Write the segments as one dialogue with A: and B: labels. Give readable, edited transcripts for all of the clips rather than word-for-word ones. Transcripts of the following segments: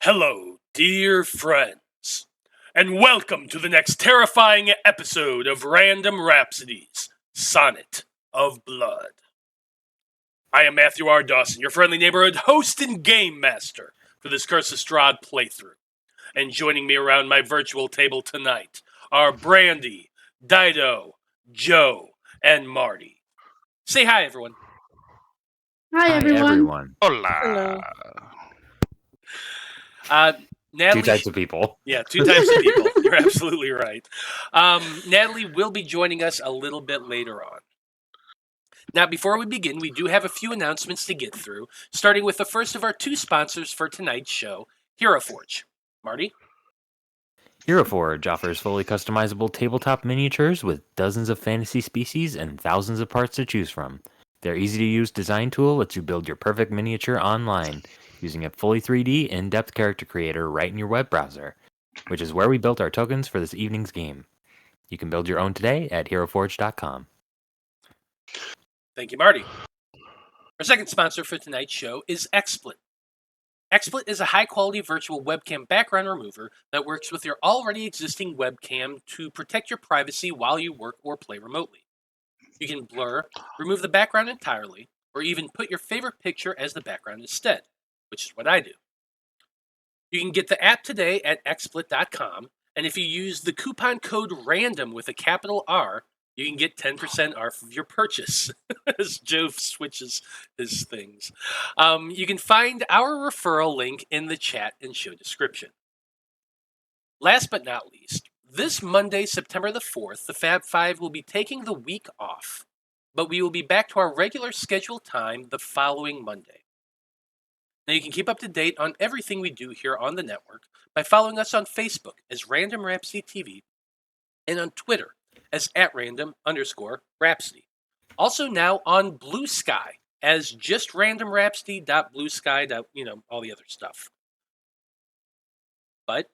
A: Hello, dear friends, and welcome to the next terrifying episode of Random Rhapsodies, Sonnet of Blood. I am Matthew R. Dawson, your friendly neighborhood host and game master for this Curse of Strahd playthrough. And joining me around my virtual table tonight are Brandie, Dyto, Joe, and Marty. Say hi, everyone.
B: Hi, everyone.
C: Hola.
B: Hello.
A: Natalie,
C: Two types of people.
A: Yeah, two types of people. You're absolutely right. Natalie will be joining us a little bit later on. Now, before we begin, we do have a few announcements to get through, starting with the first of our two sponsors for tonight's show, Hero Forge. Marty?
C: Hero Forge offers fully customizable tabletop miniatures with dozens of fantasy species and thousands of parts to choose from. Their easy-to-use design tool lets you build your perfect miniature online using a fully 3D in-depth character creator right in your web browser, which is where we built our tokens for this evening's game. You can build your own today at heroforge.com.
A: Thank you, Marty. Our second sponsor for tonight's show is XSplit. XSplit is a high-quality virtual webcam background remover that works with your already existing webcam to protect your privacy while you work or play remotely. You can blur, remove the background entirely, or even put your favorite picture as the background instead, which is what I do. You can get the app today at xsplit.com, and if you use the coupon code RANDOM with a capital R, you can get 10% off of your purchase, as Joe switches his things. You can find our referral link in the chat and show description. Last but not least, this Monday, September the 4th, the Fab Five will be taking the week off, but we will be back to our regular scheduled time the following Monday. Now, you can keep up to date on everything we do here on the network by following us on Facebook as Random Rhapsody TV and on Twitter as @random_Rhapsody. Also now on Blue Sky as just randomrhapsody.bluesky. All the other stuff. But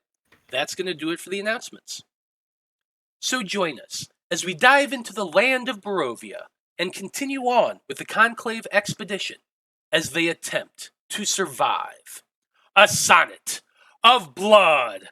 A: that's going to do it for the announcements. So join us as we dive into the land of Barovia and continue on with the Conclave expedition as they attempt to survive a Sonnet of Blood.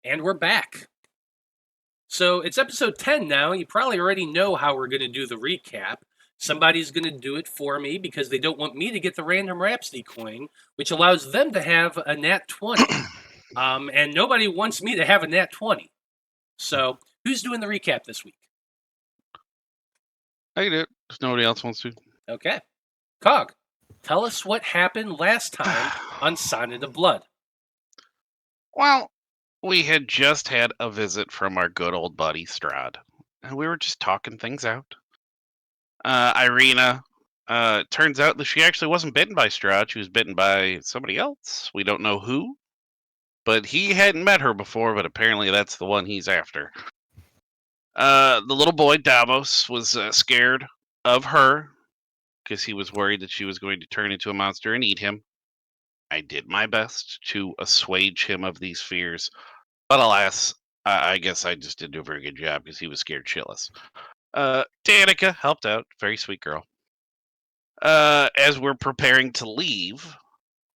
A: And we're back. So it's episode 10 now. You probably already know how we're going to do the recap. Somebody's going to do it for me because they don't want me to get the Random Rhapsody coin, which allows them to have a nat 20. And nobody wants me to have a nat 20. So who's doing the recap this week?
B: I can do it. If nobody else wants to.
A: Okay. Cog, tell us what happened last time on Sonnet of Blood.
B: Well, we had just had a visit from our good old buddy Strahd, and we were just talking things out. Irina, turns out that she actually wasn't bitten by Strahd. She was bitten by somebody else. We don't know who, but he hadn't met her before, but apparently that's the one he's after. The little boy, Davos, was scared of her because he was worried that she was going to turn into a monster and eat him. I did my best to assuage him of these fears, but alas, I guess I just didn't do a very good job because he was scared shitless. Danika helped out. Very sweet girl. As we're preparing to leave,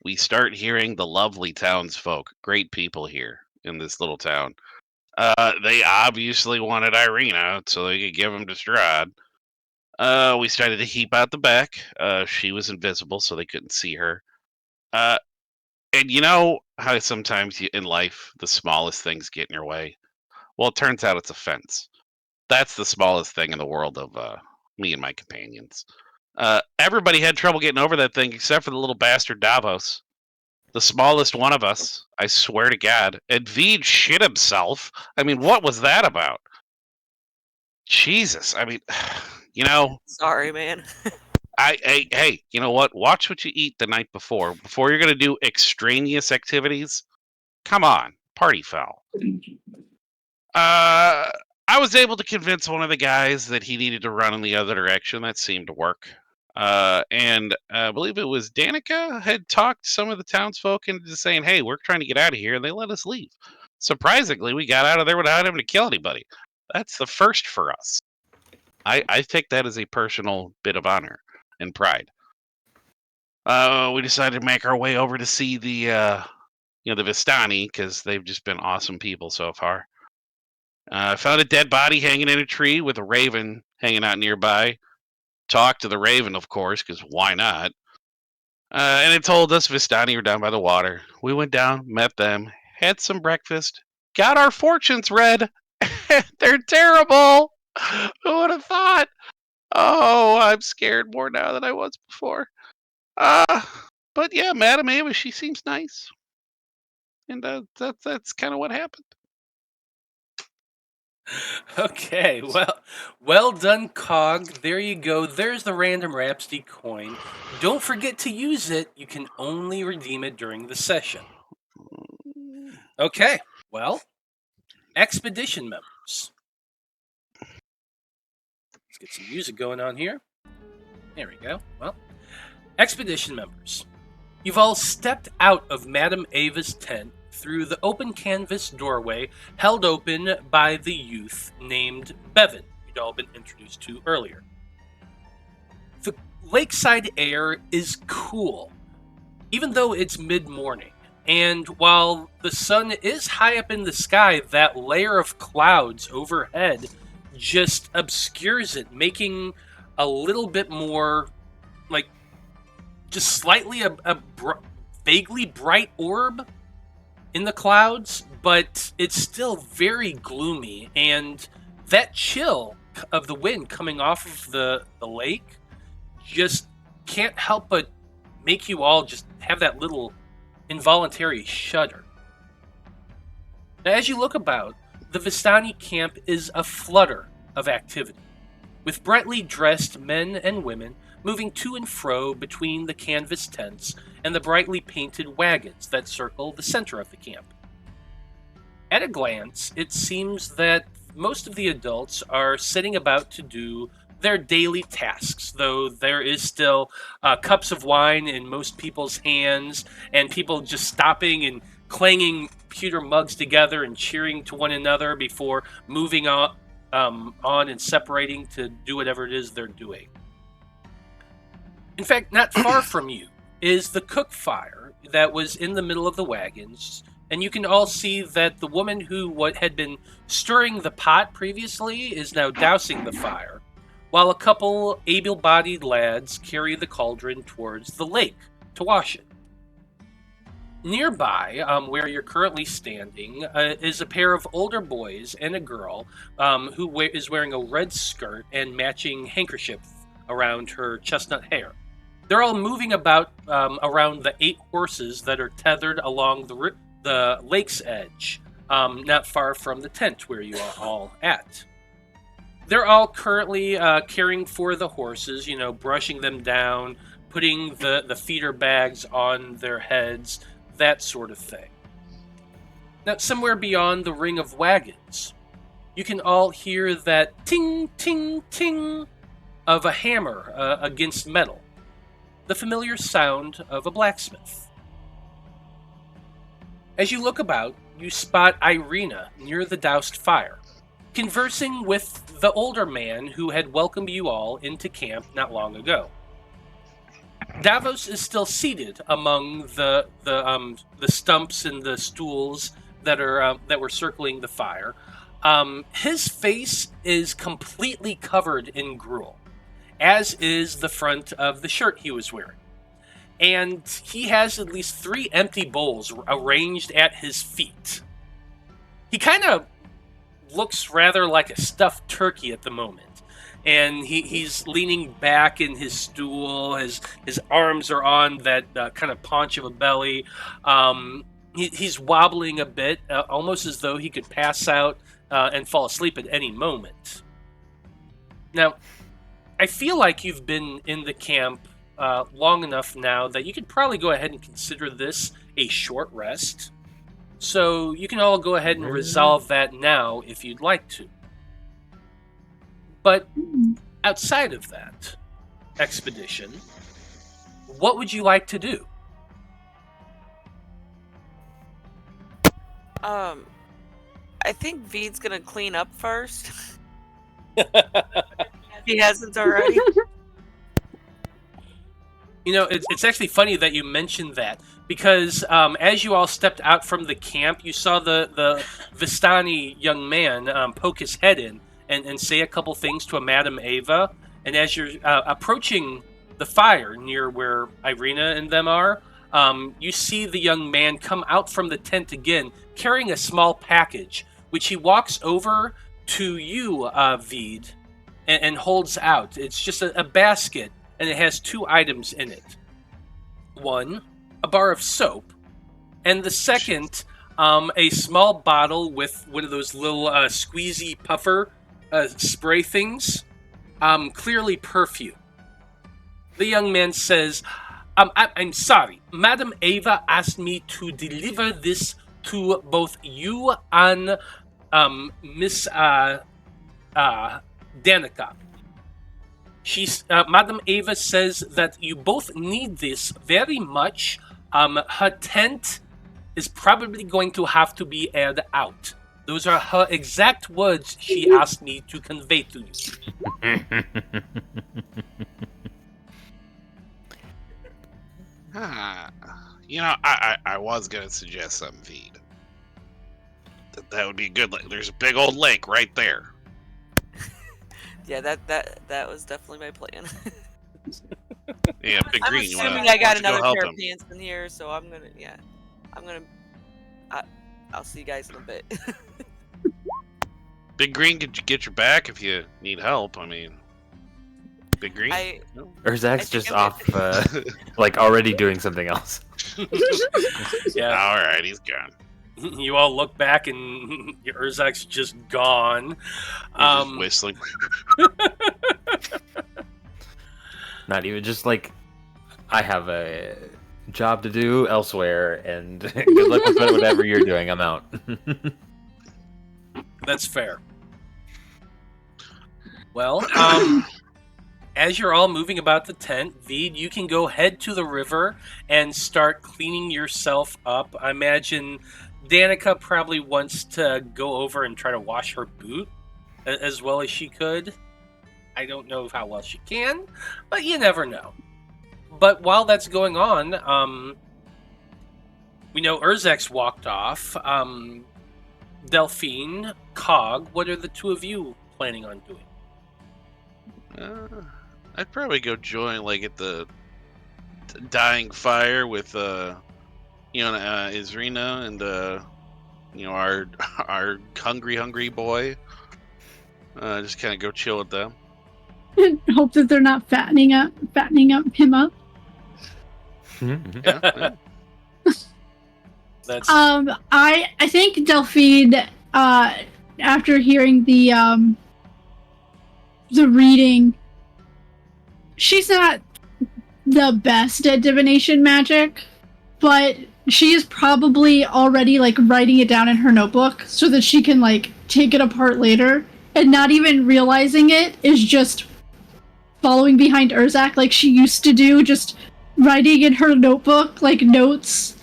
B: we start hearing the lovely townsfolk, great people here in this little town. They obviously wanted Irina so they could give them to Strahd. We started to heap out the back. She was invisible, so they couldn't see her. And you know how sometimes in life, the smallest things get in your way? Well, it turns out it's a fence. That's the smallest thing in the world of me and my companions. Everybody had trouble getting over that thing except for the little bastard Davos. The smallest one of us, I swear to God. And Vide shit himself. I mean, what was that about? Jesus. I mean, you know.
D: Sorry, man.
B: Hey, you know what? Watch what you eat the night before. Before you're going to do extraneous activities. Come on. Party foul. I was able to convince one of the guys that he needed to run in the other direction. That seemed to work. And I believe it was Danika had talked some of the townsfolk into saying, hey, we're trying to get out of here, and they let us leave. Surprisingly, we got out of there without having to kill anybody. That's the first for us. I take that as a personal bit of honor and pride. We decided to make our way over to see the Vistani, because they've just been awesome people so far. Found a dead body hanging in a tree with a raven hanging out nearby. Talked to the raven, of course, because why not? And it told us Vistani were down by the water. We went down, met them, had some breakfast, got our fortunes read. They're terrible. Who would have thought? Oh, I'm scared more now than I was before. But yeah, Madame Ava, she seems nice. And that's kind of what happened.
A: Okay, well done, Cog. There you go. There's the random Rhapsody coin. Don't forget to use it. You can only redeem it during the session. Okay, well, expedition members. Let's get some music going on here. There we go. Well, expedition members. You've all stepped out of Madame Ava's tent through the open canvas doorway held open by the youth named Bevan, you'd all been introduced to earlier. The lakeside air is cool, even though it's mid-morning, and while the sun is high up in the sky, that layer of clouds overhead just obscures it, making a little bit more, like, just slightly vaguely bright orb in the clouds, but it's still very gloomy, and that chill of the wind coming off of the lake just can't help but make you all just have that little involuntary shudder. Now, as you look about, the Vistani camp is a flutter of activity, with brightly dressed men and women moving to and fro between the canvas tents and the brightly painted wagons that circle the center of the camp. At a glance, it seems that most of the adults are sitting about to do their daily tasks, though there is still cups of wine in most people's hands, and people just stopping and clanging pewter mugs together and cheering to one another before moving on and separating to do whatever it is they're doing. In fact, not far from you is the cook fire that was in the middle of the wagons, and you can all see that the woman who had been stirring the pot previously is now dousing the fire, while a couple able-bodied lads carry the cauldron towards the lake to wash it. Nearby, where you're currently standing, is a pair of older boys and a girl who is wearing a red skirt and matching handkerchief around her chestnut hair. They're all moving about around the 8 horses that are tethered along the lake's edge, not far from the tent where you are all at. They're all currently caring for the horses, brushing them down, putting the feeder bags on their heads, that sort of thing. Now, somewhere beyond the ring of wagons, you can all hear that ting, ting, ting of a hammer against metal, the familiar sound of a blacksmith. As you look about, you spot Irina near the doused fire, conversing with the older man who had welcomed you all into camp not long ago. Davos is still seated among the stumps and the stools that were circling the fire. His face is completely covered in gruel, as is the front of the shirt he was wearing. And he has at least 3 empty bowls arranged at his feet. He kind of looks rather like a stuffed turkey at the moment. And he's leaning back in his stool. His arms are on that kind of paunch of a belly. He's wobbling a bit, almost as though he could pass out and fall asleep at any moment. Now, I feel like you've been in the camp long enough now that you could probably go ahead and consider this a short rest. So you can all go ahead and resolve that now if you'd like to. But outside of that expedition, what would you like to do?
D: I think Vide's gonna clean up first. If he hasn't already.
A: You know, it's actually funny that you mentioned that, because as you all stepped out from the camp, you saw the Vistani young man poke his head in and say a couple things to a Madame Ava. And as you're approaching the fire near where Irina and them are, you see the young man come out from the tent again, carrying a small package, which he walks over to you, Vide, and holds out. It's just a basket, and it has 2 items in it. One, a bar of soap, and the second, a small bottle with one of those little squeezy puffer spray things, clearly perfume. The young man says, I'm sorry, Madame Ava asked me to deliver this to both you and Miss Danika. Madame Ava says that you both need this very much. Her tent is probably going to have to be aired out. Those are her exact words she asked me to convey to you.
B: You know, I was going to suggest something, Vide. That would be good. There's a big old lake right there.
D: Yeah, that was definitely my plan.
B: Yeah, Big
D: I'm
B: Green.
D: assuming I got another pair of pants in here, so I'll see you guys in a bit.
B: Big Green could get your back if you need help. I mean, Big Green?
C: Urzak's just off, like, already doing something else.
A: Yeah.
B: All right, he's gone.
A: You all look back and Urzak's just gone.
B: Just whistling.
C: Not even, just like, I have a job to do elsewhere, and good luck with whatever you're doing. I'm out.
A: That's fair. Well, as you're all moving about the tent, Vide, you can go head to the river and start cleaning yourself up. I imagine Danika probably wants to go over and try to wash her boot as well as she could. I don't know how well she can, but you never know. But while that's going on, we know Urzak's walked off. Delphine, Cog, what are the 2 of you planning on doing?
B: I'd probably go join, like, at the dying fire with, Isrina and, our hungry boy. Just kind of go chill with them.
E: And hope that they're not fattening him up.
B: Yeah.
A: That's
E: I think Delphine, after hearing the reading, she's not the best at divination magic, but she is probably already, like, writing it down in her notebook so that she can, like, take it apart later, and not even realizing it is just following behind Urzak like she used to do, just writing in her notebook, like, notes,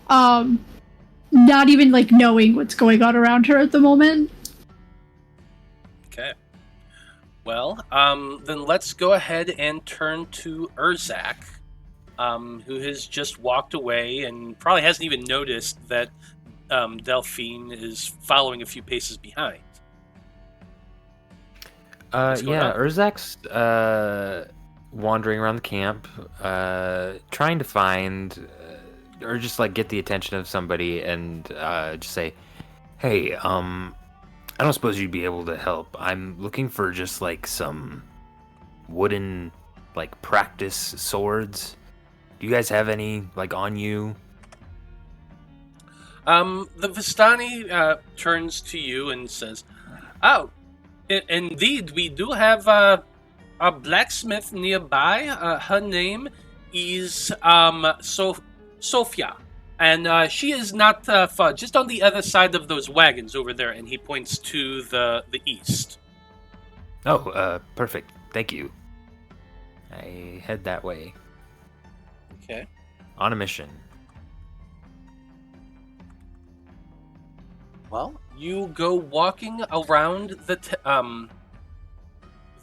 E: not even, like, knowing what's going on around her at the moment.
A: okay. Well, then let's go ahead and turn to Urzak. who has just walked away and probably hasn't even noticed that Delphine is following a few paces behind. What's going on?
C: Urzak's wandering around the camp, trying to find or just like get the attention of somebody and just say, "Hey, I don't suppose you'd be able to help. I'm looking for just like some wooden like practice swords. Do you guys have any like on you?"
A: The Vistani turns to you and says, "Oh, indeed, we do have a blacksmith nearby. Her name is Sophia, and she is not far, just on the other side of those wagons over there." And he points to the east.
C: Oh, perfect. Thank you. I head that way
A: Okay.
C: on a mission.
A: Well, you go walking around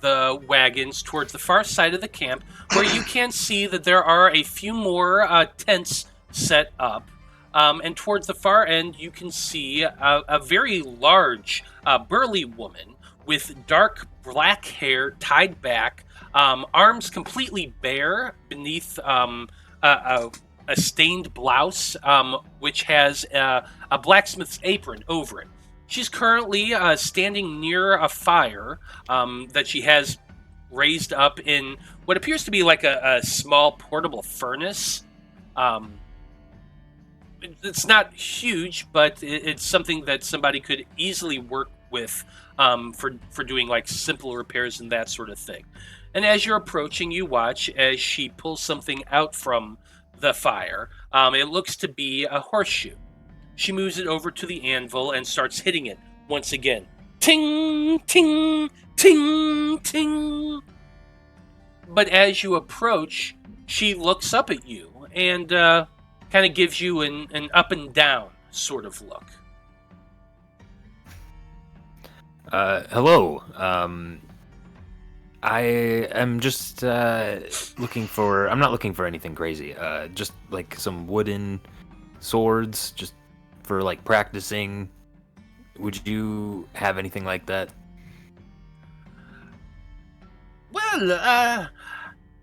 A: the wagons towards the far side of the camp, where you can see that there are a few more tents set up. And towards the far end, you can see a very large, burly woman with dark black hair tied back, arms completely bare beneath a stained blouse, which has a blacksmith's apron over it. She's currently standing near a fire that she has raised up in what appears to be like a small portable furnace. It's not huge, but it's something that somebody could easily work with for doing like simple repairs and that sort of thing. And as you're approaching, you watch as she pulls something out from the fire. It looks to be a horseshoe. She moves it over to the anvil and starts hitting it once again. Ting, ting, ting, ting. But as you approach, she looks up at you and kind of gives you an up and down sort of look.
C: Hello. I am just looking for... I'm not looking for anything crazy. Just like some wooden swords, just for like practicing. Would you have anything like that?
A: Well,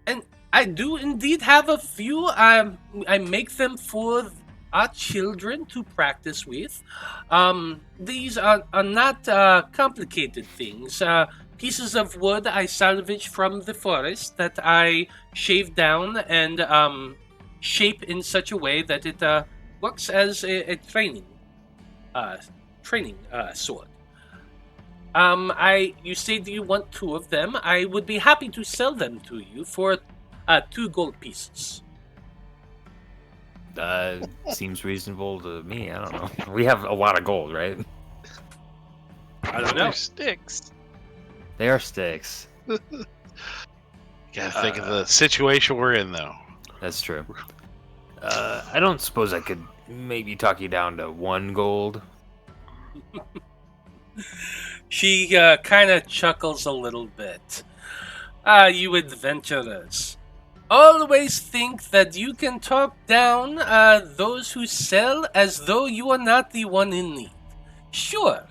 A: and I do indeed have a few. I make them for our children to practice with. These are not complicated things. Pieces of wood I salvage from the forest that I shave down and shape in such a way that it works as a training sword. You say that you want 2 of them. I would be happy to sell them to you for 2 gold pieces.
C: Seems reasonable to me. I don't know. We have a lot of gold, right?
A: I don't know.
B: They're sticks.
C: They are sticks.
B: Gotta think of the situation we're in, though.
C: That's true. I don't suppose I could maybe talk you down to 1 gold.
A: She kind of chuckles a little bit. You adventurers. Always think that you can talk down those who sell as though you are not the one in need. Sure.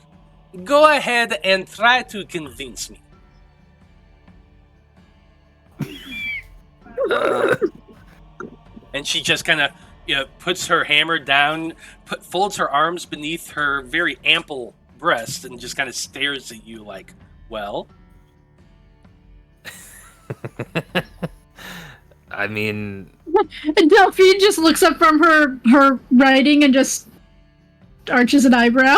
A: Go ahead and try to convince me. And she just kind of puts her hammer down, folds her arms beneath her very ample breast, and just kind of stares at you like, well?
C: I mean...
E: And Delphine just looks up from her writing and just arches an eyebrow.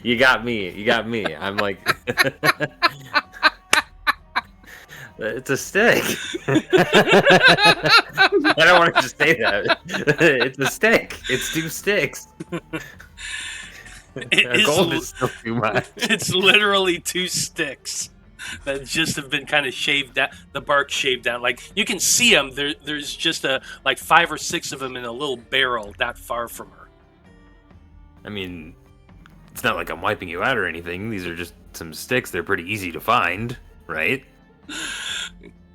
C: You got me. I'm like... It's a stick. I don't want to just say that. It's a stick. It's 2 sticks. Gold is still too much.
A: It's literally 2 sticks that just have been kind of shaved down, the bark shaved down. Like, you can see them. There's just 5 or 6 of them in a little barrel not far from her.
C: I mean, It's not like I'm wiping you out or anything. These are just some sticks. They're pretty easy to find, right?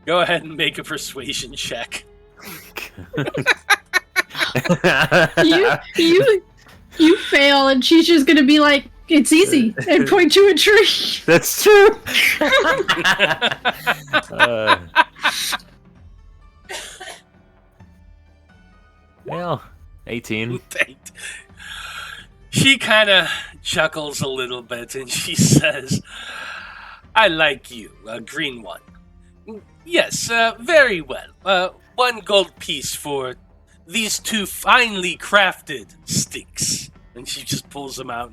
A: Go ahead and make a persuasion check.
E: You fail, and she's just gonna be like, "It's easy," and point to a tree.
C: That's true. Well, 18.
A: She kind of chuckles a little bit, and she says, "I like you, a green one. Yes, very well. 1 gold piece for these 2 finely crafted sticks." And she just pulls them out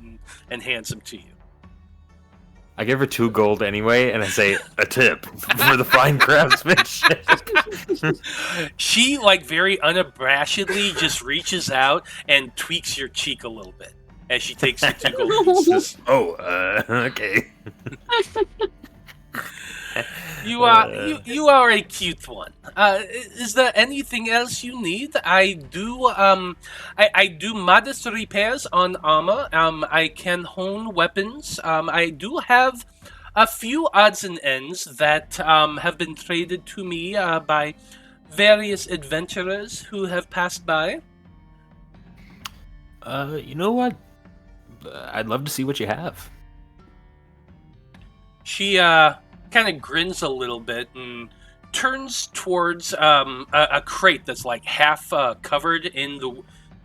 A: and hands them to you.
C: I give her 2 gold anyway, and I say a tip for the fine craftsmanship.
A: She, like, very unabashedly just reaches out and tweaks your cheek a little bit as she takes the 2 gold pieces.
C: Okay.
A: You are a cute one. Is there anything else you need? I do modest repairs on armor. I can hone weapons. I do have a few odds and ends that have been traded to me by various adventurers who have passed by.
C: You know what? I'd love to see what you have.
A: She kind of grins a little bit and turns towards a crate that's like half covered in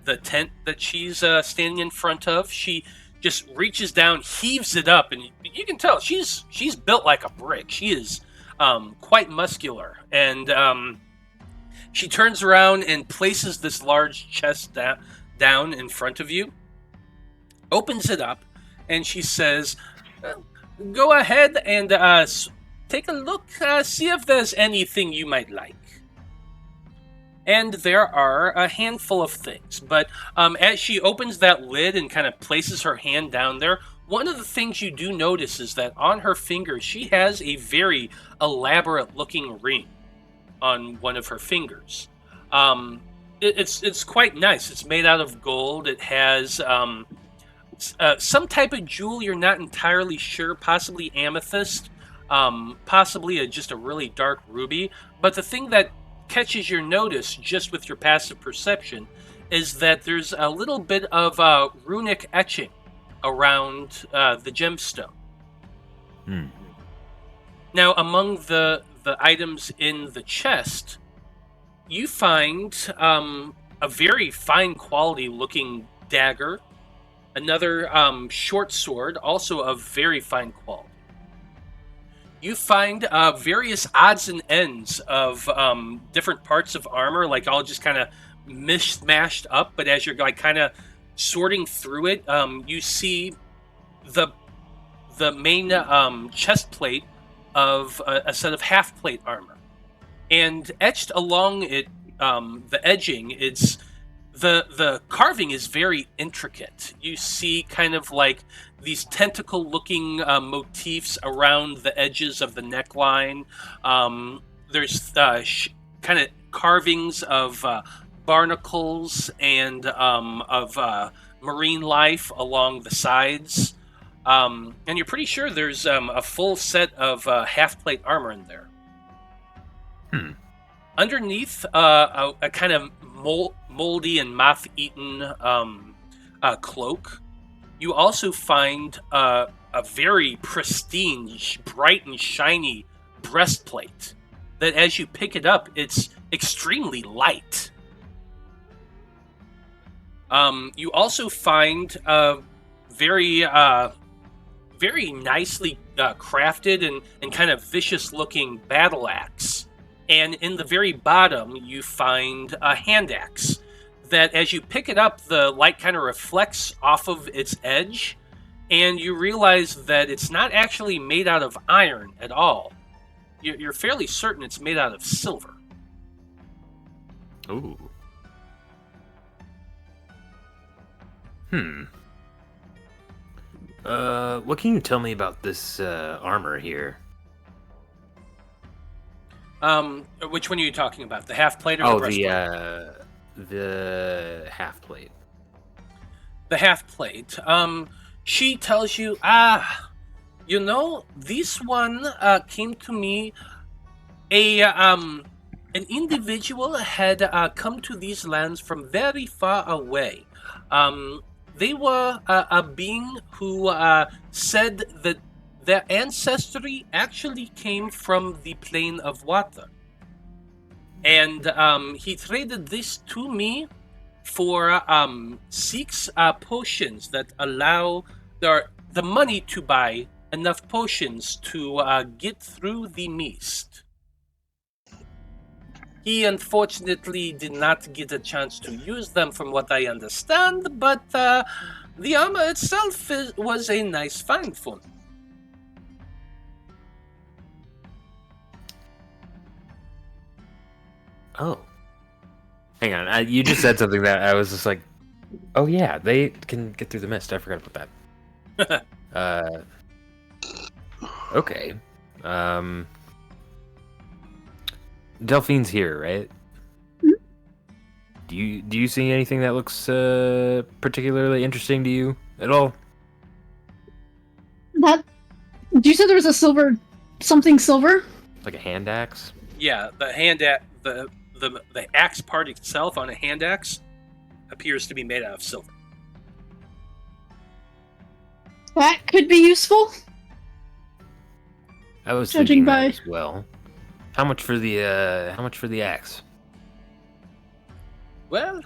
A: the tent that she's standing in front of. She just reaches down, heaves it up, and you can tell she's built like a brick. She is quite muscular, and she turns around and places this large chest down in front of you, opens it up, and she says, "Go ahead and take a look, see if there's anything you might like." And there are a handful of things, but as she opens that lid and kind of places her hand down there, one of the things you do notice is that on her finger she has a very elaborate looking ring on one of her fingers. It's quite nice. It's made out of gold. It has some type of jewel, you're not entirely sure, possibly amethyst, possibly just a really dark ruby. But the thing that catches your notice just with your passive perception is that there's a little bit of runic etching around the gemstone. Now, among the items in the chest, you find a very fine quality looking dagger, another short sword, also of very fine quality. You find various odds and ends of different parts of armor, like all just kind of mishmashed up. But as you're like kind of sorting through it, you see the main chest plate of a set of half plate armor, and etched along it, the edging, it's the carving is very intricate. You see kind of like these tentacle-looking motifs around the edges of the neckline. There's kind of carvings of barnacles and of marine life along the sides. And you're pretty sure there's a full set of half-plate armor in there. Underneath a kind of moldy and moth-eaten cloak, you also find a very pristine, bright and shiny breastplate that as you pick it up, it's extremely light. You also find a very nicely crafted and kind of vicious-looking battle axe. And in the very bottom, you find a hand axe that as you pick it up, the light kind of reflects off of its edge, and you realize that it's not actually made out of iron at all. You're fairly certain it's made out of silver.
C: Ooh. What can you tell me about this armor here?
A: Which one are you talking about? The half plate or the breastplate?
C: The half plate.
A: The half plate. She tells you, this one came to me. An individual had come to these lands from very far away. They were a being who said that their ancestry actually came from the plane of water. And he traded this to me for 6 potions that allow the money to buy enough potions to get through the mist. He unfortunately did not get a chance to use them from what I understand, but the armor itself was a nice find for me.
C: Oh. Hang on. You just said something that I was just like, oh yeah, they can get through the mist. I forgot about that. Okay. Delphine's here, right? Do you see anything that looks particularly interesting to you at all?
E: You said there was a something silver?
C: Like a hand axe?
A: Yeah, the axe part itself on a hand axe appears to be made out of silver.
E: That could be useful.
C: I was
E: Judging
C: thinking that
E: by-
C: as well. How much for the axe?
A: Well,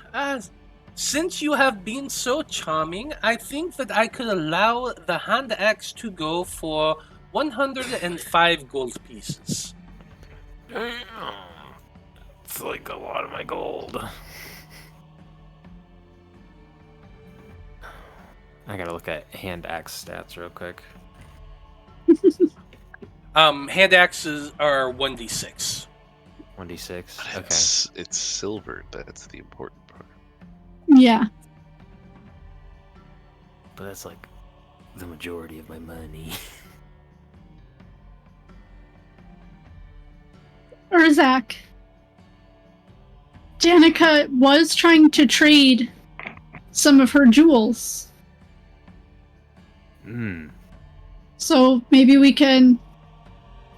A: since you have been so charming, I think that I could allow the hand axe to go for 105 gold pieces.
C: It's like a lot of my gold. I gotta look at hand axe stats real quick.
A: Hand axes are 1d6.
C: 1d6.
B: But
C: Okay.
B: it's silver. That's the important part.
E: Yeah.
C: But that's like the majority of my money.
E: Urzak. Danika was trying to trade some of her jewels.
C: Hmm.
E: So maybe we can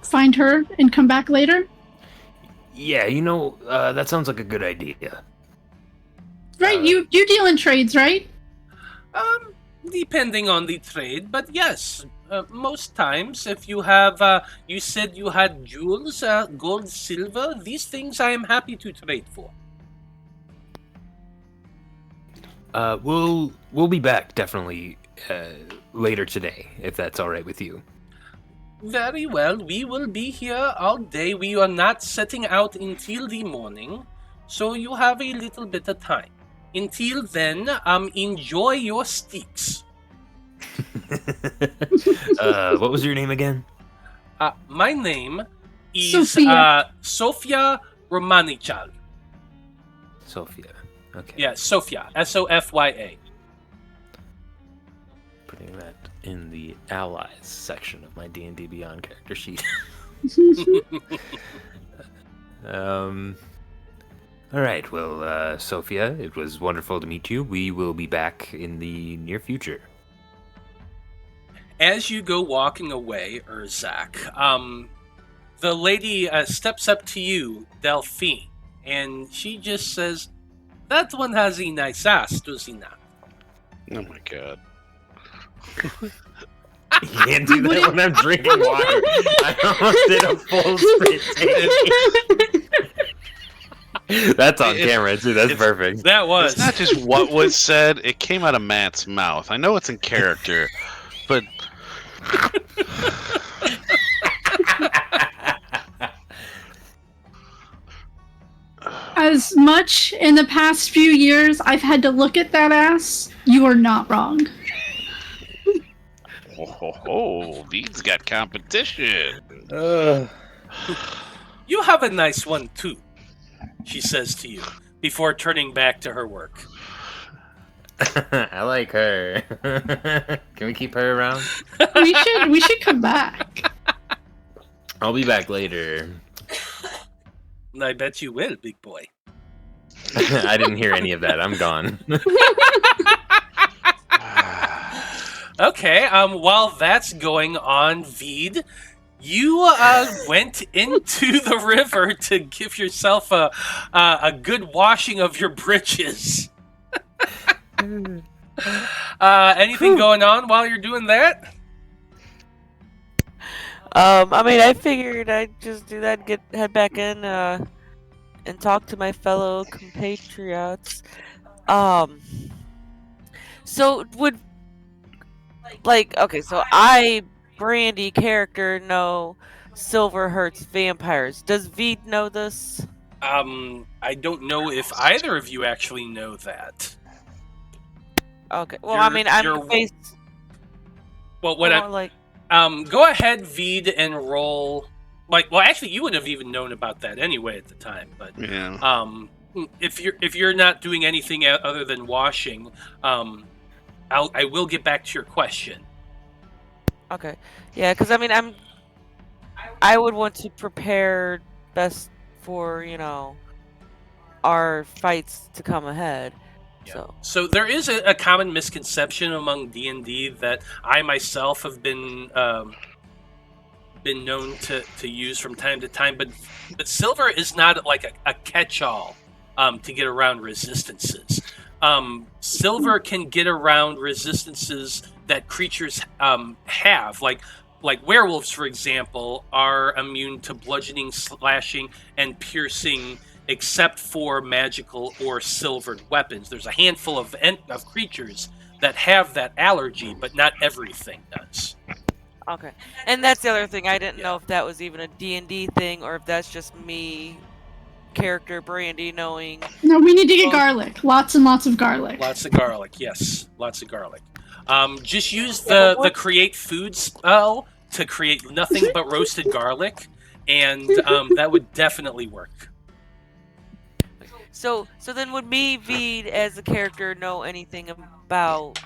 E: find her and come back later?
C: Yeah, that sounds like a good idea.
E: Right, you deal in trades, right?
A: Depending on the trade, but yes, most times if you have, you said you had jewels, gold, silver, these things I am happy to trade for.
C: We'll be back definitely later today, if that's all right with you.
A: Very well, we will be here all day. We are not setting out until the morning, so you have a little bit of time. Until then, enjoy your steaks.
C: What was your name again?
A: My name is
E: Sophia.
A: Romanichal.
C: Sophia. Okay.
A: Yeah, Sophia. Sofya.
C: Putting that in the allies section of my D&D Beyond character sheet. All right. Well, Sophia, it was wonderful to meet you. We will be back in the near future.
A: As you go walking away, Urzak, the lady steps up to you, Delphine, and she just says, "That one has a nice ass, does he not?"
B: Oh my god.
C: You can't do that when I'm drinking water. I almost did a full spit take. That's on camera, too. That's perfect.
A: That was.
B: It's not just what was said, it came out of Matt's mouth. I know it's in character, but...
E: As much in the past few years I've had to look at that ass, you are not wrong.
B: Vide's got competition.
A: You have a nice one, too, she says to you, before turning back to her work.
C: I like her. Can we keep her around?
E: We should come back.
C: I'll be back later.
A: I bet you will, big boy.
C: I didn't hear any of that. I'm gone.
A: Okay. While that's going on, Vide, you went into the river to give yourself a good washing of your britches. Anything going on while you're doing that?
D: I mean, I figured I'd just do that, head back in, and talk to my fellow compatriots. So would so I, Brandie character, know silver hurts vampires. Does Vide know this?
A: I don't know if either of you actually know that.
D: Okay. Well, I mean, I'm based.
A: Well, what go ahead, Vide, and roll. Actually, you would have even known about that anyway at the time. But
B: yeah.
A: If you're not doing anything other than washing, I will get back to your question.
D: Okay. Yeah, because I mean, I would want to prepare best for our fights to come ahead.
A: Yeah. So there is a common misconception among D&D that I myself have been known to use from time to time, but silver is not like a catch-all to get around resistances. Silver can get around resistances that creatures have, like werewolves, for example, are immune to bludgeoning, slashing, and piercing, except for magical or silvered weapons. There's a handful of creatures that have that allergy, but not everything does.
D: Okay, and that's the other thing. I didn't know if that was even a D&D thing, or if that's just me, character Brandie, knowing.
E: No, we need to get garlic. Lots and lots of garlic.
A: Lots of garlic, yes. Lots of garlic. Just use the create food spell to create nothing but roasted garlic, and that would definitely work.
D: So then would me, Vide, as a character, know anything about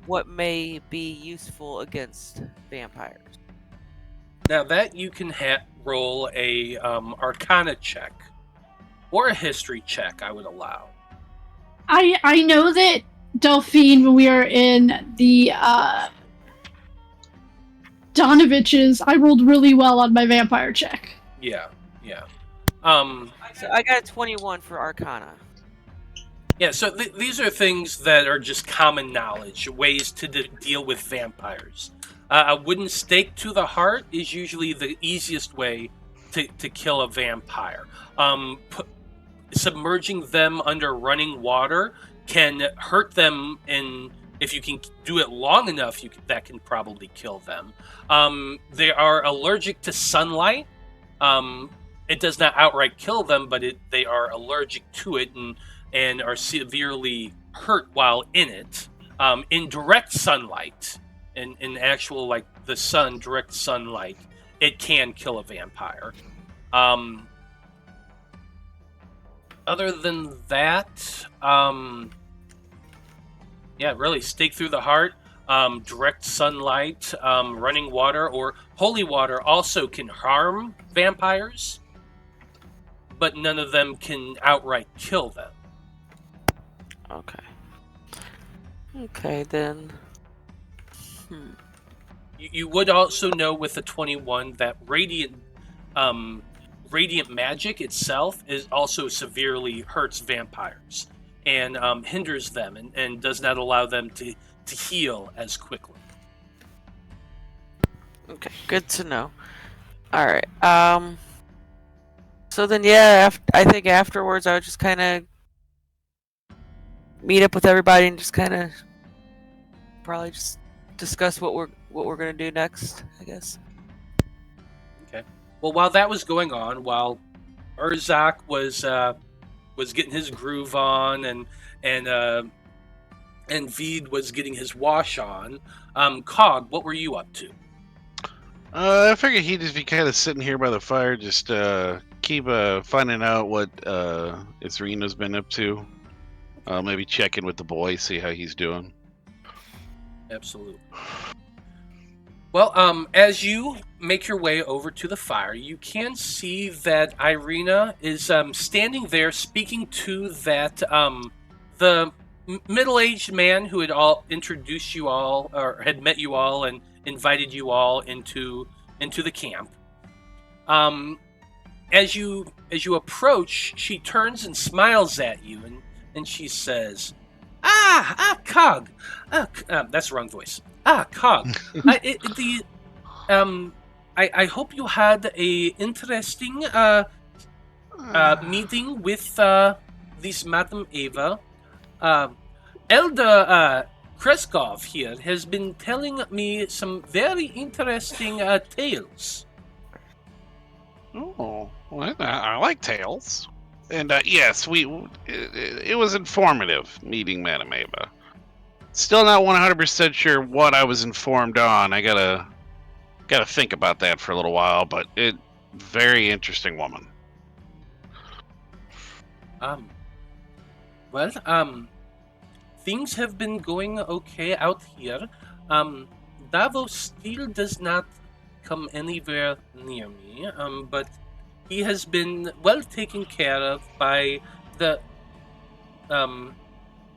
D: what may be useful against vampires?
A: Now that you can roll a Arcana check or a History check, I would allow.
E: I know that Delphine, when we were in the Donovich's, I rolled really well on my vampire check.
A: Yeah.
D: So I got a 21 for Arcana.
A: Yeah, so these are things that are just common knowledge, ways to deal with vampires. A wooden stake to the heart is usually the easiest way to kill a vampire. Submerging them under running water can hurt them, and if you can do it long enough, that can probably kill them. They are allergic to sunlight. It does not outright kill them, but they are allergic to it and are severely hurt while in it. In direct sunlight, in actual, like, the sun, direct sunlight, it can kill a vampire. Other than that, really, stake through the heart, direct sunlight, running water, or holy water also can harm vampires, but none of them can outright kill them.
D: Okay, then.
A: You would also know with the 21 that radiant magic itself is also severely hurts vampires and hinders them and does not allow them to heal as quickly.
D: Okay, good to know. All right. So then, I think afterwards I would just kind of meet up with everybody and just kind of probably just discuss what we're gonna do next, I guess.
A: Okay. Well, while that was going on, while Urzak was getting his groove on and Vide was getting his wash on, Cog, what were you up to?
B: I figured he'd just be kind of sitting here by the fire, just keep finding out what Isrena's been up to. Maybe check in with the boy, see how he's doing.
A: Absolutely. Well, as you make your way over to the fire, you can see that Irina is standing there speaking to that the middle-aged man who had all introduced you all, or had met you all and invited you all into the camp. As you approach, she turns and smiles at you, and she says, Cog. That's the wrong voice. Cog. I hope you had a interesting meeting with this Madam Ava. Elder Kreskov here has been telling me some very interesting tales.
B: Oh, well, I like tales. And yes, it was informative meeting Madame Ava. Still not 100% sure what I was informed on. I gotta think about that for a little while, but very interesting woman.
A: Things have been going okay out here. Davos still does not come anywhere near me, but he has been well taken care of by the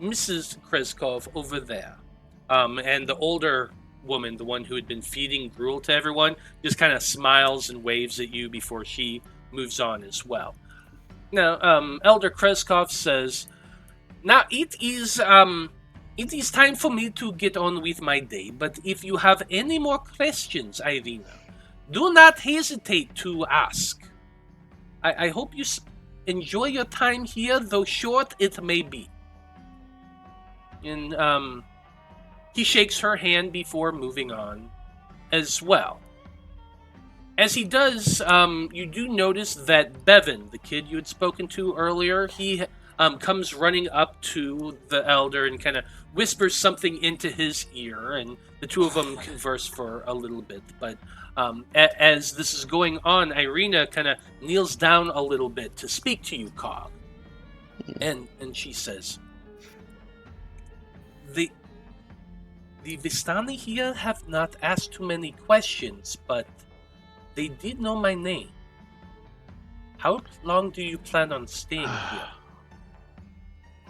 A: Mrs. Kreskov over there. And the older woman, the one who had been feeding gruel to everyone, just kind of smiles and waves at you before she moves on as well. Now, Elder Kreskov says, now it is time for me to get on with my day, but if you have any more questions, Irina, do not hesitate to ask. I hope you enjoy your time here, though short it may be. And he shakes her hand before moving on as well. As he does, you do notice that Bevan, the kid you had spoken to earlier, he comes running up to the elder and kind of whispers something into his ear, and the two of them converse for a little bit. But as this is going on, Irina kind of kneels down a little bit to speak to you, Cog. And she says, The Vistani here have not asked too many questions, but they did know my name. How long do you plan on staying here?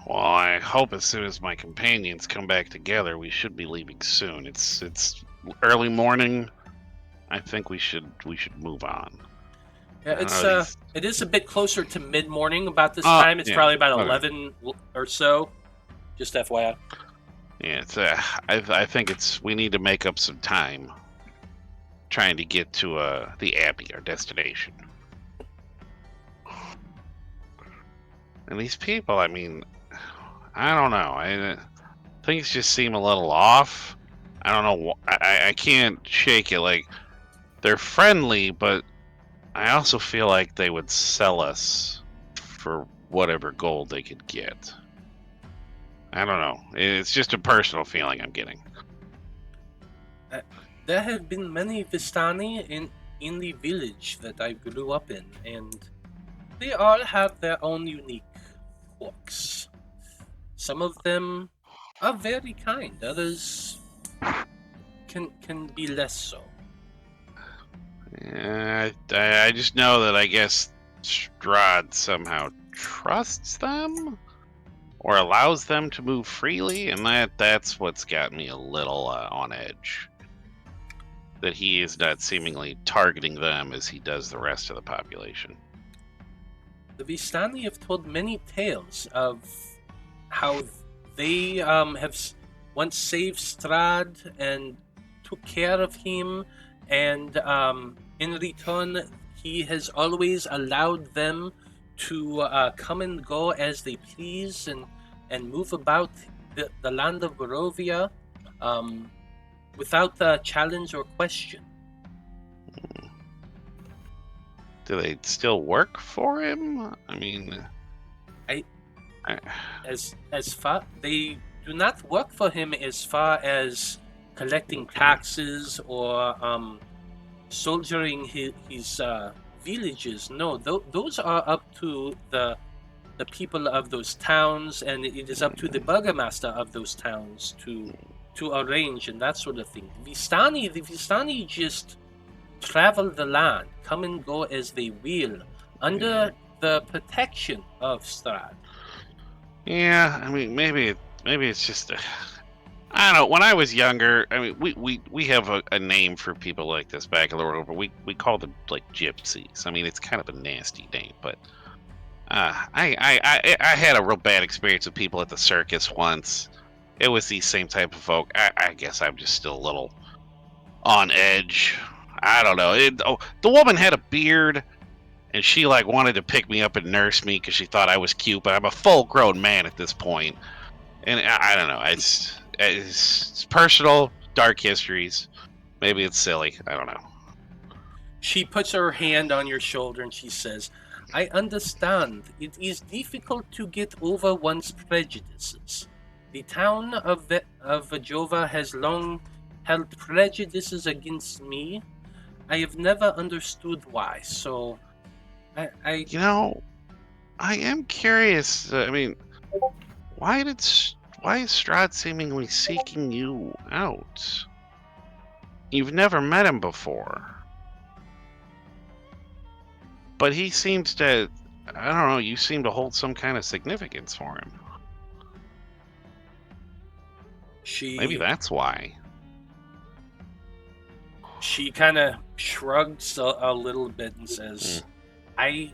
B: Well, I hope as soon as my companions come back together, we should be leaving soon. It's early morning. I think we should move on.
A: Yeah, it is a bit closer to mid-morning about this time. It's probably about 11 or so. Just FYI.
B: Yeah, I think we need to make up some time trying to get to the Abbey, our destination. And these people, I mean, I don't know. Things just seem a little off. I don't know. I can't shake it. Like, they're friendly, but I also feel like they would sell us for whatever gold they could get. I don't know. It's just a personal feeling I'm getting.
A: There have been many Vistani in the village that I grew up in, and they all have their own unique quirks. Some of them are very kind, others can be less so.
B: Yeah, I just know that I guess Strahd somehow trusts them or allows them to move freely, and that's what's got me a little on edge. That he is not seemingly targeting them as he does the rest of the population.
A: The Vistani have told many tales of how they have once saved Strahd and took care of him, and in return, he has always allowed them to come and go as they please and move about the land of Barovia without challenge or question.
B: Do they still work for him? I mean,
A: as far they do not work for him as far as collecting taxes or soldiering his villages. No, those are up to the people of those towns, and it is up to the burgomaster of those towns to arrange and that sort of thing. The Vistani just travel the land, come and go as they will, under the protection of Strahd.
B: Yeah, I mean, maybe maybe it's just I don't know. When I was younger, I mean, we have a name for people like this back in the world, but we call them like gypsies. I mean, it's kind of a nasty name, but I had a real bad experience with people at the circus once. It was these same type of folk. I guess I'm just still a little on edge. I don't know. The woman had a beard, and she like wanted to pick me up and nurse me because she thought I was cute. But I'm a full-grown man at this point, and I don't know. It's personal, dark histories. Maybe it's silly. I don't know.
A: She puts her hand on your shoulder and she says, I understand. It is difficult to get over one's prejudices. The town of Vajova has long held prejudices against me. I have never understood why, so I
B: You know, I am curious. I mean, why is Strahd seemingly seeking you out? You've never met him before. But he seems to, I don't know, you seem to hold some kind of significance for him. Maybe that's why.
A: She kind of shrugs a little bit and says, I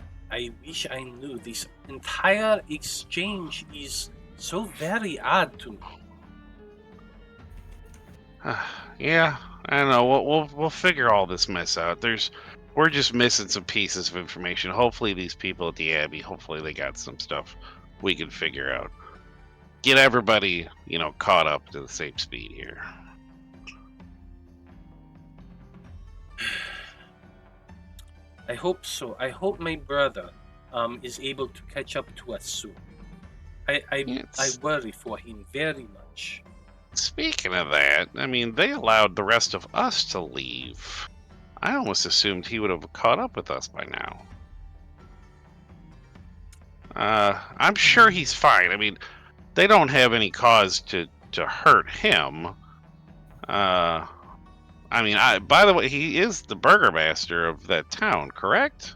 A: wish I knew. This entire exchange is so very odd to me.
B: Yeah, I don't know. We'll figure all this mess out. We're just missing some pieces of information. Hopefully these people at the Abbey, hopefully they got some stuff we can figure out. Get everybody, caught up to the same speed here.
A: I hope so. I hope my brother is able to catch up to us soon. I worry for him very much.
B: Speaking of that, I mean, they allowed the rest of us to leave. I almost assumed he would have caught up with us by now. I'm sure he's fine. I mean, they don't have any cause to hurt him. I mean, by the way, he is the burgomaster of that town, correct?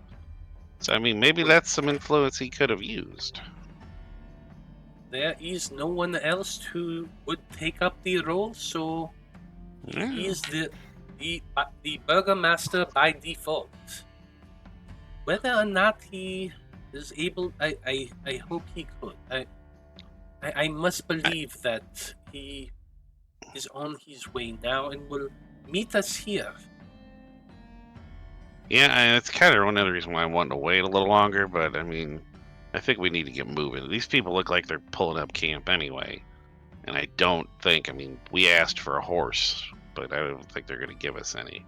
B: So, I mean, maybe that's some influence he could have used.
A: There is no one else who would take up the role, so he is the burgomaster by default. Whether or not he is able, I hope he could. I must believe that he is on his way now and will meet us here.
B: Yeah, and it's kind of one other reason why I wanted to wait a little longer, but I mean, I think we need to get moving. These people look like they're pulling up camp anyway, and I don't think, I mean, we asked for a horse, but I don't think they're going to give us any.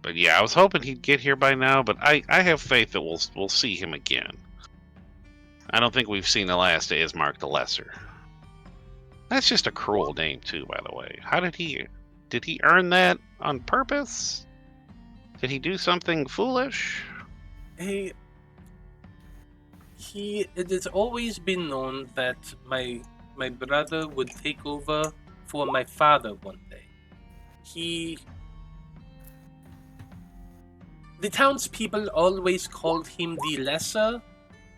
B: But yeah, I was hoping he'd get here by now, but I have faith that we'll see him again. I don't think we've seen the last of Ismark the Lesser. That's just a cruel name too, by the way. How did he earn that on purpose? Did he do something foolish?
A: It has always been known that my brother would take over for my father one day. The townspeople always called him the Lesser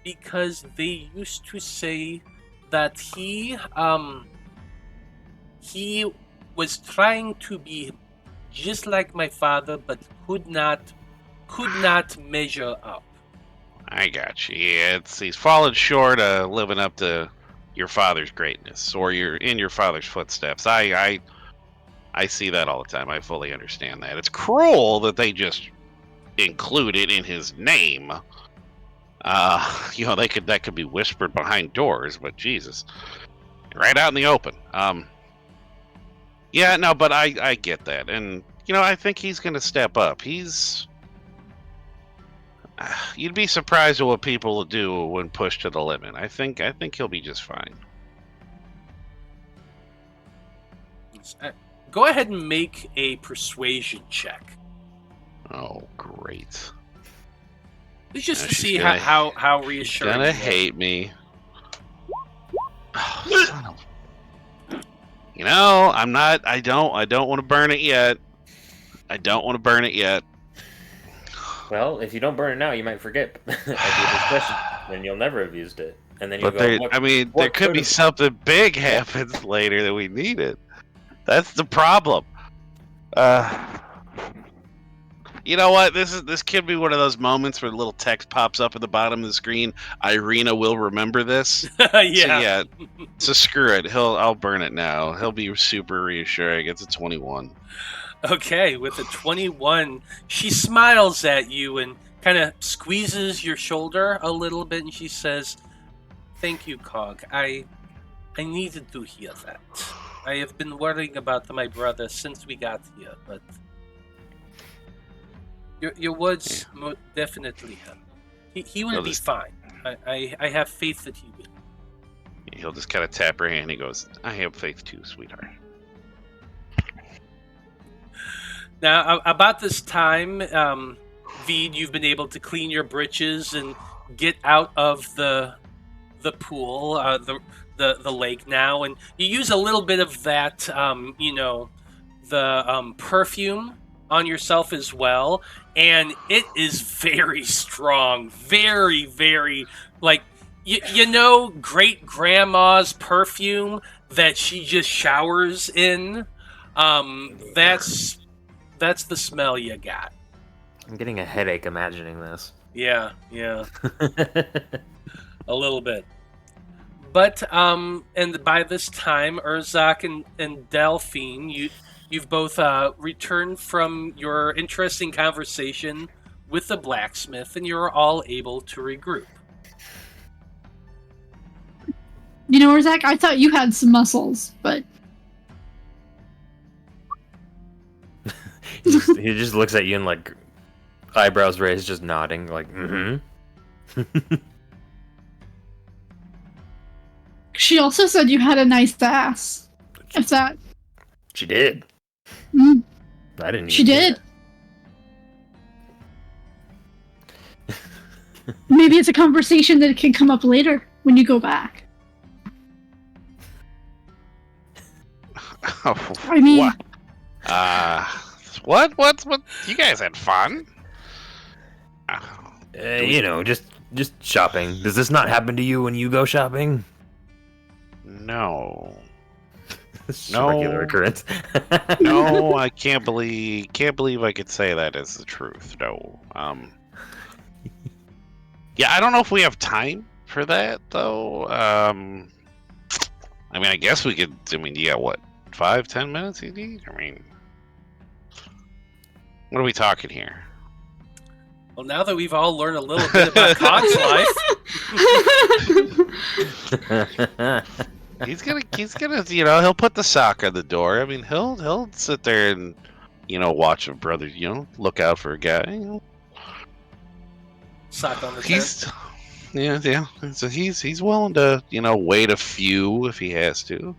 A: because they used to say that he was trying to be just like my father, but could not measure up.
B: I got you. Yeah, he's fallen short of living up to your father's greatness, or you're in your father's footsteps. I see that all the time. I fully understand that. It's cruel that they just include it in his name. That could be whispered behind doors, but Jesus, right out in the open. Yeah, no, but I get that, and I think he's going to step up. You'd be surprised at what people will do when pushed to the limit. I think he'll be just fine.
A: Go ahead and make a persuasion check.
B: Oh, great.
A: It's just to see how reassuring.
B: Gonna hate me. Oh, son of... I'm not. I don't want to burn it yet.
C: Well, if you don't burn it now, you might forget at the discretion, and you'll never have used it. And then you
B: But
C: go,
B: there,
C: what,
B: I mean,
C: what
B: there could be
C: could've-
B: something big happens later that we needed. That's the problem. You know what? This could be one of those moments where the little text pops up at the bottom of the screen. Irina will remember this.
A: Yeah.
B: So screw it. I'll burn it now. He'll be super reassuring. It's a 21.
A: Okay, with a 21, she smiles at you and kind of squeezes your shoulder a little bit, and she says, "Thank you, Cog. I needed to hear that. I have been worrying about my brother since we got here, but your words definitely help. He will be fine. I have faith that he will."
B: He'll just kind of tap her hand. He goes, "I have faith too, sweetheart."
A: Now, about this time, Vide, you've been able to clean your britches and get out of the pool, the lake now, and you use a little bit of that, the perfume on yourself as well, and it is very strong, very, very, like, great grandma's perfume that she just showers in. That's the smell you got.
C: I'm getting a headache imagining this.
A: Yeah. A little bit. But and by this time, Urzak and Delphine, you've both returned from your interesting conversation with the blacksmith, and you're all able to regroup.
E: You know, Urzak, I thought you had some muscles, but
C: he just looks at you and like eyebrows raised, just nodding, like, mm-hmm.
E: she also said you had a nice ass. If that...
C: She did.
E: Mm,
C: I didn't even
E: she
C: hear
E: did. Maybe it's a conversation that can come up later when you go back. I mean...
B: What? You guys had fun?
C: Just shopping. Does this not happen to you when you go shopping?
B: No.
C: No. Regular occurrence.
B: No, I can't believe I could say that is the truth. No. Yeah, I don't know if we have time for that though. I mean, I guess we could. I mean, you got what, 5-10 minutes you need? I mean, what are we talking here?
A: Well, now that we've all learned a little bit about Cog's life,
B: he's gonna, he'll put the sock on the door. I mean, he'll sit there and, watch a brother, look out for a guy.
A: sock on the tent.
B: Yeah. So he's willing to, wait a few if he has to.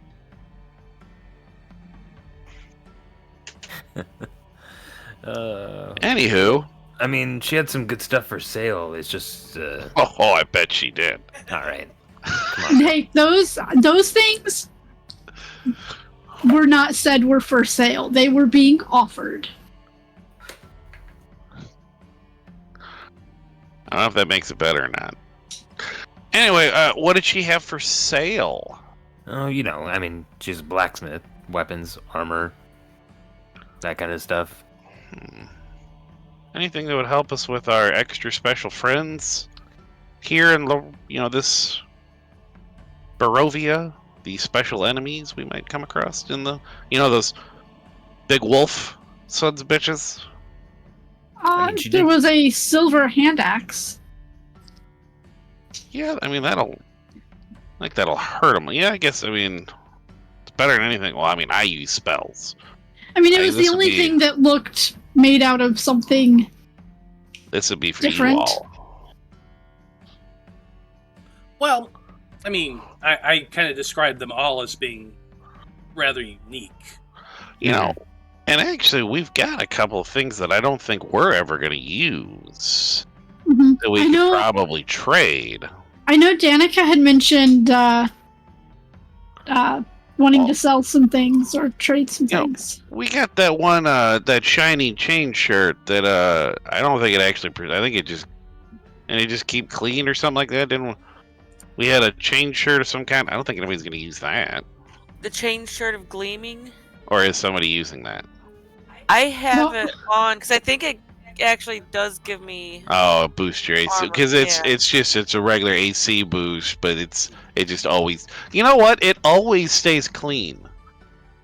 B: Anywho,
C: I mean, she had some good stuff for sale. It's just.
B: Oh, I bet she did.
C: All right. Come on.
E: Hey, those things were not said were for sale. They were being offered.
B: I don't know if that makes it better or not. Anyway, what did she have for sale?
C: Oh, I mean, she's a blacksmith. Weapons, armor, that kind of stuff.
B: Anything that would help us with our extra special friends here in, this Barovia, the special enemies we might come across in the, those big wolf sons of bitches.
E: There was a silver hand axe.
B: Yeah, I mean, that'll hurt them. Yeah, I guess, it's better than anything. Well, I mean, I use spells.
E: I mean, it was the only thing that looked made out of something.
B: This would be for
E: different.
B: you all.
A: Well, I mean, I kind of described them all as being rather unique.
B: And actually, we've got a couple of things that I don't think we're ever going to use
E: Mm-hmm.
B: that we could probably trade.
E: I know Danika had mentioned wanting to sell some things or trade some things.
B: We got that one, that shiny chain shirt that I don't think it actually. I think it just keep clean or something like that. Didn't? We had a chain shirt of some kind. I don't think anybody's going to use that.
D: The chain shirt of gleaming.
B: Or is somebody using that?
D: I have
E: Well-
D: it on because I think it actually does give me.
B: Oh, boost your AC
D: Armor,
B: because it's
D: yeah.
B: a regular AC boost, but it just always. You know what? It always stays clean.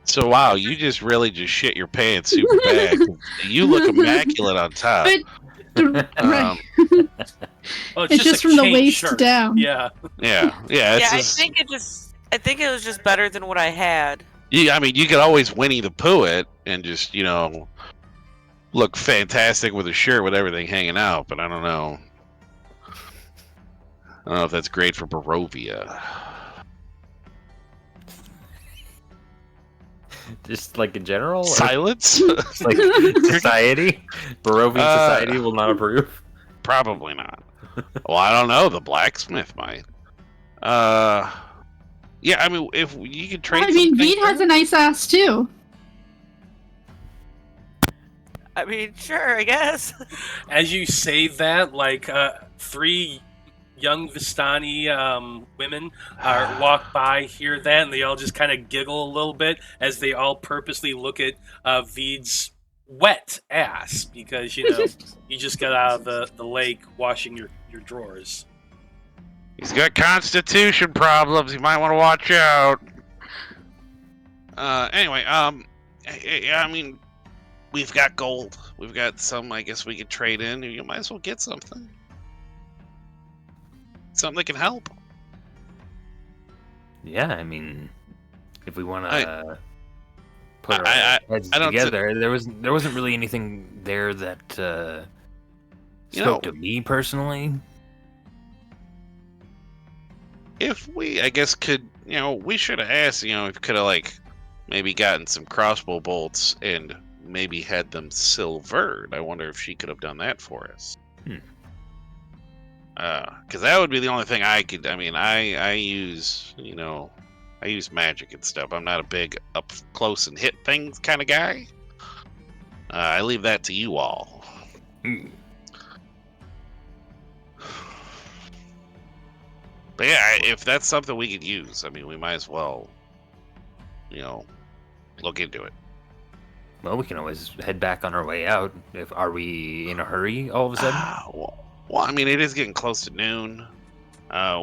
B: So wow, you just really just shit your pants super bad. 'Cause you look immaculate on top.
E: But right.
A: Oh,
E: It's just
A: a
E: from the
A: chain
E: waist
A: shirt.
E: down.
A: Yeah.
B: Yeah. It's
D: I
B: just,
D: think it was just better than what I had.
B: I mean, you could always Winnie the Pooh it and just look fantastic with a shirt with everything hanging out. But I don't know. I don't know if that's great for Barovia.
C: Just like in general? Or
B: Silence?
C: just like society? Barovian society will not approve?
B: Probably not. Well, I don't know. The blacksmith might. Yeah, I mean, if you could trade.
E: I mean, Vide has a nice ass too.
D: I mean, sure, I guess.
A: As you say that, like 3 young Vistani women walk by, hear that, and they all just kind of giggle a little bit as they all purposely look at Vide's wet ass because you just got out of the lake washing your drawers.
B: He's got constitution problems. You might want to watch out. Anyway, I mean, we've got gold. We've got some. I guess we could trade in. You might as well get something. Something that can help.
C: Yeah, I mean, if we want to put our heads
B: I don't
C: together, there wasn't really anything there that spoke to me personally.
B: If we, I guess, could, we should have asked, if we could have, like, maybe gotten some crossbow bolts and maybe had them silvered. I wonder if she could have done that for us. Because that would be the only thing I could. I mean, I use, I use magic and stuff. I'm not a big up close and hit things kind of guy. I leave that to you all. But yeah, if that's something we could use, I mean, we might as well, look into it.
C: Well, we can always head back on our way out. Are we in a hurry all of a sudden?
B: Well, I mean, it is getting close to noon.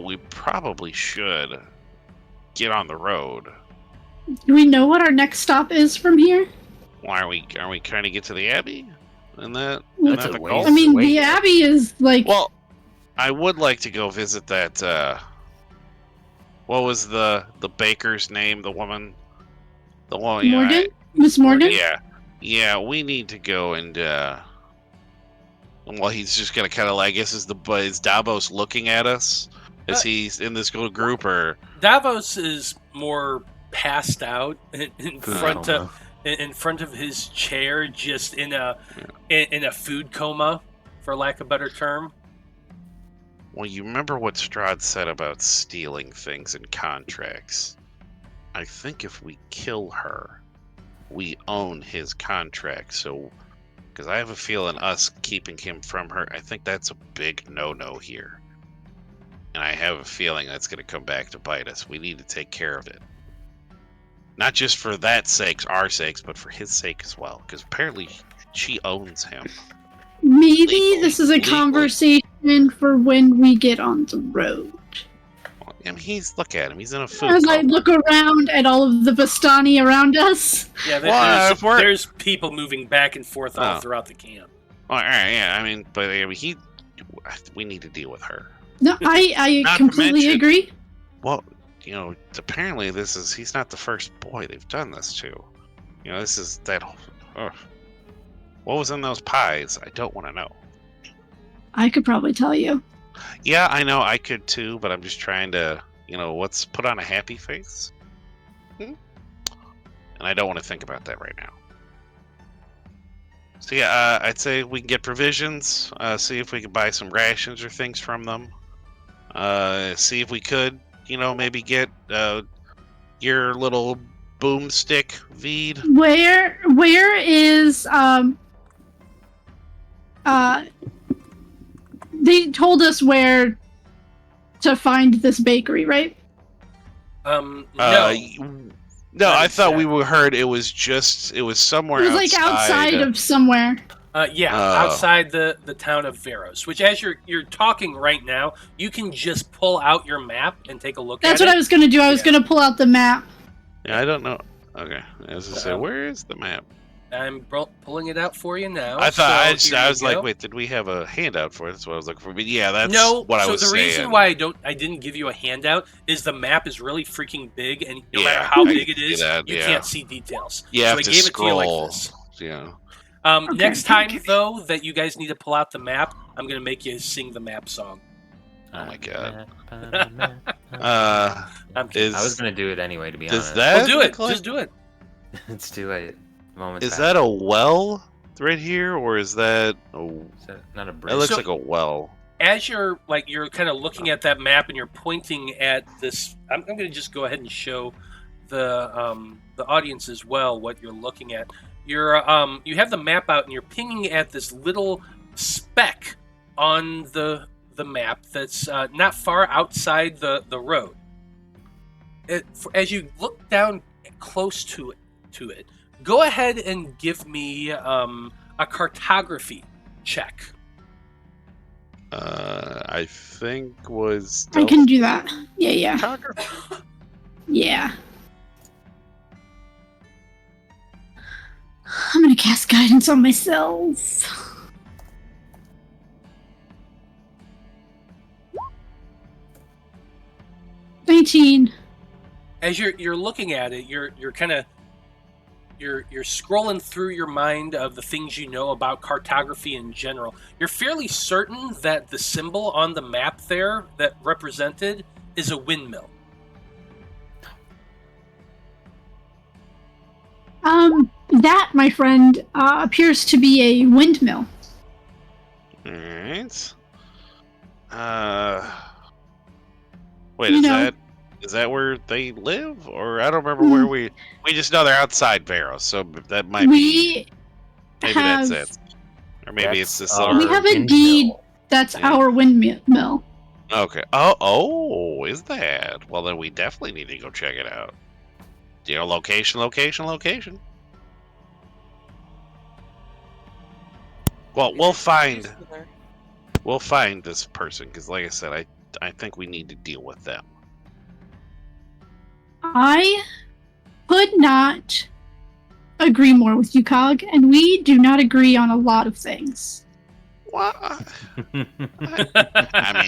B: We probably should get on the road.
E: Do we know what our next stop is from here?
B: Why are we trying to get to the Abbey? And that?
C: That's
B: and that
C: a
B: the
C: ways.
B: goal?
E: I mean,
C: Wait.
E: the Abbey is like.
B: Well, I would like to go visit that. What was the baker's name? The woman. The woman.
E: Morgan? Miss Morgan?
B: Yeah. We need to go and. Well, he's just gonna kind of like. I guess is Davos looking at us? Is he in this little group or?
A: Davos is more passed out in front of his chair, just in a food coma, for lack of a better term.
B: Well, you remember what Strahd said about stealing things in contracts. I think if we kill her, we own his contract. So, because I have a feeling us keeping him from her, I think that's a big no-no here. And I have a feeling that's going to come back to bite us. We need to take care of it. Not just for that sakes, our sakes, but for his sake as well. Because apparently she owns him.
E: Maybe this is a conversation for when we get on the road.
B: I mean, look at him. He's in a food
E: As I
B: coma.
E: look around at all of the Vistani around us.
A: Yeah,
B: Well,
A: there's people moving back and forth all throughout the camp.
B: All right, yeah. I mean, but we need to deal with her.
E: No, I
B: Not to
E: completely
B: mention-
E: agree.
B: Well, apparently he's not the first boy they've done this to. This is that. What was in those pies? I don't want to know.
E: I could probably tell you.
B: Yeah, I know I could too, but I'm just trying to, what's put on a happy face? And I don't want to think about that right now. So yeah, I'd say we can get provisions, see if we can buy some rations or things from them. See if we could, maybe get your little boomstick, Vide.
E: Where is they told us where to find this bakery, right?
A: No.
B: No,
A: Not
B: I thought we
A: exactly.
B: heard it was somewhere
E: It was like outside of somewhere.
A: Outside the town of Veros. Which, as you're talking right now, you can just pull out your map and take a look at it.
E: That's what I was gonna do. I was gonna pull out the map.
B: Yeah, I don't know. Okay, as I say, where is the map?
A: I'm pulling it out for you now.
B: I thought
A: so
B: I was
A: here you
B: like,
A: go.
B: wait, did we have a handout for it? That's what I was looking for. But yeah, that's
A: No,
B: what I
A: so
B: was
A: the
B: saying.
A: reason why I didn't give you a handout is the map is really freaking big, and no
B: Yeah,
A: matter how
B: I
A: big
B: can
A: it
B: see
A: is,
B: that,
A: you
B: yeah.
A: can't see details.
B: You
A: so
B: have
A: I
B: to
A: gave
B: scroll.
A: it to you like this.
B: Yeah.
E: Okay,
A: Next time,
E: okay.
A: though, that you guys need to pull out the map, I'm gonna make you sing the map song.
B: Oh my god.
A: I'm kidding.
C: I was gonna do it anyway, to be
B: Does
C: honest.
B: that
A: Well, do it.
B: look like-
A: Just do it.
C: It's too late. Moments
B: Is
C: passed.
B: that a well right here, or is that?
C: Is that not a
B: It
C: bridge?
B: looks
A: So-
B: like a well.
A: As you're kind of looking at that map and you're pointing at this, I'm going to just go ahead and show the audience as well what you're looking at. You have the map out and you're pinging at this little speck on the map that's not far outside the road. As you look down close to it, go ahead and give me a cartography check.
B: I think was.
E: I can do that. Yeah.
B: Cartography.
E: Yeah. I'm gonna cast guidance on myself. $19.
A: As you're looking at it, you're kind of you're scrolling through your mind of the things you know about cartography in general. You're fairly certain that the symbol on the map there that represented is a windmill.
E: That, my friend, appears to be a windmill.
B: Alright. Wait,
E: You
B: is
E: know.
B: that where they live? Or I don't remember where we just know they're outside Veros, so that might be
E: We
B: maybe
E: have
B: that's it. Or maybe it's
C: That's
B: this
C: our
B: little
E: We have a
C: windmill.
E: deed. That's
B: Yeah.
E: our windmill.
B: Okay. Oh, is that? Well then we definitely need to go check it out. You know, location. Well, we'll find this person because, like I said, I think we need to deal with them.
E: I could not agree more with you, Cog, and we do not agree on a lot of things.
B: What? I mean,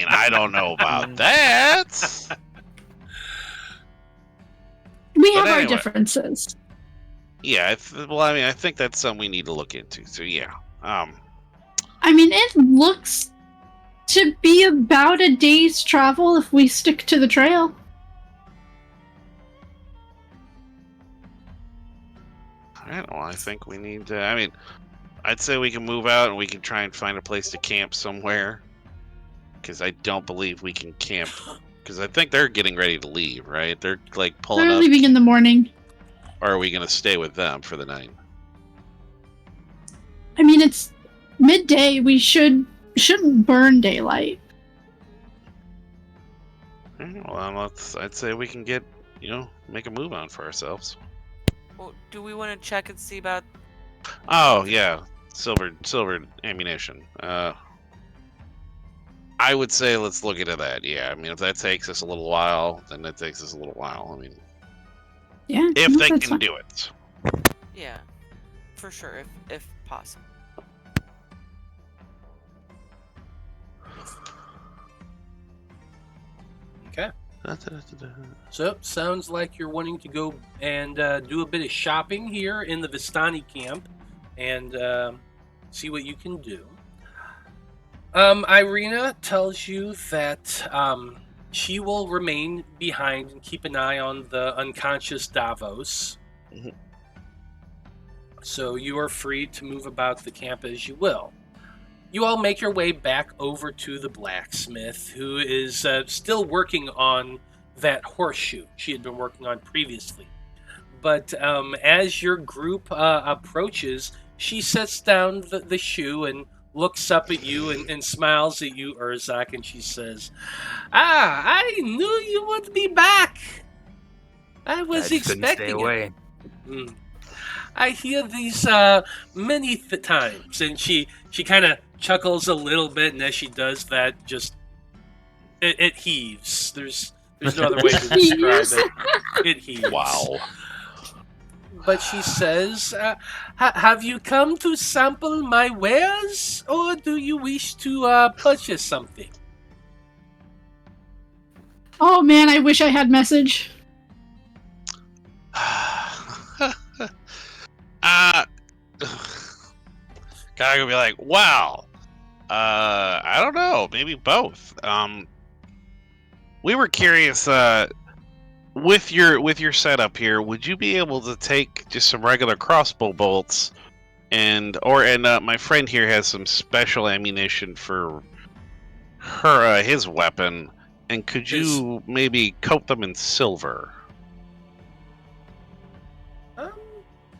B: I don't know about that.
E: We
B: But
E: have our
B: anyway.
E: differences.
B: Yeah, I think that's something we need to look into. So yeah,
E: I mean, it looks to be about a day's travel if we stick to the trail.
B: I don't know. I think we need to. I mean, I'd say we can move out and we can try and find a place to camp somewhere. Because I don't believe we can camp. Because I think they're getting ready to leave, right? They're like pulling
E: They're
B: up.
E: leaving in the morning.
B: Or are we going to stay with them for the night?
E: I mean, it's midday. We shouldn't burn daylight.
B: Well, I'd say we can get, make a move on for ourselves.
D: Well, do we want to check and see about?
B: Oh yeah, silver ammunition. I would say let's look into that. Yeah, I mean if that takes us a little while, then that takes us a little while. I mean,
E: Yeah.
B: if
E: no,
B: they
E: that's
B: can
E: fine.
B: do it.
D: Yeah, for sure, if possible.
A: Okay. So, sounds like you're wanting to go and do a bit of shopping here in the Vistani camp and see what you can do. Irina tells you that she will remain behind and keep an eye on the unconscious Davos.
B: Mhm.
A: So you are free to move about the camp as you will. You all make your way back over to the blacksmith, who is still working on that horseshoe she had been working on previously. But as your group approaches, she sets down the shoe and looks up at you and smiles at you, Urzak, and she says, I knew you would be back. I was
C: I just couldn't
A: expecting
C: stay
A: it.
C: away.
A: Mm. I hear these many times, and she kind of chuckles a little bit, and as she does that, just it heaves. There's no other way to describe it. It heaves.
B: Wow.
A: But she says, have you come to sample my wares, or do you wish to purchase something?
E: Oh man, I wish I had message.
B: Guy would be like, wow. I don't know, maybe both. We were curious, with your setup here, would you be able to take just some regular crossbow bolts and my friend here has some special ammunition for his weapon, and could you maybe coat them in silver?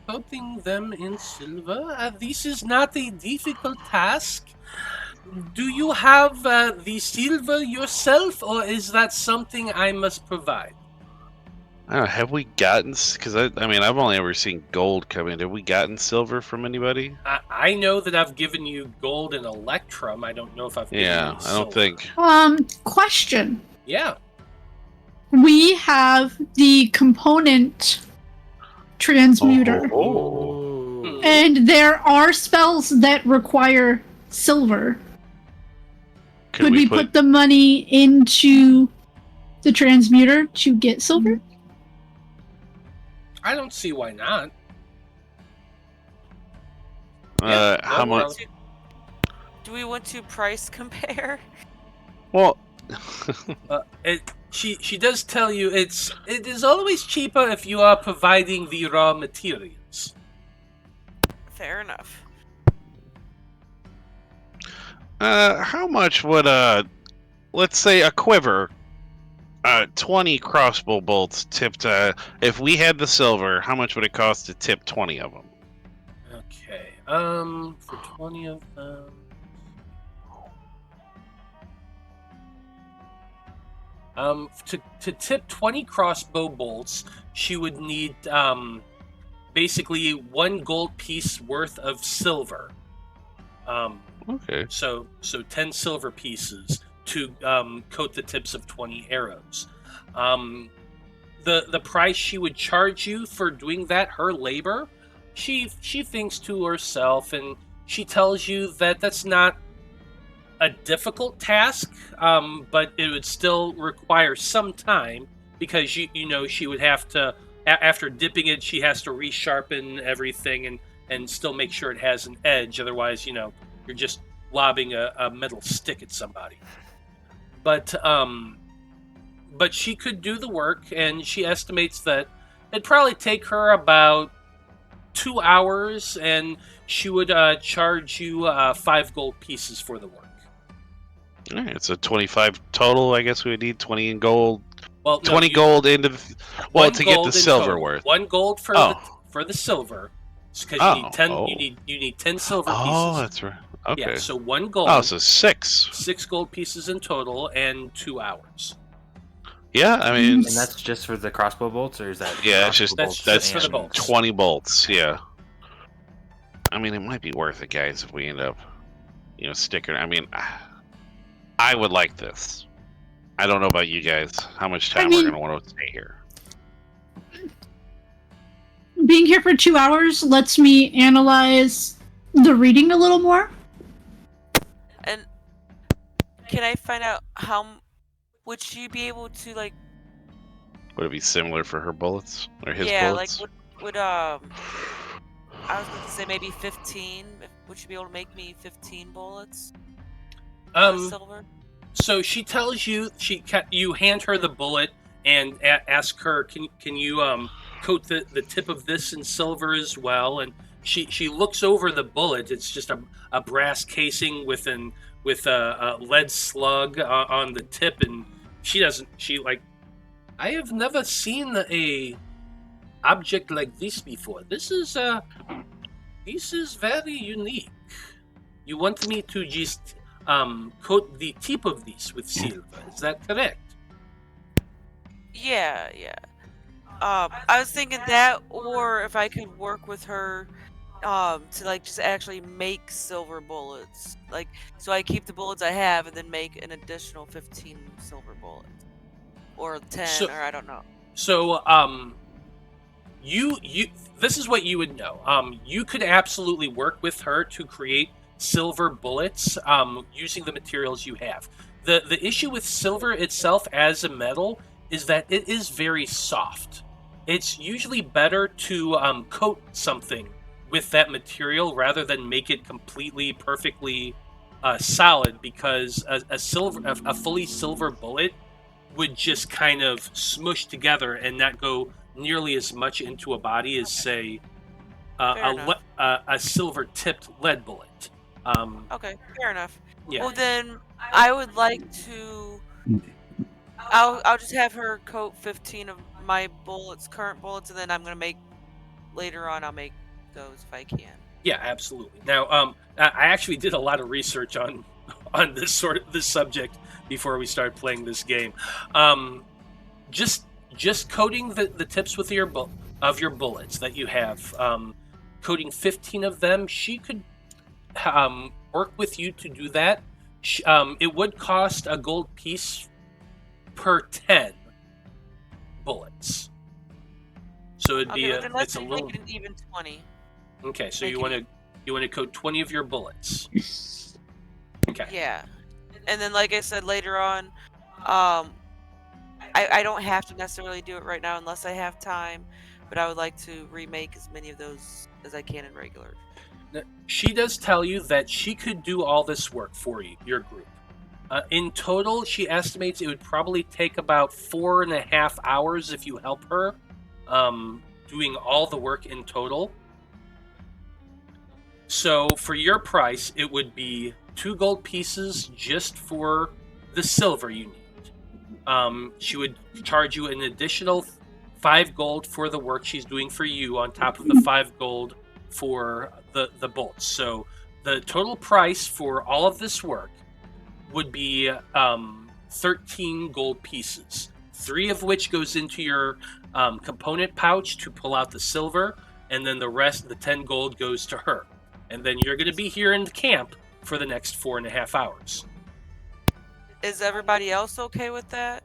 A: Coating them in silver? This is not a difficult task. Do you have the silver yourself, or is that something I must provide?
B: I don't know, have we gotten... Because, I mean, I've only ever seen gold come in. Have we gotten silver from anybody?
A: I know that I've given you gold and electrum. I don't know if I've given you
B: Yeah,
A: silver.
B: I don't think...
E: Question.
A: Yeah.
E: We have the component transmuter.
C: Oh.
E: And there are spells that require silver. Could we put the money into the transmuter to get silver?
A: I don't see why not.
B: How much?
D: Do we want to price compare?
B: Well...
A: She does tell you it is always cheaper if you are providing the raw materials.
D: Fair enough.
B: How much would let's say a quiver, 20 crossbow bolts tipped? If we had the silver, how much would it cost to tip 20 of them?
A: Okay. For 20 of them. To tip 20 crossbow bolts, she would need basically 1 gold piece worth of silver.
B: Okay.
A: So 10 silver pieces to coat the tips of 20 arrows. The price she would charge you for doing that, her labor, she thinks to herself, and she tells you that that's not a difficult task, but it would still require some time, because you know she would have to, after dipping it, she has to resharpen everything and still make sure it has an edge. Otherwise, you're just lobbing a metal stick at somebody. But she could do the work, and she estimates that it'd probably take her about 2 hours, and she would charge you 5 gold pieces for the work.
B: All right, it's a 25 total. I guess we would need 20 in gold.
A: Well,
B: 20 gold into the... Well, to get the silver worth.
A: 1 gold for the silver, because you need 10. You need 10 silver pieces.
B: Oh, that's right. Okay.
A: Yeah, so 1 gold.
B: Oh, so 6.
A: 6 gold pieces in total, and 2 hours.
B: Yeah, I mean...
C: And that's just for the crossbow bolts, or is that...
B: Yeah, it's just that's
A: for the bolts.
B: 20 bolts. Yeah. I mean, it might be worth it, guys, if we end up, sticking. I mean, I would like this. I don't know about you guys. How much time we're gonna want to stay here?
E: Being here for 2 hours lets me analyze the reading a little more.
D: And can I find out how would she be able to
B: Would it be similar for her bullets or his
D: yeah,
B: bullets?
D: would I was going to say maybe 15. Would she be able to make me 15 bullets? Silver.
A: So she tells you, you hand her the bullet and ask her, can you coat the tip of this in silver as well? And she looks over the bullet. It's just a brass casing with a lead slug on the tip, and I have never seen a object like this before. This is very unique. you want me to just coat the tip of this with silver. Is that correct?
D: Yeah. I was thinking that, or if I could work with her to like just actually make silver bullets, like so I keep the bullets I have and then make an additional 15 silver bullets, or 10, or I don't know.
A: So you this is what you would know. You could absolutely work with her to create silver bullets using the materials you have. The issue with silver itself as a metal is that it is very soft. It's usually better to coat something with that material rather than make it completely perfectly solid, because a fully silver bullet would just kind of smush together and not go nearly as much into a body as, say, a silver-tipped lead bullet.
D: Okay, fair enough.
A: Yeah.
D: Well, then I would like to. I'll just have her coat 15 of my current bullets, and then I'm gonna make later on. I'll make those if I can.
A: Yeah, absolutely. Now, I actually did a lot of research on this subject before we started playing this game. Just coating the tips with your bullets that you have, coating 15 of them. She could work with you to do that. It would cost a gold piece per 10 bullets. So it'd be it's a little
D: an even 20.
A: Okay, so you want to coat 20 of your bullets. Okay.
D: Yeah. And then like I said later on, I don't have to necessarily do it right now unless I have time, but I would like to remake as many of those as I can in regular.
A: She does tell you that she could do all this work for you, your group. In total, she estimates it would probably take about 4.5 hours if you help her, doing all the work in total. So for your price, it would be 2 gold pieces just for the silver you need. She would charge you an additional 5 gold for the work she's doing for you on top of the 5 gold for the bolts. So the total price for all of this work would be 13 gold pieces, 3 of which goes into your component pouch to pull out the silver, and then the rest, the 10 gold, goes to her. And then you're going to be here in the camp for the next 4.5 hours.
D: Is everybody else okay with that?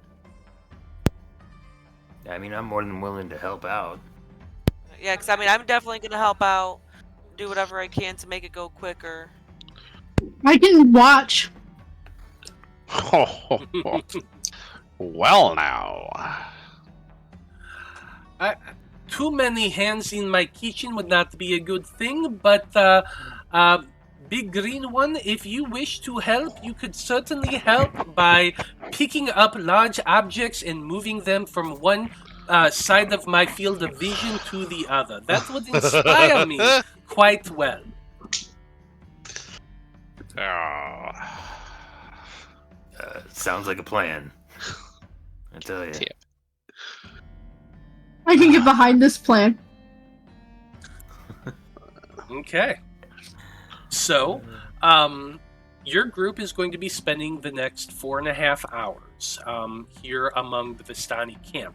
C: I mean, I'm more than willing to help out.
D: Yeah, because I mean, I'm definitely going to help out, do whatever I can to make it go quicker.
E: I can watch.
B: Well, now.
A: Too many hands in my kitchen would not be a good thing, but Big Green One, if you wish to help, you could certainly help by picking up large objects and moving them from one side of my field of vision to the other. That would inspire me quite well.
C: Sounds like a plan. I tell you.
E: I can get behind this plan.
A: Okay. So, your group is going to be spending the next 4.5 hours here among the Vistani camp.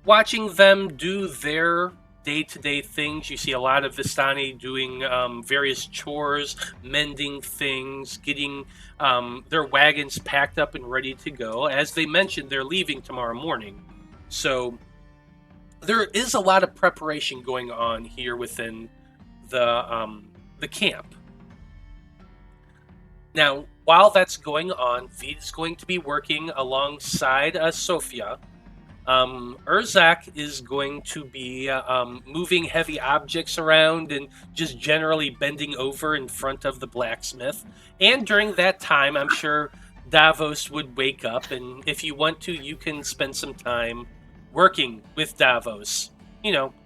A: Watching them do their day-to-day things. You see a lot of Vistani doing various chores, mending things, getting their wagons packed up and ready to go. As they mentioned, they're leaving tomorrow morning. So there is a lot of preparation going on here within the camp. Now, while that's going on, Vide is going to be working alongside Sophia. Urzak is going to be moving heavy objects around and just generally bending over in front of the blacksmith. And during that time, I'm sure Davos would wake up, and if you want to, you can spend some time working with Davos,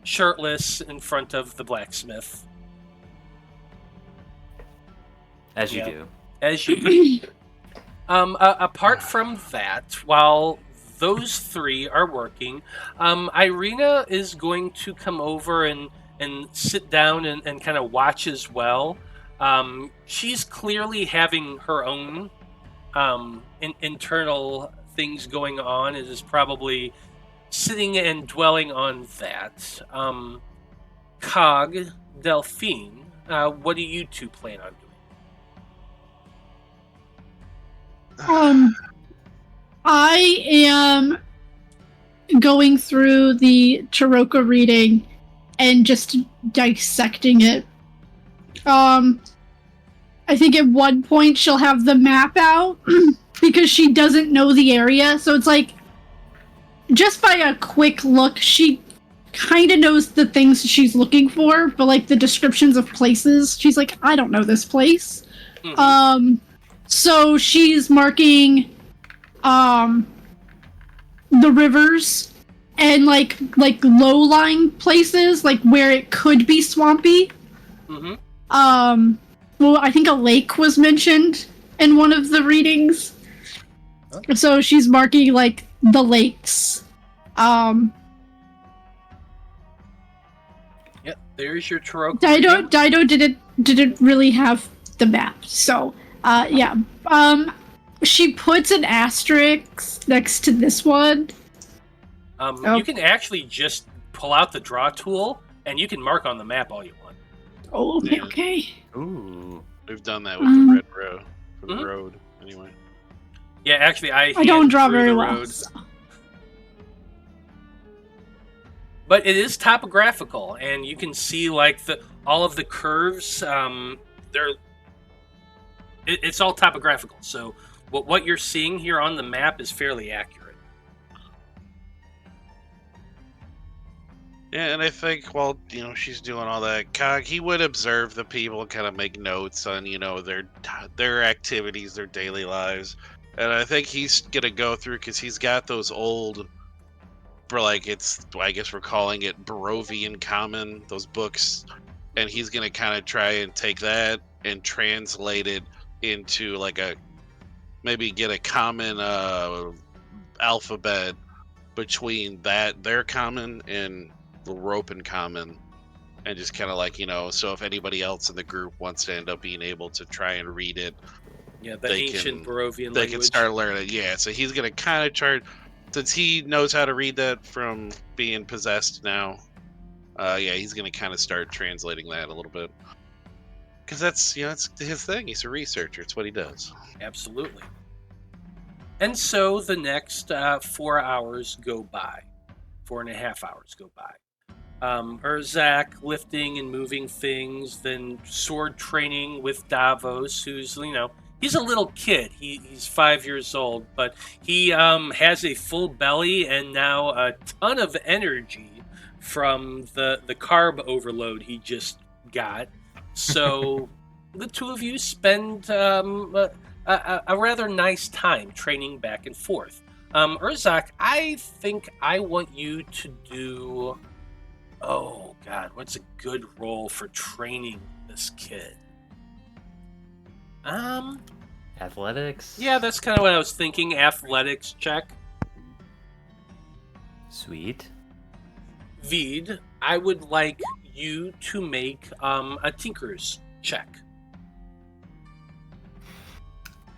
A: shirtless in front of the blacksmith.
C: As you do.
A: As you do. Apart from that, while those 3 are working, Irina is going to come over and sit down and kind of watch as well. She's clearly having her own internal things going on. It is probably sitting and dwelling on that. Cog, Delphine, what do you two plan on doing?
E: I am going through the Taroka reading and just dissecting it. I think at one point she'll have the map out because she doesn't know the area. So it's like, just by a quick look, she kind of knows the things she's looking for, but like the descriptions of places, she's like, I don't know this place. Mm-hmm. So she's marking the rivers and like low-lying places, like where it could be swampy.
A: Mm-hmm.
E: Well, I think a lake was mentioned in one of the readings. Oh. So she's marking like the lakes.
A: Yep, there's your Taroka.
E: Dyto didn't really have the map, so yeah. She puts an asterisk next to this one.
A: You can actually just pull out the draw tool and you can mark on the map all you want.
E: Oh, okay,
B: Yeah.
E: okay.
B: Ooh, we've done that with the red road for the road, anyway.
A: Yeah, actually, I
E: don't draw very well. So.
A: But it is topographical, and you can see like all of the curves. It's all topographical. So what you're seeing here on the map is fairly accurate.
B: Yeah, and I think while she's doing all that, Cog, he would observe the people, kind of make notes on their activities, their daily lives, and I think he's gonna go through because he's got those old, I guess we're calling it Barovian Common, those books, and he's gonna kind of try and take that and translate it into maybe get a common alphabet between their common and the rope in common, and just kind of so if anybody else in the group wants to end up being able to try and read it,
A: the ancient Barovian
B: they
A: language.
B: can start learning. Yeah, so he's gonna kind of try, since he knows how to read that from being possessed now. He's gonna kind of start translating that a little bit, because that's it's his thing. He's a researcher. It's what he does.
A: Absolutely. And so the next 4 hours go by, 4.5 hours go by. Urzak lifting and moving things, then sword training with Davos, who's he's a little kid. He's 5 years old, but he has a full belly and now a ton of energy from the carb overload he just got. So the two of you spend a rather nice time training back and forth. Urzak, I think I want you to do... Oh, God, what's a good role for training this kid?
C: Athletics?
A: Yeah, that's kind of what I was thinking. Athletics check.
C: Sweet.
A: Vide, I would like you to make a Tinker's check.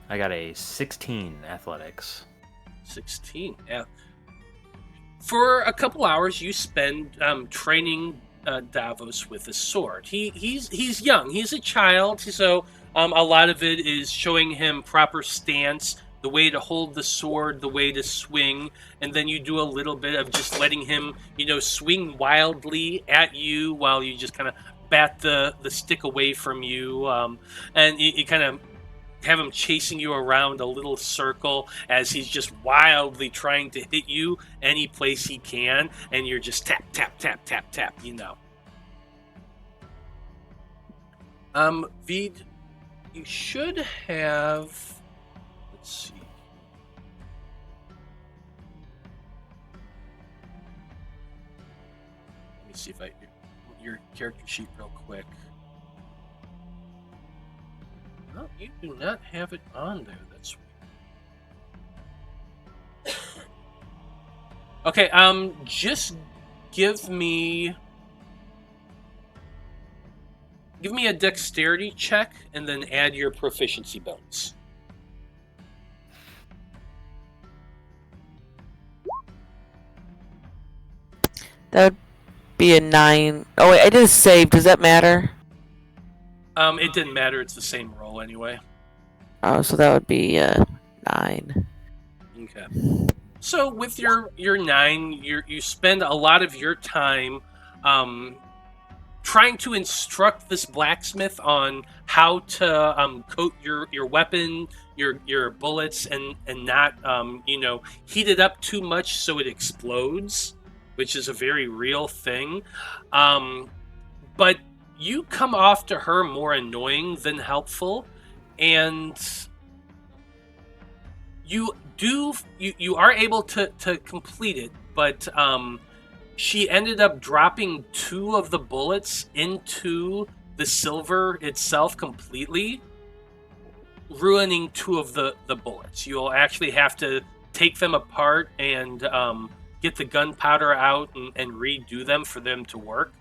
C: I got a 16 athletics.
A: 16, yeah. For a couple hours, you spend training Davos with a sword. He's young. He's a child, so a lot of it is showing him proper stance, the way to hold the sword, the way to swing, and then you do a little bit of just letting him, swing wildly at you while you just kind of bat the stick away from you, and you kind of have him chasing you around a little circle as he's just wildly trying to hit you any place he can, and you're just tap, tap, tap, tap, tap, Vide, you should have... Let's see. Let me see if your character sheet real quick. No, you do not have it on there. That's weird. Okay, just give me Give me a dexterity check and then add your proficiency bonus.
D: That would be a 9. Oh wait, I did a save. Does that matter?
A: It didn't matter. It's the same roll anyway.
D: Oh, so that would be 9.
A: Okay. So with your 9, you spend a lot of your time trying to instruct this blacksmith on how to coat your weapon, your bullets, and not heat it up too much so it explodes, which is a very real thing. But you come off to her more annoying than helpful, and you are able to complete it, but she ended up dropping 2 of the bullets into the silver itself completely, ruining 2 of the bullets. You'll actually have to take them apart and get the gunpowder out and redo them for them to work.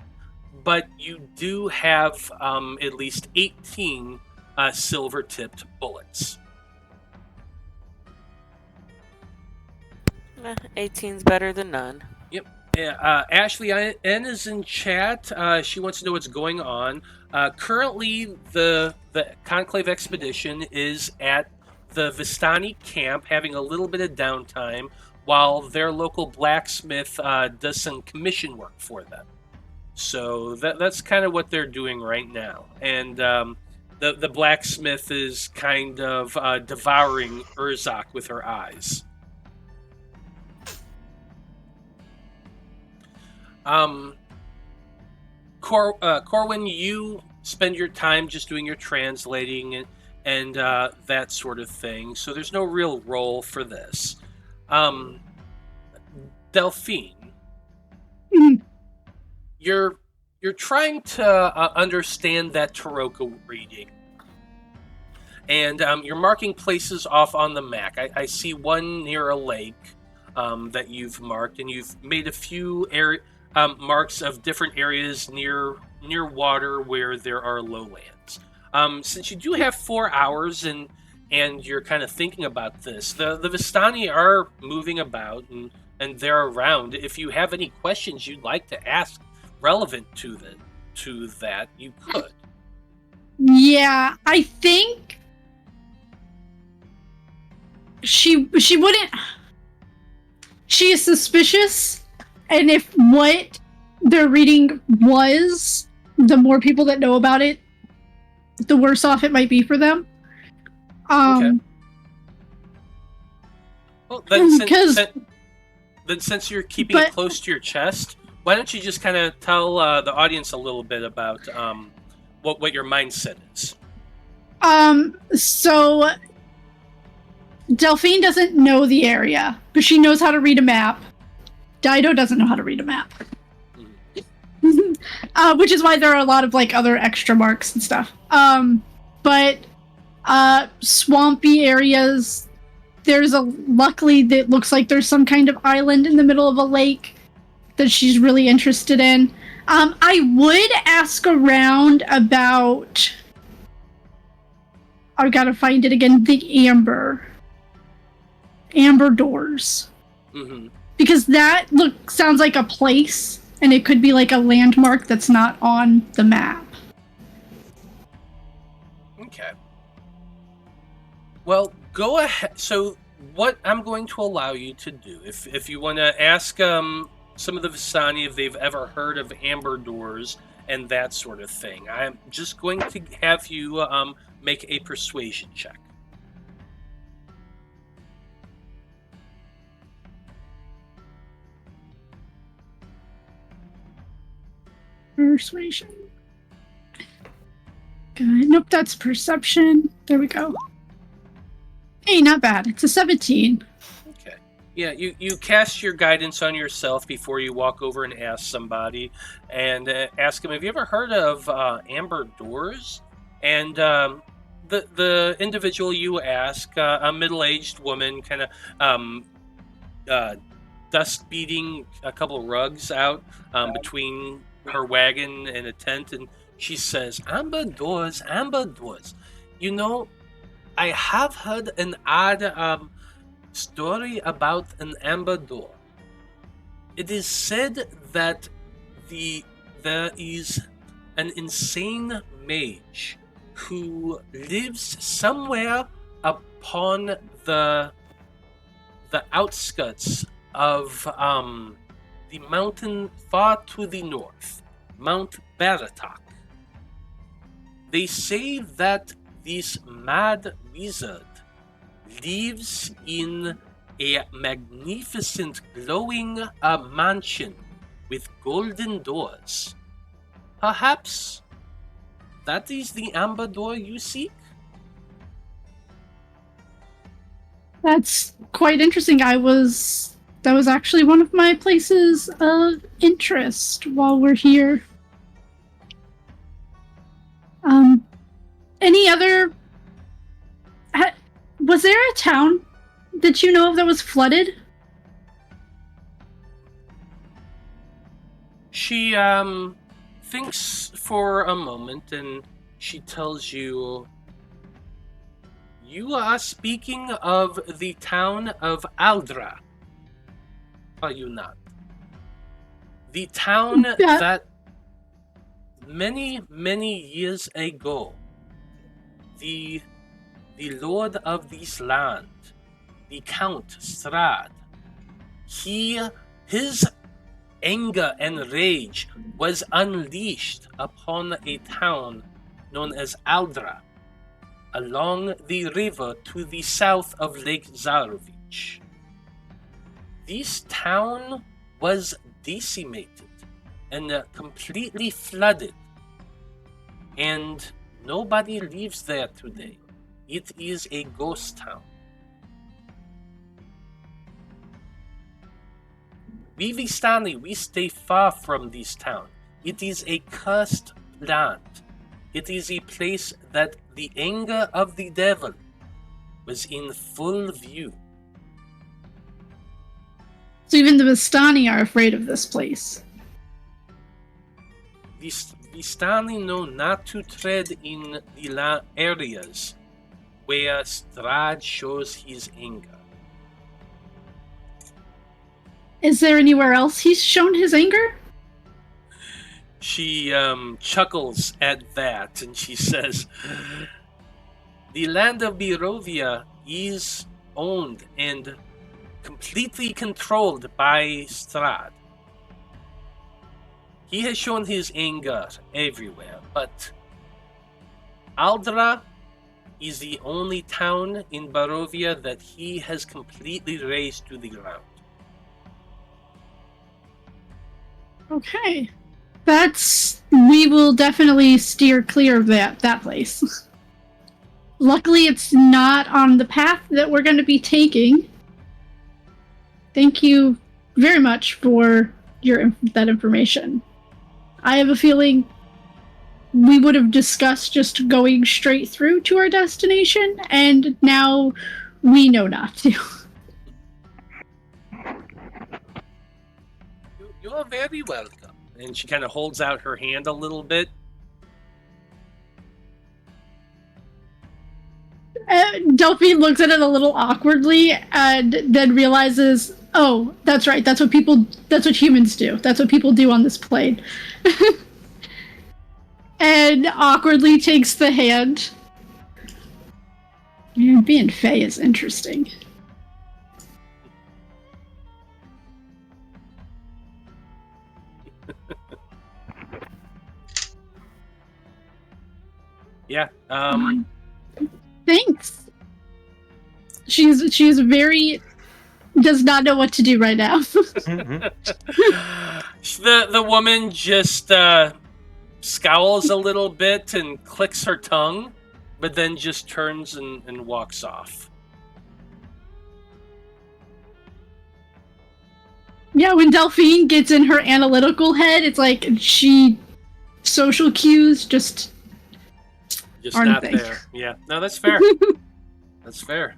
A: But you do have at least 18 silver-tipped bullets.
D: 18's better than none.
A: Yep. Ashley N is in chat. She wants to know what's going on. Currently, the Conclave expedition is at the Vistani camp, having a little bit of downtime, while their local blacksmith does some commission work for them. So that's kind of what they're doing right now. And the blacksmith is kind of devouring Urzak with her eyes. Corwan, you spend your time just doing your translating and that sort of thing, so there's no real role for this. Delphine, you're trying to understand that Taroko reading, and you're marking places off on the map. I see one near a lake that you've marked, and you've made a few marks of different areas near water where there are lowlands. Since you do have 4 hours and you're kind of thinking about this, the Vistani are moving about and they're around. If you have any questions you'd like to ask relevant to that, you could.
E: Yeah, I think she wouldn't. She is suspicious. And if what they're reading was, the more people that know about it, the worse off it might be for them.
A: Okay. Well, then since you're keeping it close to your chest, why don't you just kind of tell the audience a little bit about what your mindset is?
E: So Delphine doesn't know the area, but she knows how to read a map. Dyto doesn't know how to read a map. Which is why there are a lot of other extra marks and stuff. But swampy areas, luckily that looks like there's some kind of island in the middle of a lake that she's really interested in. I would ask around about, I've got to find it again, the amber doors.
A: Mm-hmm.
E: Because that sounds like a place, and it could be a landmark that's not on the map.
A: Okay. Well, go ahead. So what I'm going to allow you to do, if you want to ask some of the Vistani if they've ever heard of amber doors and that sort of thing, I'm just going to have you make a persuasion check.
E: Persuasion. Good. Nope, that's perception. There we go. Hey, not bad. It's a 17.
A: Okay. Yeah, you cast your guidance on yourself before you walk over and ask somebody, and ask them, have you ever heard of amber doors? And the individual you ask, a middle-aged woman, kind of dust beating a couple rugs out between her wagon and a tent, and She says, amber doors, amber doors. You know, I have heard an odd story about an amber door. It is said that there is an insane mage who lives somewhere upon the outskirts of the mountain far to the north, Mount Baratok. They say that this mad wizard lives in a magnificent glowing mansion with golden doors. Perhaps that is the amber door you seek?
E: That's quite interesting. That was actually one of my places of interest while we're here. Any other... Was there a town that you know of that was flooded?
A: She thinks for a moment and she tells you, you are speaking of the town of Aldra, are you not? The town that many, many years ago, the lord of this land, the Count Strahd, his anger and rage was unleashed upon a town known as Aldra, along the river to the south of Lake Zarovich. This town was decimated and completely flooded, and nobody lives there today. It is a ghost town. We Vistani, we stay far from this town. It is a cursed land. It is a place that the anger of the devil was in full view.
E: So even the Vistani are afraid of this place.
A: The Vistani know not to tread in the areas where Strahd shows his anger.
E: Is there anywhere else he's shown his anger?
A: She chuckles at that and she says, the land of Barovia is owned and completely controlled by Strahd. He has shown his anger everywhere, but Aldra is the only town in Barovia that he has completely razed to the ground.
E: Okay. We will definitely steer clear of that place. Luckily, it's not on the path that we're going to be taking. Thank you very much for that information. I have a feeling we would have discussed just going straight through to our destination, and now we know not to.
A: You're very welcome. And she kind of holds out her hand a little bit.
E: Delphine looks at it a little awkwardly and then realizes, oh, that's right. That's what humans do. That's what people do on this plane. And awkwardly takes the hand. Man, being Fae is interesting.
A: Yeah.
E: Thanks. She's very does not know what to do right now.
A: The woman just scowls a little bit and clicks her tongue, but then just turns and walks off.
E: Yeah, when Delphine gets in her analytical head, it's like social cues just aren't
A: not
E: a thing.
A: there. Yeah, no, that's fair. That's fair.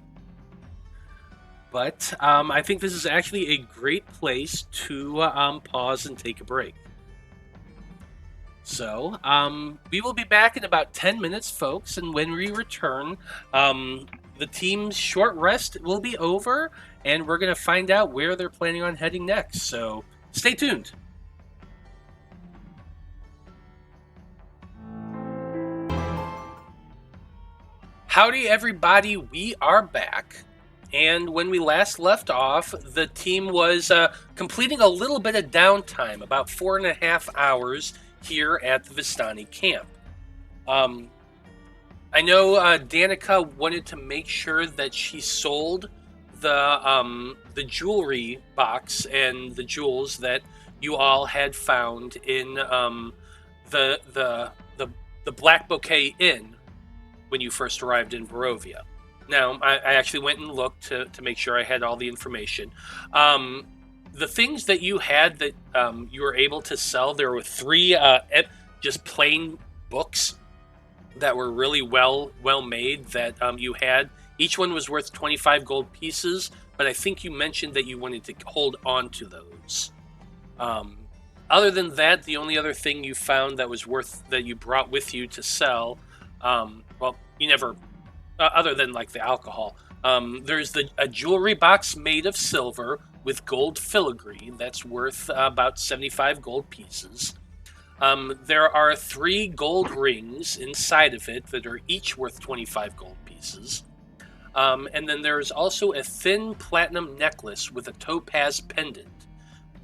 A: But I think this is actually a great place to pause and take a break. So, we will be back in about 10 minutes, folks, and when we return, the team's short rest will be over, and we're going to find out where they're planning on heading next. So, stay tuned. Howdy, everybody. We are back. And when we last left off, the team was completing a little bit of downtime, about 4.5 hours here at the Vistani camp. I know Danika wanted to make sure that she sold the jewelry box and the jewels that you all had found in the Black Bouquet Inn when you first arrived in Barovia. Now, I actually went and looked to make sure I had all the information. The things that you had that you were able to sell, there were 3 just plain books that were really well made that you had. Each one was worth 25 gold pieces, but I think you mentioned that you wanted to hold on to those. Other than that, the only other thing you found that was that you brought with you to sell, well, you never... other than like the alcohol, there's a jewelry box made of silver with gold filigree that's worth about 75 gold pieces. There are 3 gold rings inside of it that are each worth 25 gold pieces. And then there's also a thin platinum necklace with a topaz pendant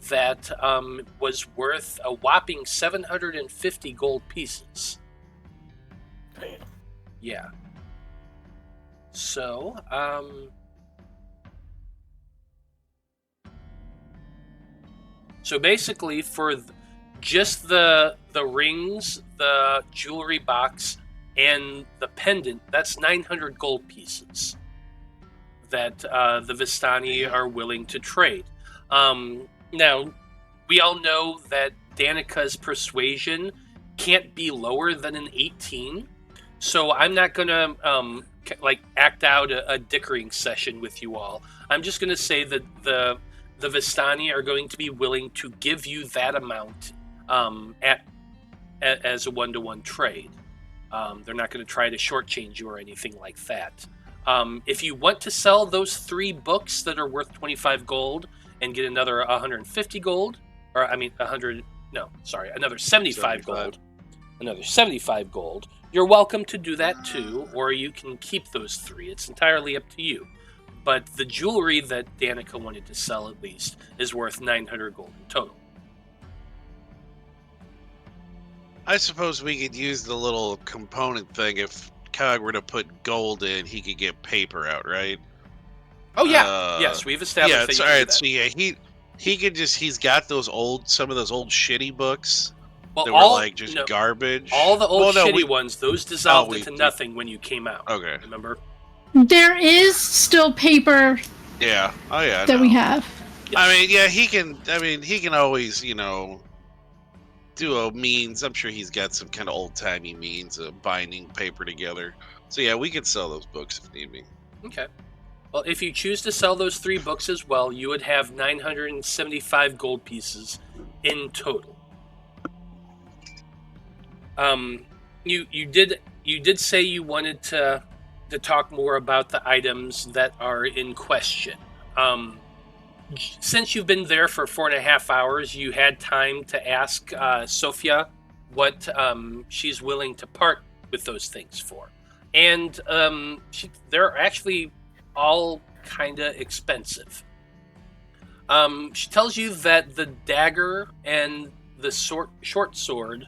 A: that was worth a whopping 750 gold pieces.
C: Damn.
A: Yeah. So, so basically for just the rings, the jewelry box, and the pendant, that's 900 gold pieces that the Vistani are willing to trade. Now, we all know that Danika's persuasion can't be lower than an 18, so I'm not going to act out a dickering session with you all. I'm just going to say that the Vistani are going to be willing to give you that amount as a 1-to-1 trade. They're not going to try to shortchange you or anything like that. If you want to sell those 3 books that are worth 25 gold and get another 150 gold, or I mean another 75 gold, another 75 gold, you're welcome to do that too, or you can keep those 3. It's entirely up to you. But the jewelry that Danika wanted to sell, at least, is worth 900 gold in total.
B: I suppose we could use the little component thing. If Cog were to put gold in, he could get paper out, right?
A: Oh yeah, yes, we've established that.
B: Yeah, all right. So yeah, he could he's got some of those old shitty books.
A: Well,
B: that were like just garbage.
A: All the old shitty ones, those dissolved into nothing when you came out.
B: Okay.
A: Remember?
E: There is still paper.
B: Yeah. Oh yeah.
E: That we have.
B: I mean, yeah, he can always, do a means. I'm sure he's got some kind of old-timey means of binding paper together. So yeah, we could sell those books if need be.
A: Okay. Well, if you choose to sell those 3 books as well, you would have 975 gold pieces in total. You did say you wanted to talk more about the items that are in question. Since you've been there for 4.5 hours, you had time to ask Sophia what she's willing to part with those things for, and they're actually all kind of expensive. She tells you that the dagger and the short sword.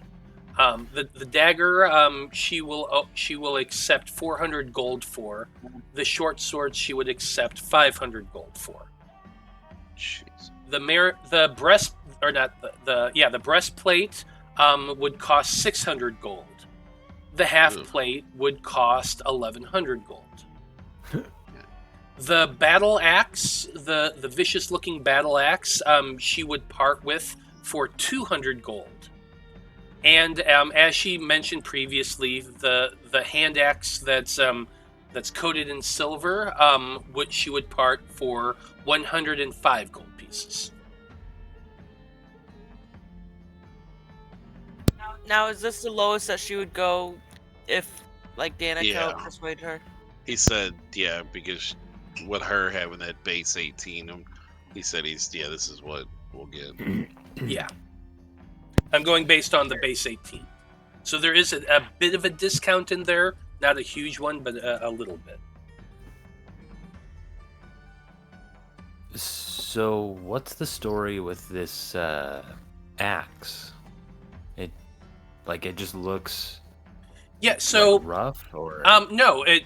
A: The dagger she will accept 400 gold for. The short sword she would accept 500 gold for.
B: Jeez.
A: The breastplate would cost 600 gold. The half plate would cost 1100 gold. The battle axe, the vicious looking battle axe, she would part with for 200 gold. And as she mentioned previously, the hand axe that's coated in silver, she would part for 105 gold pieces.
D: Now, is this the lowest that she would go if, like, Danika
B: Yeah.
D: persuaded her?
B: He said, yeah, because with her having that base 18, he said this is what we'll get.
A: Yeah. I'm going based on the base 18. So there is a bit of a discount in there. Not a huge one, but a little bit.
C: So, what's the story with this axe? It just looks
A: Yeah, so
C: rough, or
A: no, it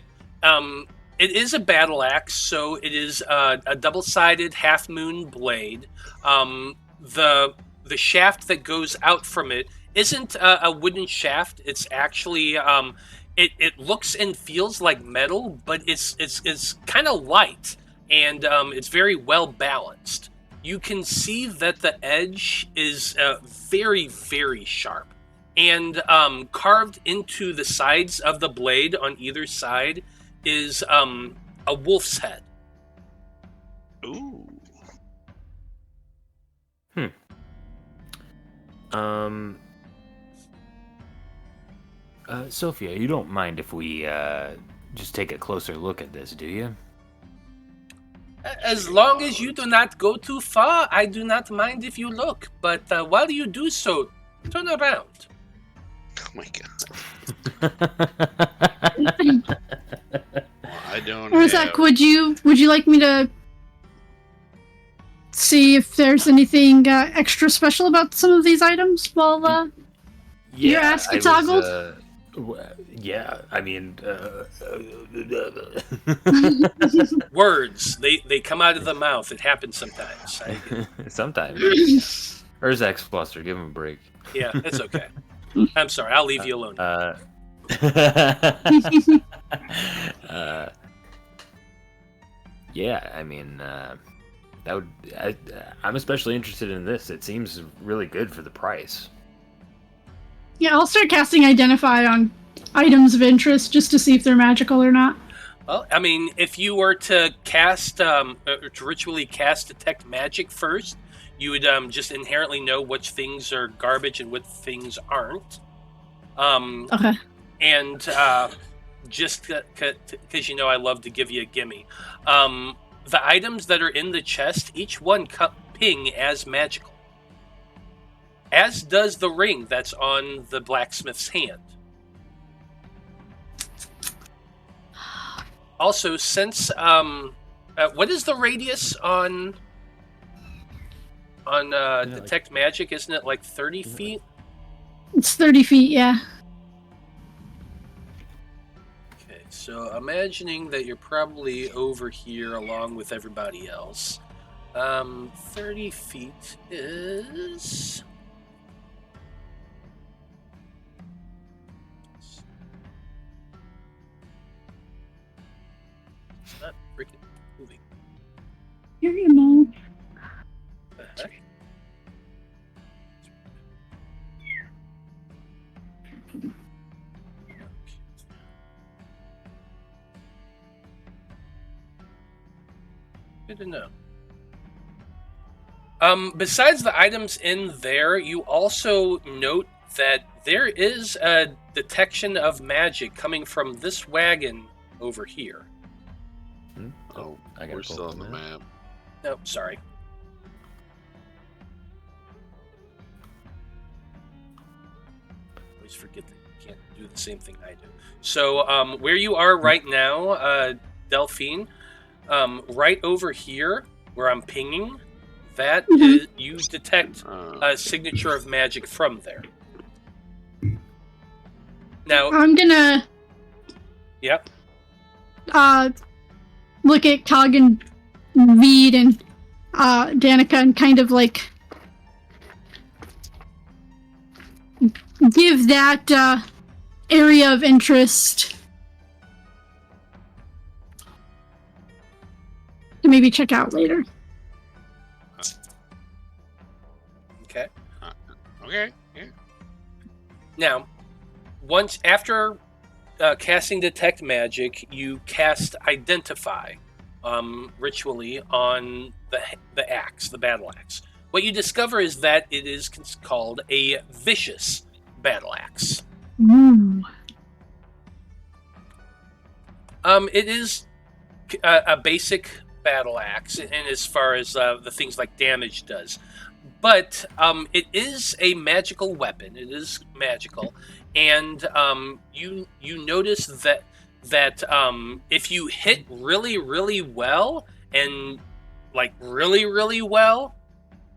A: is a battle axe, so it is a double-sided half moon blade. The shaft that goes out from it isn't a wooden shaft. It's actually it looks and feels like metal, but it's kind of light, and it's very well balanced. You can see that the edge is very, very sharp. And carved into the sides of the blade on either side is a wolf's head.
B: Ooh.
C: Sophia, you don't mind if we just take a closer look at this, do you?
A: As long as you do not go too far, I do not mind if you look. But while you do so, turn around.
B: Oh my god. I don't
E: Urzak,
B: have...
E: would you like me to see if there's anything extra special about some of these items while your ass gets toggled?
C: Yeah, I mean...
A: Words, they come out of the mouth. It happens sometimes.
C: Sometimes. Urzak's flustered. Give him a break.
A: Yeah, it's okay. I'm sorry. I'll leave you alone.
C: Yeah, I mean, that would. I'm especially interested in this. It seems really good for the price.
E: Yeah, I'll start casting Identify on items of interest just to see if they're magical or not.
A: Well, I mean, if you were to cast, to ritually cast Detect Magic first, you would just inherently know which things are garbage and which things aren't.
E: Okay.
A: And just because you know I love to give you a gimme, the items that are in the chest, each one ping as magical. As does the ring that's on the blacksmith's hand. Also, since what is the radius on Detect Magic? Isn't it like 30 feet?
E: It's 30 feet, yeah.
A: Okay, so imagining that you're probably over here along with everybody else. 30 feet is... It's not freaking moving.
E: Here you know.
A: What the heck? Good to know. Besides the items in there, you also note that there is a detection of magic coming from this wagon over here.
B: Oh,
C: I gotta
B: we're
C: pull
B: still
C: up
B: on the
C: the
B: map.
A: No, sorry. Always forget that you can't do the same thing I do. So, where you are right now, Delphine, right over here, where I'm pinging, that is, you detect a signature of magic from there. Now,
E: I'm gonna
A: yep.
E: Look at Cog and Vide and Danika and kind of like give that area of interest to maybe check out later.
A: Okay.
B: Okay. Yeah.
A: Now, once after casting Detect Magic, you cast Identify ritually on the axe, the battle axe. What you discover is that it is called a vicious battle axe.
E: Ooh.
A: It is a basic battle axe, and as far as the things like damage does, but it is a magical weapon. It is magical, and you notice that if you hit really, really well, and like really well,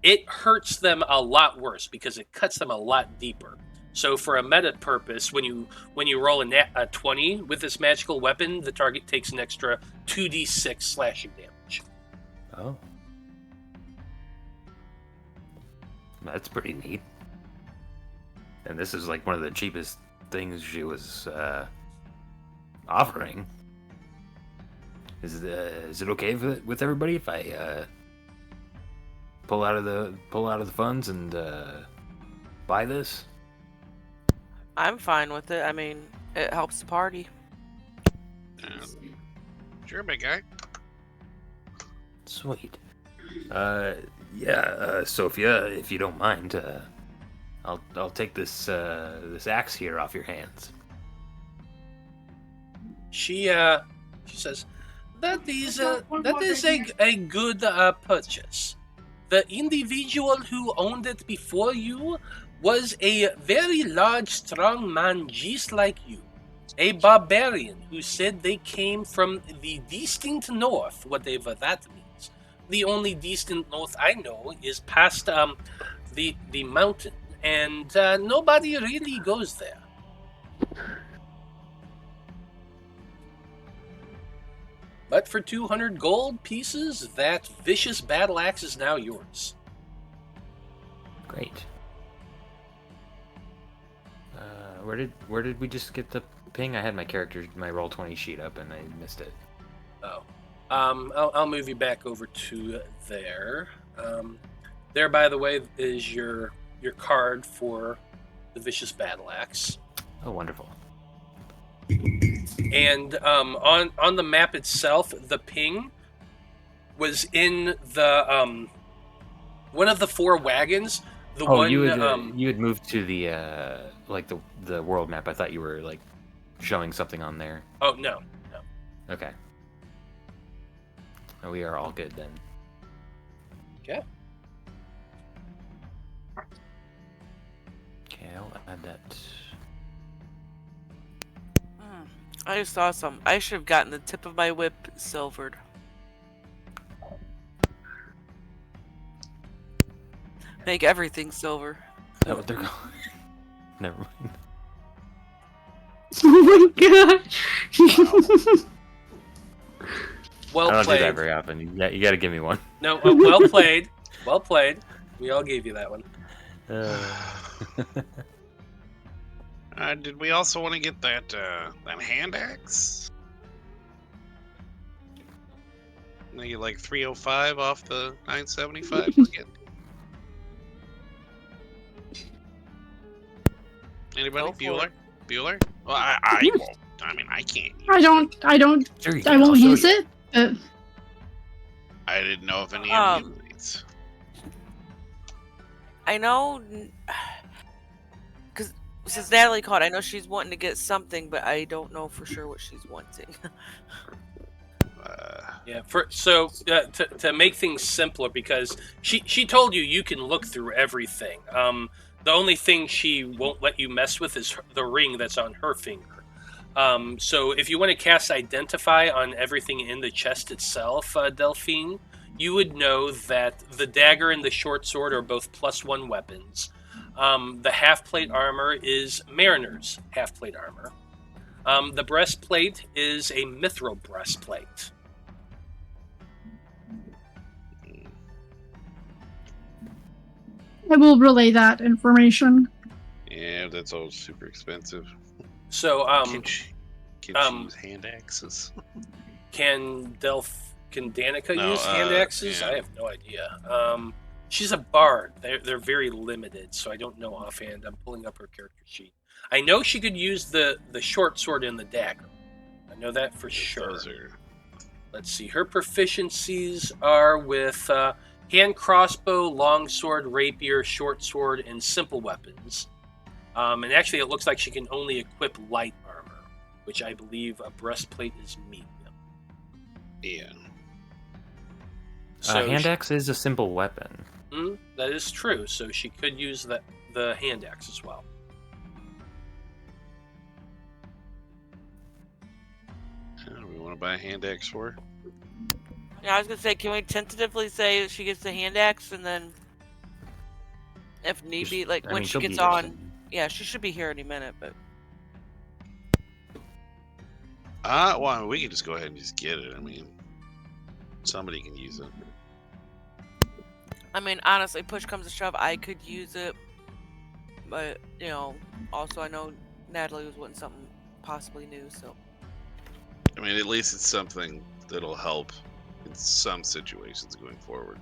A: it hurts them a lot worse because it cuts them a lot deeper. So for a meta purpose, when you roll a 20 with this magical weapon, the target takes an extra 2d6 slashing damage.
C: Oh. That's pretty neat. And this is like one of the cheapest things she was offering. Is it okay with everybody if I pull out of the funds and buy this?
D: I'm fine with it. I mean, it helps the party.
B: Sure, big guy.
C: Sweet. Sophia, if you don't mind, I'll take this axe here off your hands.
A: She says, that is a good purchase. The individual who owned it before you was a very large, strong man just like you. A barbarian who said they came from the distant north, whatever that means. The only distant north I know is past the mountain, and nobody really goes there. But for 200 gold pieces, that vicious battle axe is now yours.
C: Great. Where did we just get the ping? I had my Roll20 sheet up and I missed it.
A: Oh. I'll move you back over to there. There, by the way, is your card for the vicious battle axe.
C: Oh, wonderful.
A: And on the map itself, the ping was in the one of the 4 wagons.
C: You had moved to the the world map. I thought you were like showing something on there.
A: Oh no.
C: Okay. We are all good then.
A: Okay.
C: Okay, I'll add that.
D: I just saw some. I should have gotten the tip of my whip silvered. Make everything silver.
C: Is that what they're called? Never mind.
E: Oh my god.
A: Well
C: I don't
A: played.
C: do that very often. You got to give me one.
A: No, well played. Well played. We all gave you that one.
B: Did we also want to get that hand axe? You get like 305 off the 975 again. Anybody? Bueller? Well, I won't. I mean, I can't.
E: I don't.
C: Sure,
E: I won't use it. But
B: I didn't know if any of you needs.
D: I know, because since Natalie called, I know she's wanting to get something, but I don't know for sure what she's wanting.
A: Yeah. To make things simpler, because she told you can look through everything. The only thing she won't let you mess with is the ring that's on her finger. So if you want to cast Identify on everything in the chest itself, Delphine, you would know that the dagger and the short sword are both +1 weapons. The half-plate armor is Mariner's half-plate armor. The breastplate is a mithril breastplate.
E: I will relay that information.
B: Yeah, that's all super expensive.
A: So,
B: can she use hand axes?
A: Can Danika
B: No,
A: use hand axes?
B: yeah.
A: I have no idea. She's a bard. They're very limited, so I don't know offhand. I'm pulling up her character sheet. I know she could use the short sword and the dagger. I know that for sure. Let's see. Her proficiencies are with hand crossbow, long sword, rapier, short sword, and simple weapons. And actually, it looks like she can only equip light armor, which I believe a breastplate is medium.
B: Yeah.
A: So
C: hand axe is a simple weapon.
A: that is true. So she could use the hand axe as well.
B: Do we want to buy a hand axe for her?
D: Yeah, I was gonna say, can we tentatively say that she gets the hand axe, and then, if need be, like when she gets on, yeah, she should be here any minute. But
B: well, we can just go ahead and just get it. I mean, somebody can use it.
D: I mean, honestly, push comes to shove, I could use it, but also I know Natalie was wanting something possibly new, so.
B: I mean, at least it's something that'll help in some situations going forward.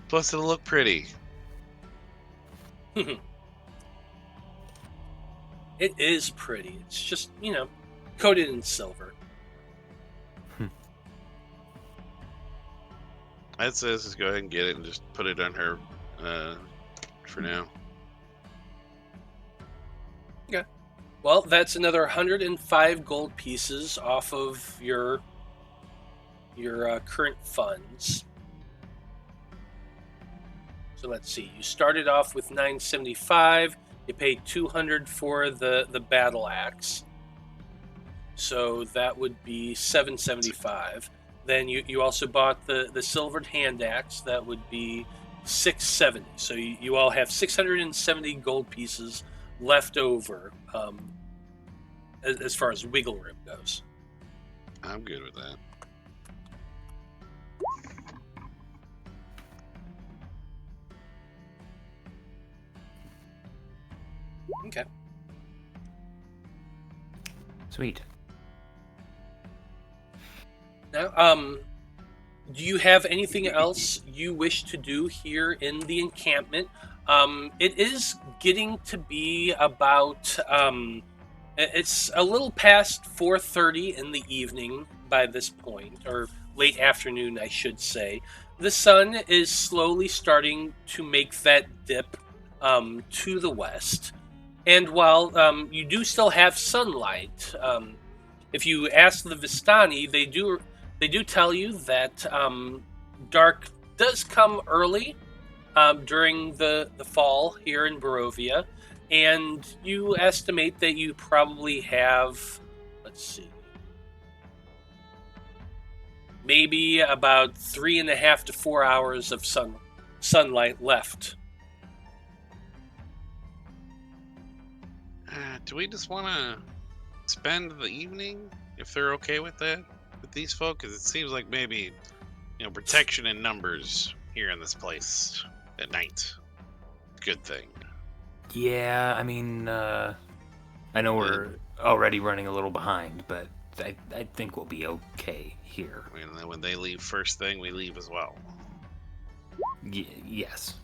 B: Plus, it'll look pretty.
A: It is pretty. It's just, coated in silver.
B: I'd say let's just go ahead and get it and just put it on her for now.
A: Okay. Well, that's another 105 gold pieces off of your current funds. So let's see. You started off with 975. You paid 200 for the battle axe. So that would be 775. Then you also bought the silvered hand axe. That would be 670. So you all have 670 gold pieces left over as far as wiggle room goes.
B: I'm good with that.
A: Okay.
C: Sweet.
A: Now, do you have anything else you wish to do here in the encampment? It is getting to be about, it's a little past 4:30 in the evening by this point, or late afternoon, I should say. The sun is slowly starting to make that dip to the west. And while you do still have sunlight, if you ask the Vistani, they do tell you that dark does come early during the fall here in Barovia, and you estimate that you probably have, let's see, maybe about 3.5 to 4 hours of sunlight left.
B: Do we just want to spend the evening, if they're okay with that, with these folk? Because it seems like maybe, protection in numbers here in this place at night. Good thing.
C: Yeah, I mean, I know we're already running a little behind, but I think we'll be okay here.
B: I mean, when they leave first thing, we leave as well.
C: Yes.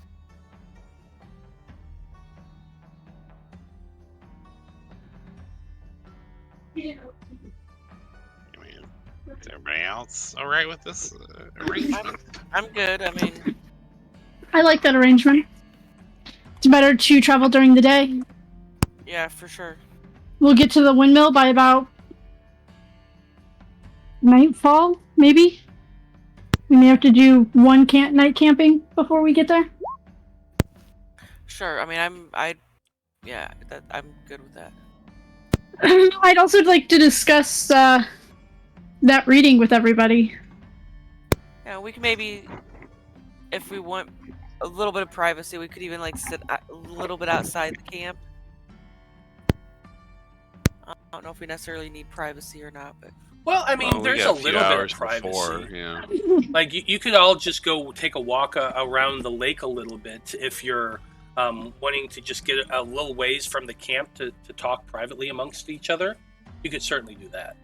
B: I mean, is everybody else all right with this arrangement?
D: I'm good. I mean,
E: I like that arrangement. It's better to travel during the day.
D: yeah, for sure.
E: We'll get to the windmill by about nightfall, maybe. We may have to do one night camping before we get there.
D: Sure. I mean, I'm good with that.
E: I'd also like to discuss that reading with everybody.
D: Yeah, we can maybe, if we want a little bit of privacy, we could even sit a little bit outside the camp. I don't know if we necessarily need privacy or not, but.
A: Well, I mean, there's a little bit of privacy.
B: Before, yeah.
A: Like, you could all just go take a walk around the lake a little bit if you're wanting to just get a little ways from the camp to talk privately amongst each other. You could certainly do that.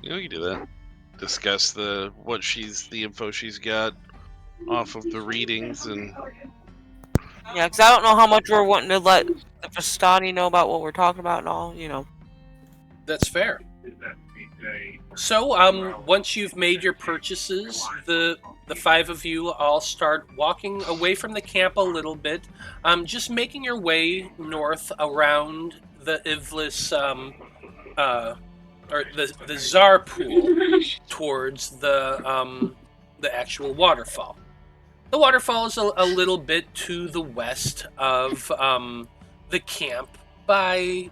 B: Yeah, we can do that. Discuss the info she's got off of the readings and.
D: Yeah, because I don't know how much we're wanting to let the Vistani know about what we're talking about and all,
A: That's fair. So, once you've made your purchases, the five of you all start walking away from the camp a little bit, just making your way north around the Ivlis, or the Tsar pool towards the actual waterfall. The waterfall is a little bit to the west of the camp by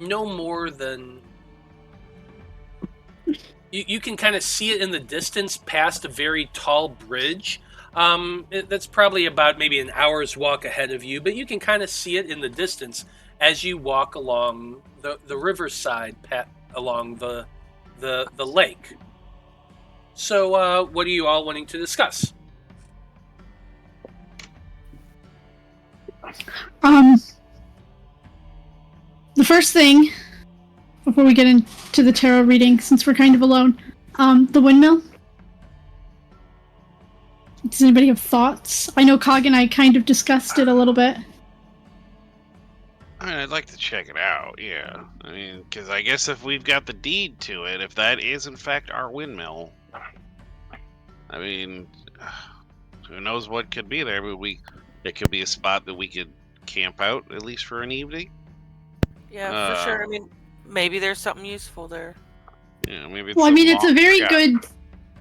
A: no more than... You can kind of see it in the distance past a very tall bridge. That's probably about maybe an hour's walk ahead of you, but you can kind of see it in the distance as you walk along the riverside, along the lake. So, what are you all wanting to discuss?
E: The first thing, before we get into the tarot reading, since we're kind of alone, the windmill. Does anybody have thoughts? I know Cog and I kind of discussed it a little bit.
B: I mean, I'd like to check it out, yeah. I mean, because I guess if we've got the deed to it, if that is in fact our windmill, I mean, who knows what could be there, but it could be a spot that we could camp out, at least for an evening.
D: Yeah, for sure. I mean, maybe there's something useful there.
B: Yeah, maybe it's
E: Well, I mean, it's a very
B: forgotten.
E: good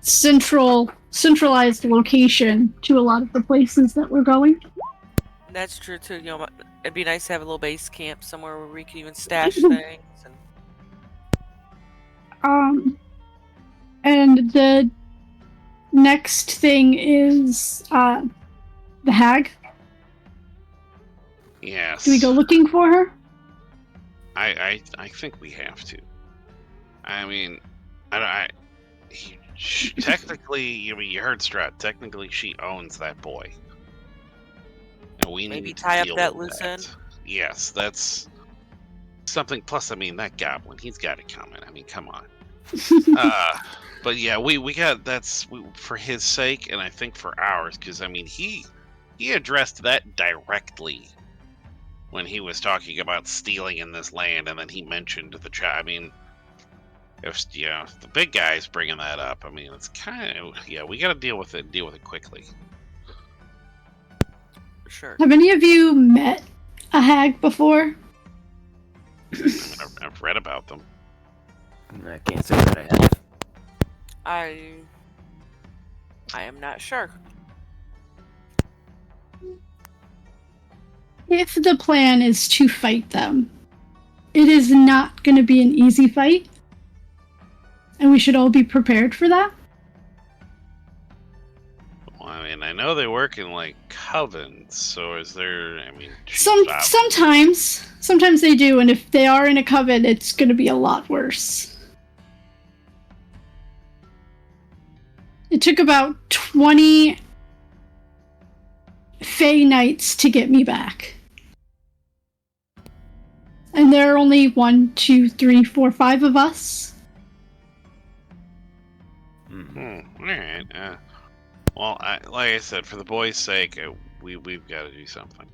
E: centralized location to a lot of the places that we're going.
D: That's true too. You know, it'd be nice to have a little base camp somewhere where we can even stash things.
E: And the next thing is the hag.
B: Yes.
E: Do we go looking for her?
B: I think we have to. I mean, technically, I mean, you heard Strahd. Technically, she owns that boy. And we
D: Maybe
B: need to
D: tie up
B: deal
D: that
B: with
D: loose
B: that.
D: end.
B: Yes, that's something. Plus, I mean, that goblin, he's got it coming. I mean, come on. But yeah, we got for his sake, and I think for ours, because I mean, he addressed that directly when he was talking about stealing in this land, and then he mentioned the child. I mean, if the big guy's bringing that up, I mean, it's kind of we got to deal with it quickly.
D: Sure.
E: Have any of you met a hag before?
B: I've read about them.
C: I can't say that I have.
D: I am not sure.
E: If the plan is to fight them, it is not going to be an easy fight. And we should all be prepared for that.
B: Well, I mean, I know they work in like covens, so is there? I mean,
E: Sometimes they do, and if they are in a coven, it's going to be a lot worse. It took about 20 Fey nights to get me back. And there are only 1, 2, 3, 4, 5 of us.
B: All right. Well, like I said, for the boy's sake, we've got to do something.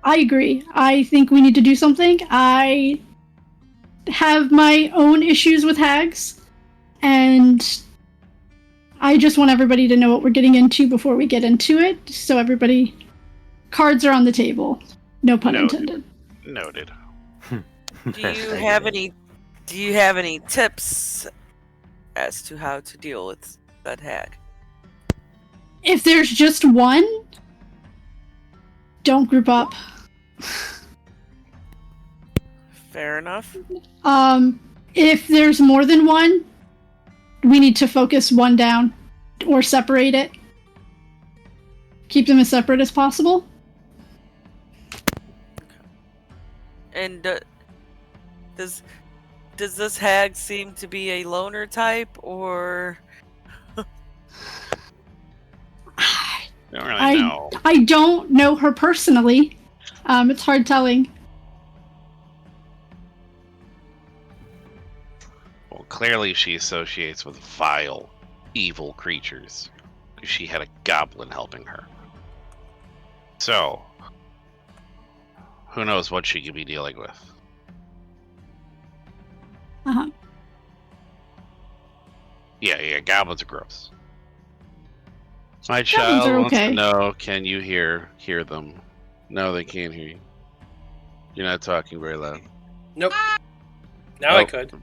E: I agree. I think we need to do something. I have my own issues with hags, and I just want everybody to know what we're getting into before we get into it, so everybody... Cards are on the table. No pun intended.
B: Noted.
D: Do you have any tips as to how to deal with that hag?
E: If there's just one, don't group up.
D: Fair enough.
E: If there's more than one, we need to focus one down or separate it. Keep them as separate as possible.
D: And does this hag seem to be a loner type, or?
B: Don't really know.
E: I don't know her personally. It's hard telling.
B: Well, clearly she associates with vile, evil creatures. She had a goblin helping her. So, Who knows what she could be dealing with?
E: Uh-huh.
B: Yeah, goblins are gross. My
E: Goblins
B: child
E: are
B: wants to
E: okay.
B: know, can you hear them? No, they can't hear you. You're not talking very loud.
A: Nope. Now I
B: Oh.
A: could.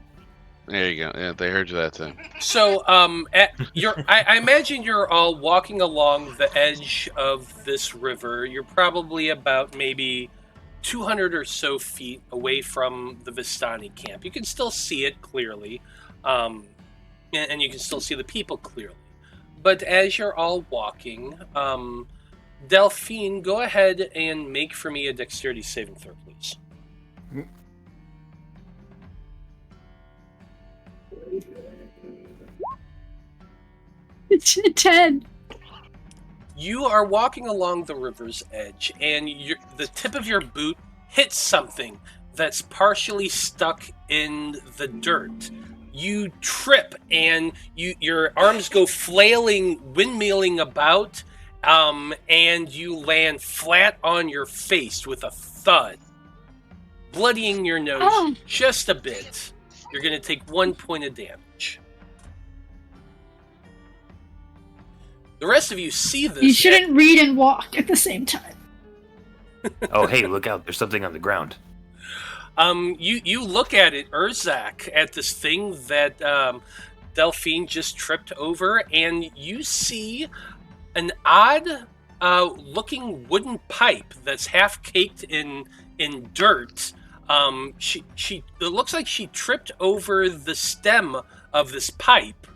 B: There you go. Yeah, they heard you that time.
A: So, I imagine you're all walking along the edge of this river. You're probably about maybe 200 or so feet away from the Vistani camp. You can still see it clearly, and you can still see the people clearly. But as you're all walking, Delphine, go ahead and make for me a dexterity saving throw, please.
E: It's 10.
A: You are walking along the river's edge, and the tip of your boot hits something that's partially stuck in the dirt. You trip, and your arms go flailing, windmilling about, and you land flat on your face with a thud, bloodying your nose just a bit. You're going to take 1 point of damage. The rest of you see this.
E: You shouldn't read and walk at the same time.
C: Oh, hey, look out. There's something on the ground.
A: You look at it, Urzak, at this thing that Delphine just tripped over, and you see an odd looking wooden pipe that's half caked in dirt. It looks like she tripped over the stem of this pipe,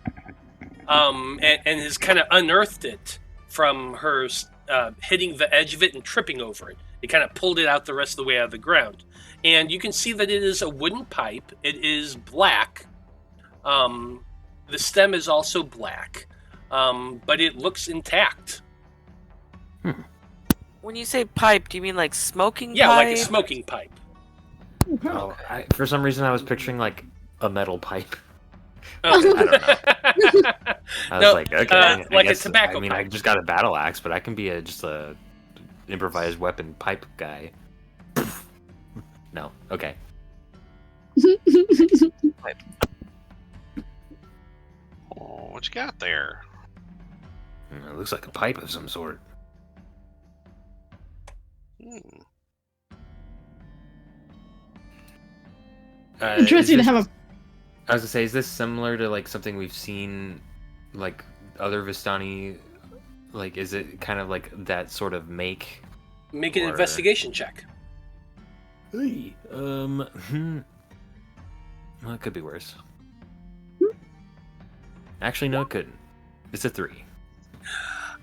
A: and has kind of unearthed it from her hitting the edge of it and tripping over it. It kind of pulled it out the rest of the way out of the ground. And you can see that it is a wooden pipe. It is black. The stem is also black, but it looks intact.
D: When you say pipe, do you mean like smoking
A: Yeah,
D: pipe?
A: like a smoking pipe.
C: Oh, for some reason, I was picturing like a metal pipe.
A: Okay.
C: I don't know. I was
A: No,
C: like, okay,
A: like a
C: guess,
A: tobacco
C: I mean, I
A: pipe.
C: just got a battle axe, but I can be just a improvised weapon pipe guy. No, okay.
B: Oh, what you got there?
C: It looks like a pipe of some sort.
E: Interesting to have a.
C: I was gonna say, is this similar to like something we've seen, like other Vistani? Like, is it kind of like that sort of make?
A: Make an
C: Or-
A: investigation check.
C: Well, it could be worse. Actually, no, it couldn't. It's a 3.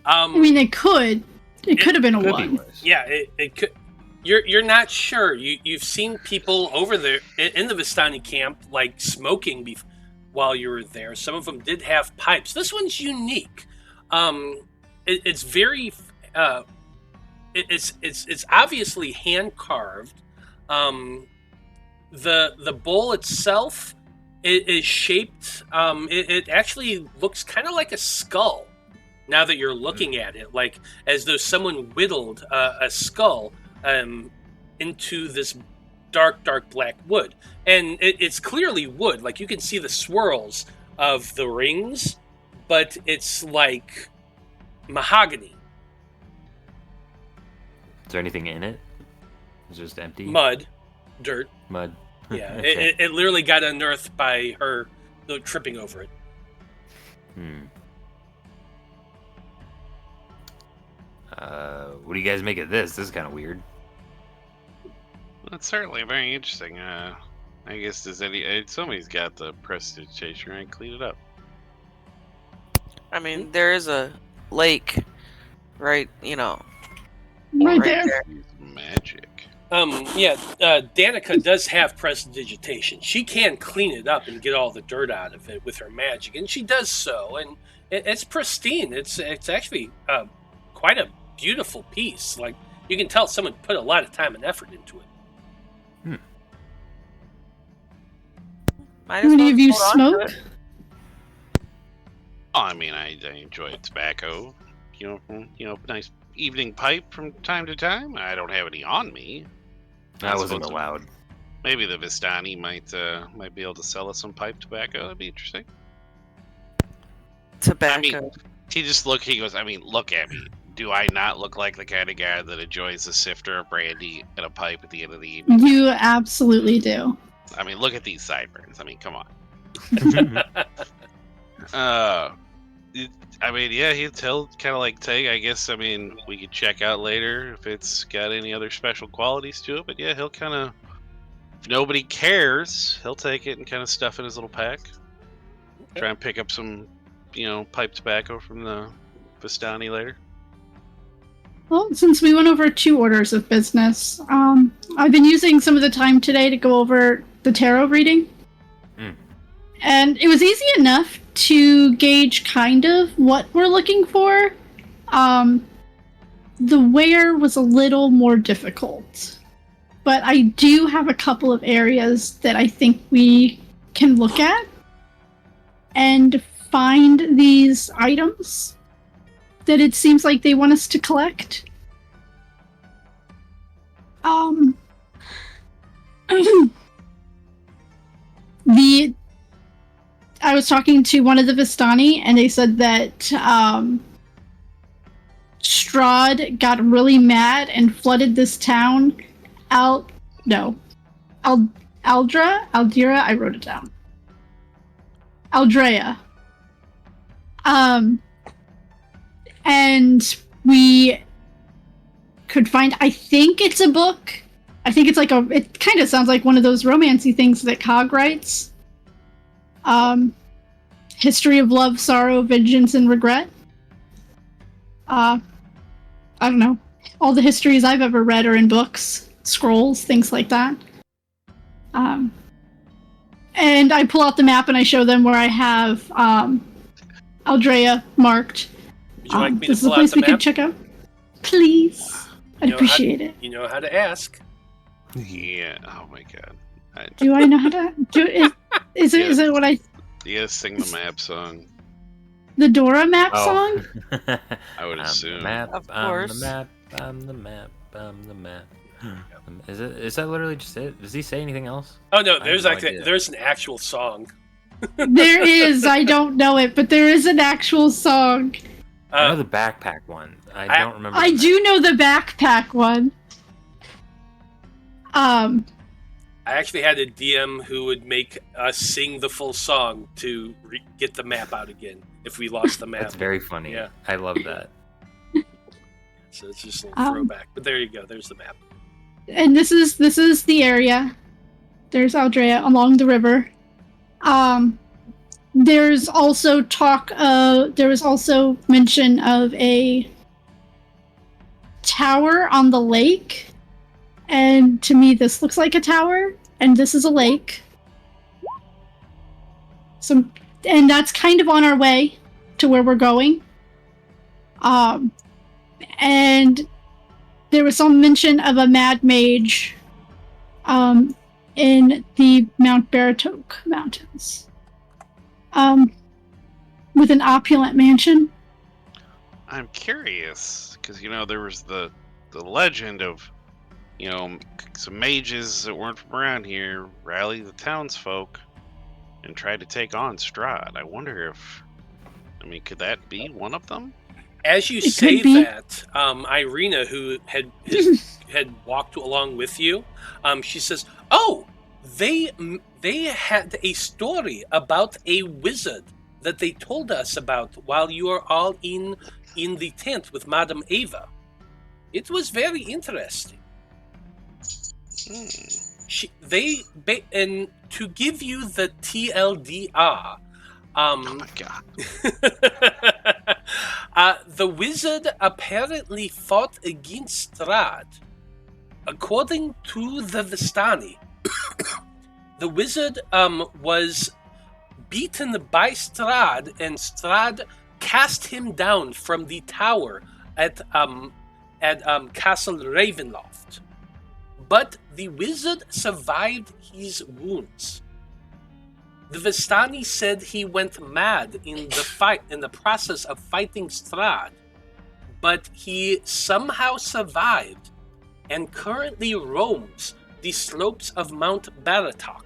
E: I mean, it could. It could have been a
C: Could
E: 1.
C: be worse.
A: Yeah, it could. You're not sure. You've seen people over there in the Vistani camp like smoking while you were there. Some of them did have pipes. This one's unique. It's very. It's obviously hand carved. The bowl itself is shaped. It actually looks kind of like a skull. Now that you're looking at it, like as though someone whittled a skull into this dark black wood, and it's clearly wood. Like you can see the swirls of the rings, but it's like mahogany.
C: Is there anything in it? It's just empty.
A: Mud, dirt.
C: Mud.
A: Yeah,
C: Okay.
A: it literally got unearthed by her tripping over it.
C: What do you guys make of this? This is kind of weird.
B: That's certainly very interesting. I guess somebody's got the prestidigitation, right? Clean it up.
D: I mean, there is a lake, right?
E: Right
D: Right
E: there.
D: there.
B: Use magic.
A: Danika does have prestidigitation. She can clean it up and get all the dirt out of it with her magic, and she does so, and it's pristine. It's actually quite a beautiful piece. Like you can tell someone put a lot of time and effort into it.
D: Might
E: How
D: as
E: many
D: well
E: of you
D: hold on to
E: smoke?
D: it.
B: Oh, I mean, I enjoy tobacco. Nice evening pipe from time to time. I don't have any on me.
C: That wasn't allowed.
B: Maybe the Vistani might be able to sell us some pipe tobacco. That'd be interesting.
D: Tobacco.
B: He goes, look at me. Do I not look like the kind of guy that enjoys a sifter of brandy and a pipe at the end of the evening?
E: You absolutely do.
B: Look at these sideburns. Come on. He'll kind of like take, I guess, we could check out later if it's got any other special qualities to it. But yeah, he'll kind of, if nobody cares, he'll take it and kind of stuff in his little pack.
A: Okay.
B: Try and pick up some, pipe tobacco from the Vistani later.
E: Well, since we went over 2 orders of business, I've been using some of the time today to go over the tarot reading. And it was easy enough to gauge kind of what we're looking for. The where was a little more difficult. But I do have a couple of areas that I think we can look at and find these items that it seems like they want us to collect. I was talking to one of the Vistani, and they said that Strahd got really mad and flooded this town. Aldra? Aldira? I wrote it down. Aldrea. And we could find, I think it's a book. I think it's it kind of sounds like one of those romancy things that Cog writes. History of love, sorrow, vengeance, and regret. I don't know. All the histories I've ever read are in books, scrolls, things like that. And I pull out the map and I show them where I have Aldrea marked.
A: Would you like me to
E: this is
A: pull
E: a place
A: out
E: we
A: the
E: could
A: map?
E: check out. Please. I'd appreciate it.
A: You know how to ask.
B: Yeah. Oh my god.
E: Do I know how to do it? Is it what I...
B: You gotta sing the map song.
E: The Dora map song?
B: I would assume.
C: The map,
D: Of course.
C: the map, the map, the map. Is that literally just it? Does he say anything else?
A: Oh no,
C: I have no idea.
A: there's an actual song.
E: There is. I don't know it, but there is an actual song.
C: I know the backpack one. I don't remember.
E: I do know the backpack one.
A: I actually had a DM who would make us sing the full song to get the map out again if we lost the map.
C: That's very funny.
A: Yeah.
C: I love that.
A: So it's just a little throwback. But there you go. There's the map.
E: And this is the area. There's Aldrea along the river. There's also there was also mention of a tower on the lake. And to me, this looks like a tower, and this is a lake. And that's kind of on our way to where we're going. And there was some mention of a mad mage in the Mount Baratoke Mountains. With an opulent mansion.
B: I'm curious, because, there was the legend of, some mages that weren't from around here rally the townsfolk and try to take on Strahd. I wonder if, could that be one of them?
A: As you
E: It
A: say
E: could be.
A: that, Irina, who had walked along with you, she says, "Oh, they had a story about a wizard that they told us about while you were all in the tent with Madame Ava. It was very interesting. And to give you the TLDR,
B: Oh my god.
A: the wizard apparently fought against Strahd. According to the Vistani, the wizard was beaten by Strahd, and Strahd cast him down from the tower at Castle Ravenloft. But the wizard survived his wounds. The Vistani said he went mad in the process of fighting Strahd, but he somehow survived and currently roams the slopes of Mount Baratok.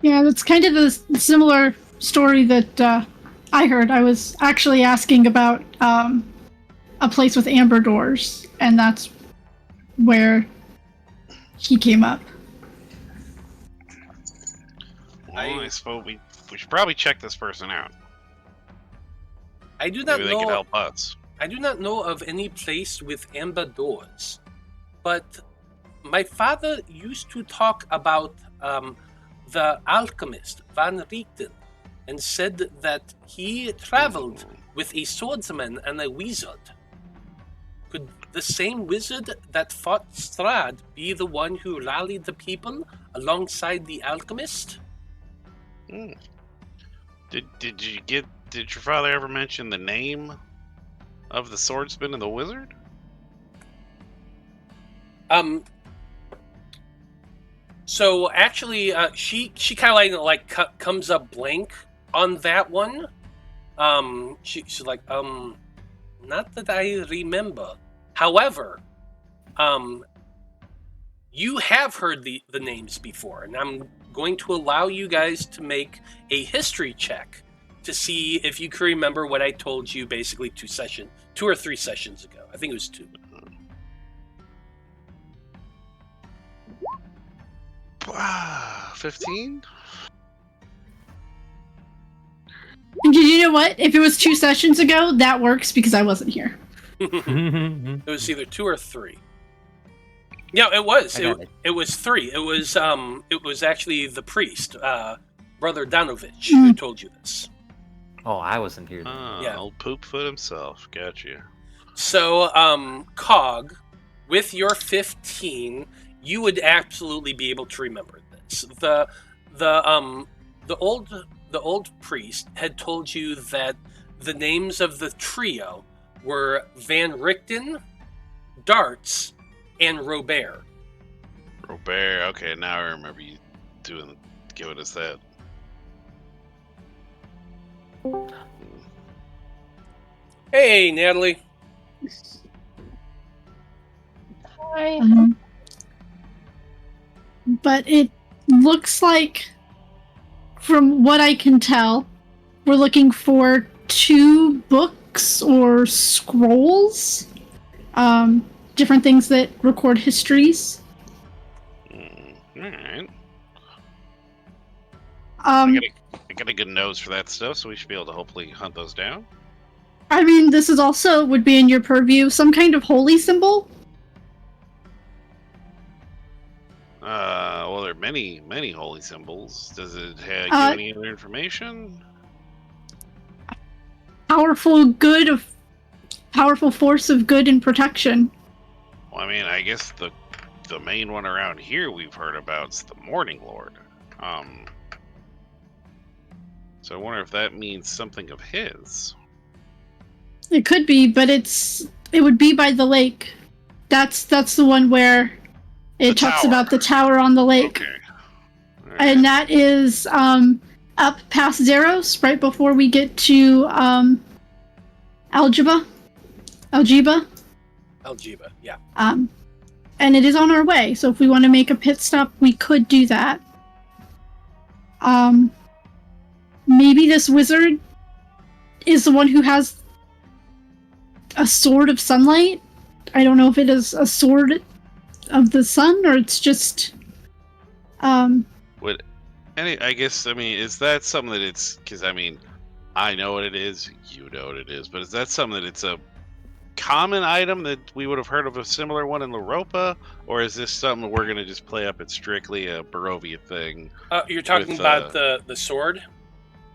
E: Yeah, that's kind of the similar story that I heard. I was actually asking about a place with amber doors, and that's where he came up.
B: Well, I suppose we should probably check this person out.
A: I do not
B: Maybe they
A: know.
B: can help us.
A: I do not know of any place with amber doors, but my father used to talk about the alchemist Van Richten, and said that he traveled with a swordsman and a wizard. Could the same wizard that fought Strahd be the one who rallied the people alongside the alchemist?
B: Did your father ever mention the name of the swordsman and the wizard?
A: So actually, she kind of like comes up blank on that one. She's like, not that I remember. However, you have heard the names before, and I'm going to allow you guys to make a history check to see if you can remember what I told you basically 2 or 3 sessions ago. I think it was 2.
B: 15?
E: And did you know what? If it was 2 sessions ago, that works because I wasn't here.
A: It was either 2 or 3. Yeah, it was. It was 3. It was actually the priest, Brother Danovich, who told you this.
C: Oh, I wasn't here.
A: Yeah.
B: Old Poopfoot himself. Gotcha.
A: So, Cog, with your 15, you would absolutely be able to remember this. The old priest had told you that the names of the trio were Van Richten, Darts, and Robert.
B: Robert. Okay, now I remember you giving us that.
A: Hey, Natalie.
F: Hi.
E: But it looks like, from what I can tell, we're looking for 2 books or scrolls. Different things that record histories.
B: Alright.
E: I
B: I got a good nose for that stuff, so we should be able to hopefully hunt those down.
E: I mean, this is also would be in your purview. Some kind of holy symbol.
B: Well, there are many holy symbols. Does it give any other information?
E: Powerful force of good and protection.
B: Well, I mean, I guess the main one around here we've heard about is the Morning Lord. So I wonder if that means something of his.
E: It could be, but it would be by the lake. That's the one where it talks about the tower on the lake.
B: Okay. Right.
E: And that is up past Zeros, right before we get to Algeba,
A: yeah.
E: And it is on our way, so if we want to make a pit stop, we could do that. Maybe this wizard is the one who has a sword of sunlight. I don't know if it is a sword of the sun or it's just
B: I guess, I mean, is that something that it's, because I mean, I know what it is, you know what it is, but is that something that it's a common item that we would have heard of a similar one in Europa, or is this something we're going to just play up? It's strictly a Barovia thing.
A: You're talking about the sword?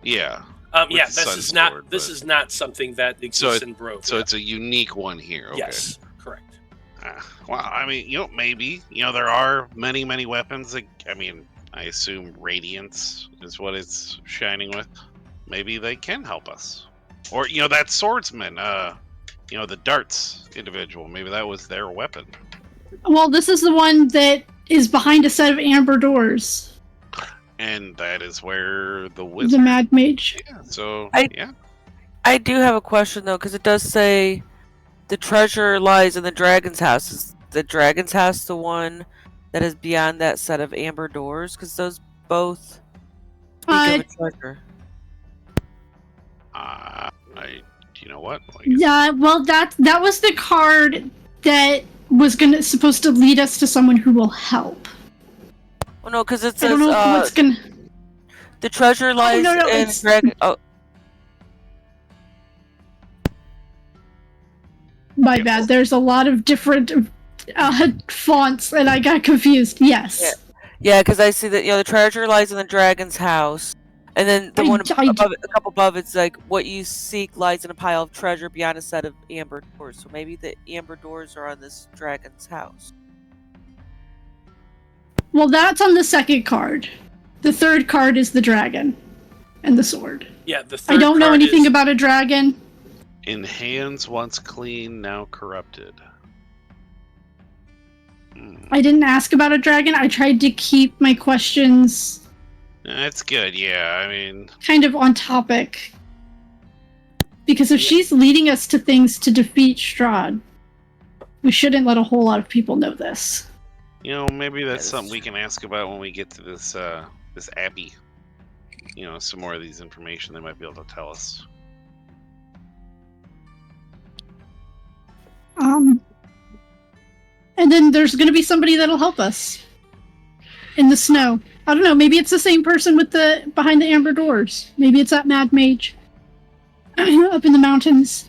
B: Yeah.
A: Yeah, this is not something that exists in Barovia.
B: So it's a unique one here. Okay.
A: Yes, correct.
B: Well, I mean, maybe, there are many weapons that, I mean, I assume radiance is what it's shining with. Maybe they can help us. Or, that swordsman, the darts individual, maybe that was their weapon.
E: Well, this is the one that is behind a set of amber doors.
B: And that is where the wizard...
E: The Mad Mage.
B: Yeah, so, yeah.
D: I do have a question, though, because it does say the treasure lies in the dragon's house. the Dragon's House the one that is beyond that set of amber doors? Because those both speak of a treasure.
B: You know what? Well, I guess-
E: Yeah, well, that was the card that was supposed to lead us to someone who will help.
D: Well, no, because it
E: I
D: says
E: don't know what's gonna.
D: the treasure lies
E: no,
D: in
E: it's-
D: Dragon. Oh,
E: My bad. There's a lot of different fonts, and I got confused. Yes.
D: yeah, because I see that the treasure lies in the Dragon's House, and then the one above it, a couple above, it's like what you seek lies in a pile of treasure beyond a set of amber doors. So maybe the amber doors are on this Dragon's House.
E: Well, that's on the second card. The third card is the dragon and the sword.
A: Yeah, the third
E: I don't know
A: card
E: anything
A: is-
E: about a dragon.
B: In hands once clean, now corrupted.
E: I didn't ask about a dragon. I tried to keep my questions
B: That's good, yeah. I mean,
E: kind of on topic. Because if she's leading us to things to defeat Strahd, we shouldn't let a whole lot of people know this.
B: maybe that's
D: is
B: something we can ask about when we get to this this abbey. Some more of these information they might be able to tell us.
E: And then there's going to be somebody that'll help us in the snow. I don't know. Maybe it's the same person with the behind the amber doors. Maybe it's that mad mage up in the mountains.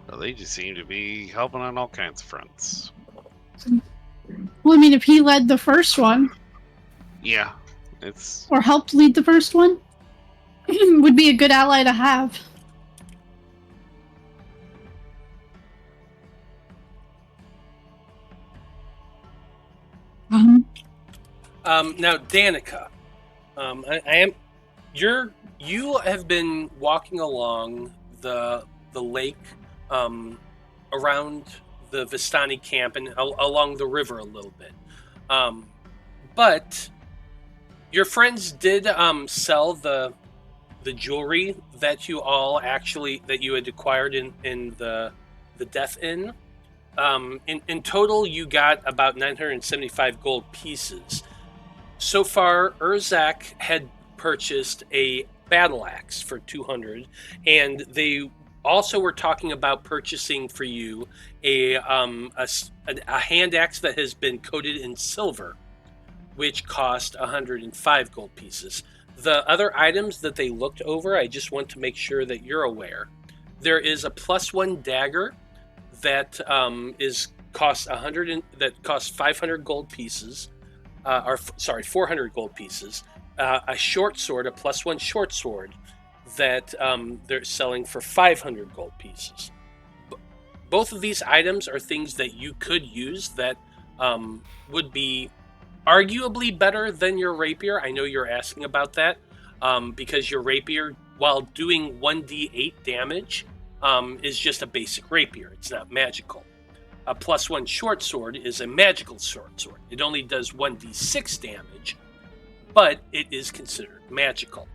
B: Well, they just seem to be helping on all kinds of fronts.
E: Well, I mean, if he led the first one
B: Yeah, it's
E: or helped lead the first one, would be a good ally to have.
A: Now, Danika, you have been walking along the lake, around the Vistani camp and along the river a little bit, but your friends did sell the jewelry that you had acquired in the Death Inn. In total, you got about 975 gold pieces. So far, Urzak had purchased a battle axe for 200, and they also were talking about purchasing for you a hand axe that has been coated in silver, which cost 105 gold pieces. The other items that they looked over, I just want to make sure that you're aware. There is a +1 dagger that costs 500 gold pieces. 400 gold pieces. A short sword, a +1 short sword that they're selling for 500 gold pieces. Both of these items are things that you could use that would be arguably better than your rapier. I know you're asking about that because your rapier, while doing 1d8 damage, is just a basic rapier. It's not magical. A +1 short sword is a magical short sword. It only does 1d6 damage, but it is considered magical.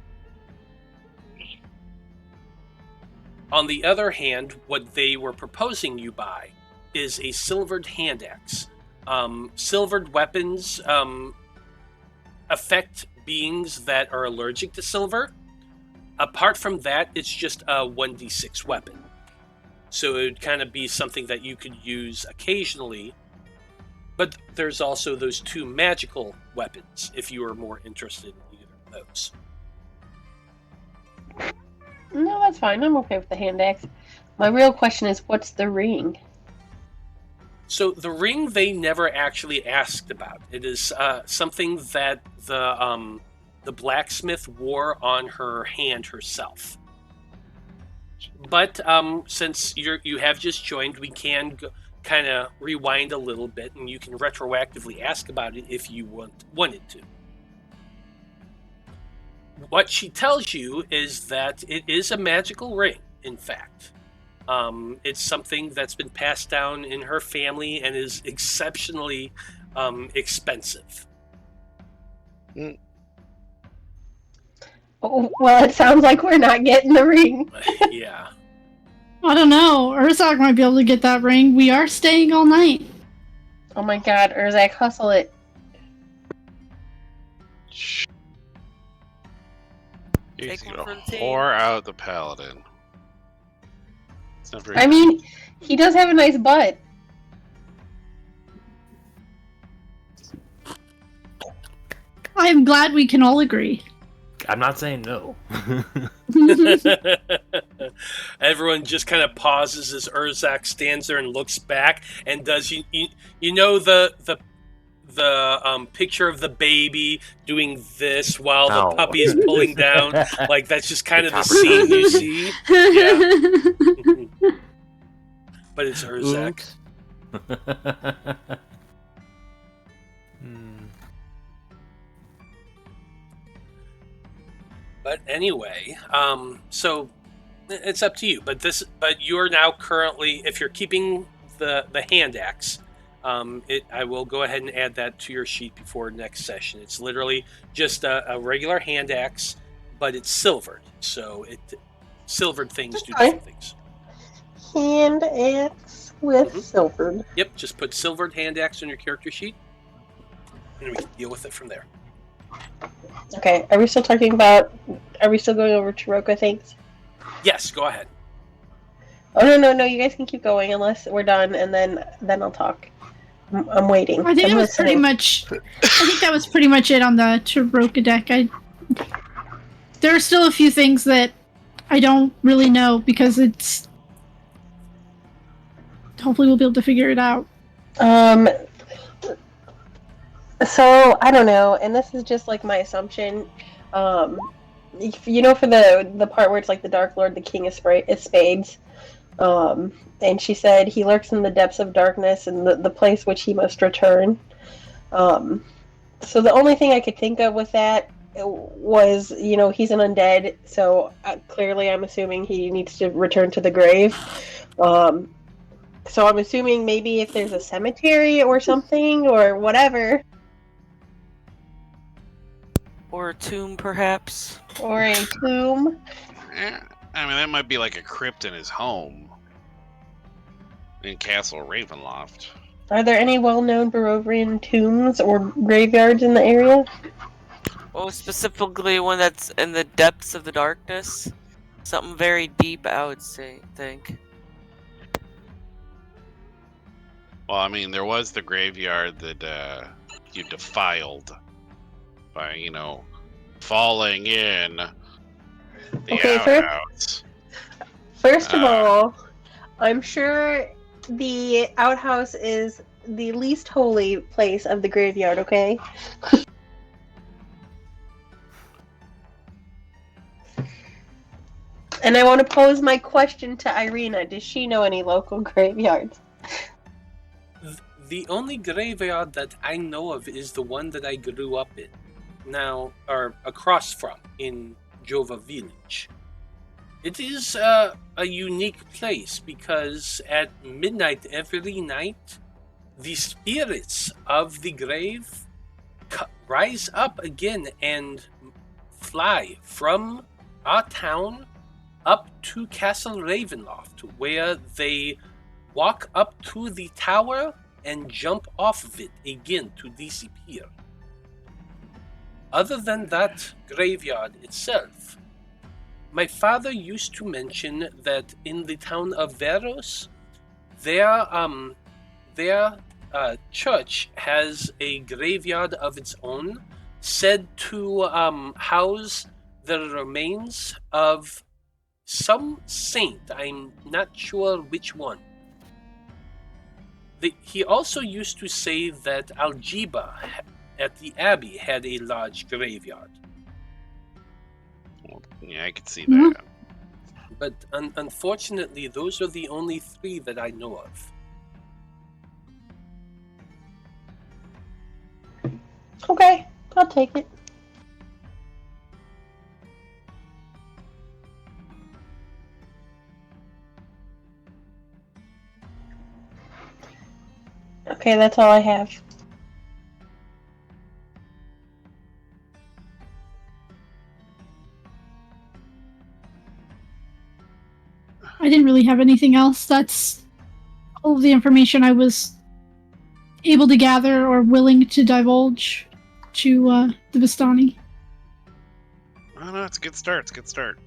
A: On the other hand, what they were proposing you buy is a silvered hand axe. Silvered weapons affect beings that are allergic to silver. Apart from that, it's just a 1d6 weapon. So it would kind of be something that you could use occasionally. But there's also those 2 magical weapons, if you are more interested in either of those.
F: No, that's fine. I'm okay with the hand axe. My real question is, what's the ring?
A: So the ring they never actually asked about. It is something that the blacksmith wore on her hand herself. But since you have just joined, we can kind of rewind a little bit, and you can retroactively ask about it if you wanted to. What she tells you is that it is a magical ring, in fact. It's something that's been passed down in her family and is exceptionally expensive.
F: Oh, well, it sounds like we're not getting the ring.
A: Yeah.
E: I don't know. Urzak might be able to get that ring. We are staying all night.
F: Oh my god, Urzak, hustle it.
B: He's
D: Take one
B: gonna
D: for the team.
B: whore out the paladin. It's not very
F: I mean, he does have a nice butt.
E: I am glad we can all agree.
C: I'm not saying no.
A: Everyone just kind of pauses as Urzak stands there and looks back and does you know the picture of the baby doing this while the
C: No.
A: puppy is pulling down, like that's just kind of the
C: Copper
A: scene you
C: puppy.
A: see. Yeah. But it's Urzak.
C: Oops.
A: But anyway, so it's up to you. But you're now currently, if you're keeping the hand axe, I will go ahead and add that to your sheet before next session. It's literally just a regular hand axe, but it's silvered. So silvered things do different things.
F: Hand axe with silvered.
A: Yep, just put silvered hand axe on your character sheet, and we can deal with it from there.
F: Okay, are we still going over Chiroka things?
A: Yes, go ahead.
F: Oh, no, you guys can keep going unless we're done, and then I'll talk. I'm waiting.
E: I think
F: I'm
E: that was pretty much. I think that was pretty much it on the Chiroka deck. There are still a few things that I don't really know because it's. Hopefully, we'll be able to figure it out.
F: So I don't know, and this is just like my assumption. You know, for the part where it's like the Dark Lord, the King of Spades. And she said he lurks in the depths of darkness and the place which he must return. So the only thing I could think of with that was, you know, he's an undead, so clearly I'm assuming he needs to return to the grave. So I'm assuming maybe if there's a cemetery or something or whatever.
D: Or a tomb, perhaps.
F: Or a tomb.
B: I mean, that might be like a crypt in his home. In Castle Ravenloft.
F: Are there any well-known Barovian tombs or graveyards in the area?
D: Well, specifically one that's in the depths of the darkness. Something very deep, I would think.
B: Well, I mean, there was the graveyard that you defiled by, you know, falling in the outhouse.
F: First of all, I'm sure the outhouse is the least holy place of the graveyard, okay? And I want to pose my question to Irina. Does she know any local graveyards?
A: The only graveyard that I know of is the one that I grew up in. Now, or across from, in Jova Village. It is a unique place because at midnight every night, the spirits of the grave rise up again and fly from our town up to Castle Ravenloft, where they walk up to the tower and jump off of it again to disappear. Other than that graveyard itself, my father used to mention that in the town of Veros, their church has a graveyard of its own, said to house the remains of some saint. I'm not sure which one. He also used to say that Algiba at the Abbey had a large graveyard.
B: Well, yeah, I could see that.
A: But unfortunately, those are the only three that I know of.
F: Okay, I'll take it. Okay, that's all I have.
E: I didn't really have anything else. That's all of the information I was able to gather or willing to divulge to the Vistani.
B: Oh no, it's a good start. It's a good start.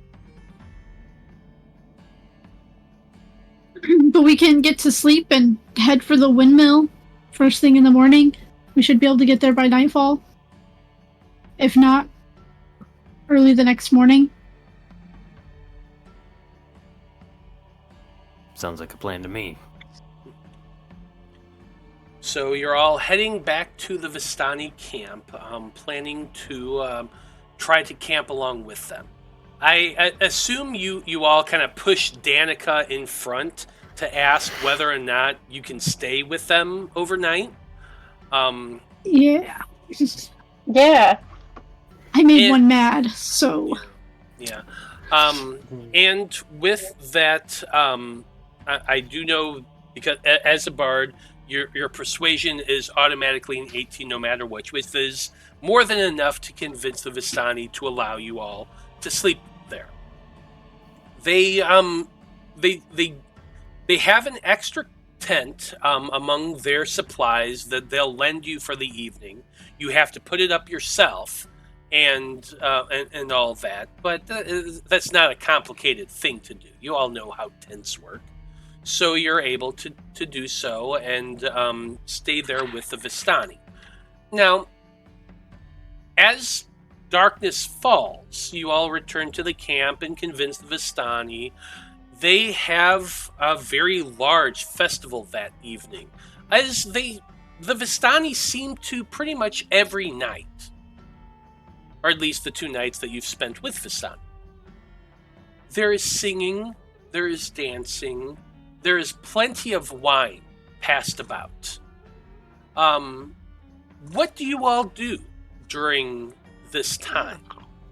E: But we can get to sleep and head for the windmill first thing in the morning. We should be able to get there by nightfall. If not, early the next morning.
C: Sounds like a plan to me.
A: So you're all heading back to the Vistani camp, planning to try to camp along with them. I assume you all kind of push Danika in front to ask whether or not you can stay with them overnight.
E: Yeah.
F: Yeah.
E: I made one mad, so...
A: Yeah. And with that, I do know, because as a bard, your persuasion is automatically an 18 no matter which, which is more than enough to convince the Vistani to allow you all to sleep there. They have an extra tent among their supplies that they'll lend you for the evening. You have to put it up yourself and all that, but that's not a complicated thing to do. You all know how tents work. So you're able to do so and stay there with the Vistani. Now, as darkness falls, you all return to the camp and convince the Vistani. They have a very large festival that evening, as the Vistani seem to pretty much every night, or at least the 2 nights that you've spent with Vistani. There is singing, there is dancing, there is plenty of wine passed about. What do you all do during this time?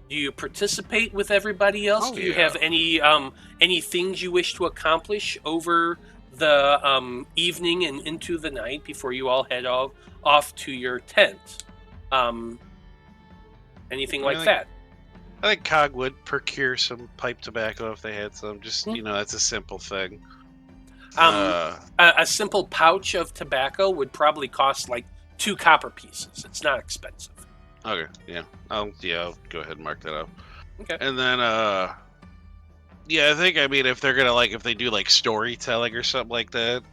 A: Do you participate with everybody else? Do you have any things you wish to accomplish over the evening and into the night before you all head off to your tent? Anything like that?
B: I think Cog would procure some pipe tobacco if they had some. Just, that's a simple thing.
A: A simple pouch of tobacco would probably cost like 2 copper pieces. It's not expensive.
B: Okay, yeah. I'll go ahead and mark that up.
A: Okay.
B: And then, I think, if they're gonna, if they do, storytelling or something like that,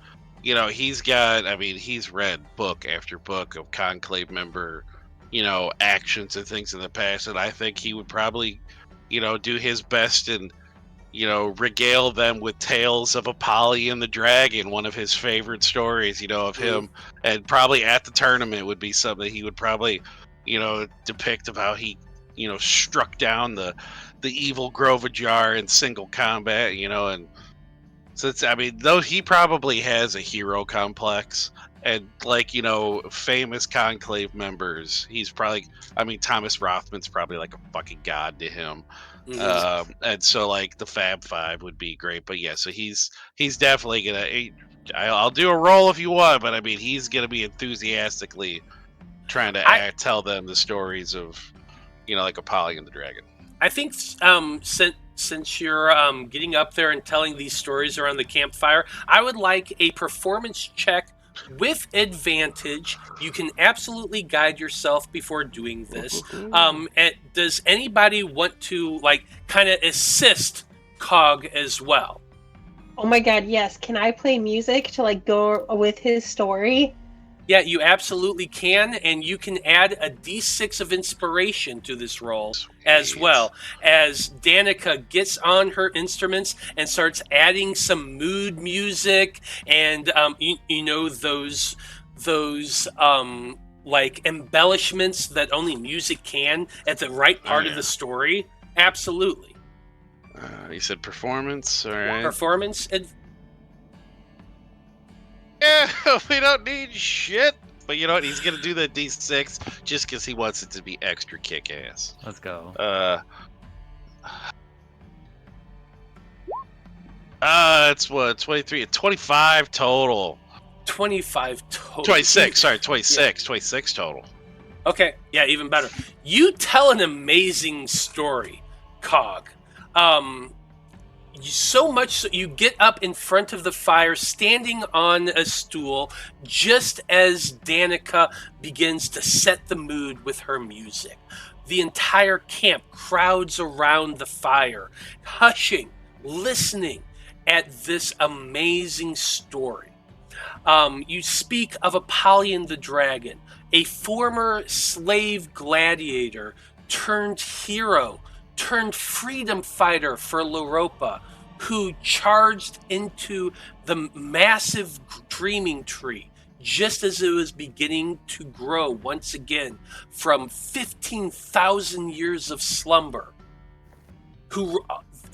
B: he's read book after book of Conclave member, actions and things in the past, and I think he would probably, do his best and, regale them with tales of Apolly and the Dragon, one of his favorite stories, of him, and probably at the tournament would be something he would probably, depict of how he, struck down the evil Grovajar in single combat, and so it's, though he probably has a hero complex and famous Conclave members, he's probably, Thomas Rothman's probably like a fucking god to him. And so the Fab Five would be great, but yeah, so he's definitely gonna, I'll do a roll if you want, but he's gonna be enthusiastically trying to tell them the stories of, Apolly and the Dragon.
A: I think since you're getting up there and telling these stories around the campfire, I would like a performance check with advantage. You can absolutely guide yourself before doing this. Does anybody want to kind of assist Cog as well?
F: Oh my god, yes. Can I play music to go with his story?
A: Yeah, you absolutely can, and you can add a d6 of inspiration to this roll as well, as Danika gets on her instruments and starts adding some mood music and those embellishments that only music can at the right part of the story. Absolutely.
B: You said performance, all right.
A: Performance.
B: Yeah, we don't need shit. But you know what? He's going to do the D6 just because he wants it to be extra kick-ass.
C: Let's go.
B: It's what? 23, 25 total.
A: 25 total.
B: 26, sorry, 26. Yeah. 26 total.
A: Okay, yeah, even better. You tell an amazing story, Cog. so much so you get up in front of the fire, standing on a stool, just as Danika begins to set the mood with her music. The entire camp crowds around the fire, hushing, listening at this amazing story. You speak of Apollyon the Dragon, a former slave gladiator turned hero, turned freedom fighter for Loropa, who charged into the massive dreaming tree just as it was beginning to grow once again from 15,000 years of slumber.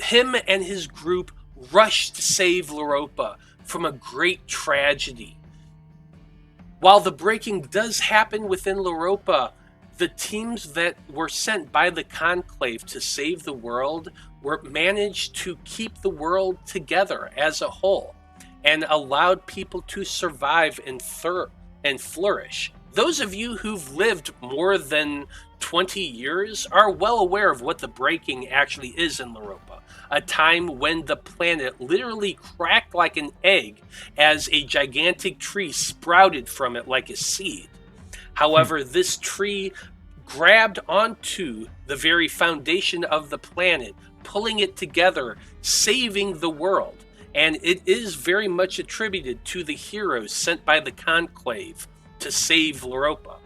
A: Him and his group rushed to save Loropa from a great tragedy. While the breaking does happen within Loropa, the teams that were sent by the Conclave to save the world managed to keep the world together as a whole and allowed people to survive and flourish. Those of you who've lived more than 20 years are well aware of what the breaking actually is in Loropa, a time when the planet literally cracked like an egg as a gigantic tree sprouted from it like a seed. However, this tree grabbed onto the very foundation of the planet, pulling it together, saving the world. And it is very much attributed to the heroes sent by the Conclave to save Loropa.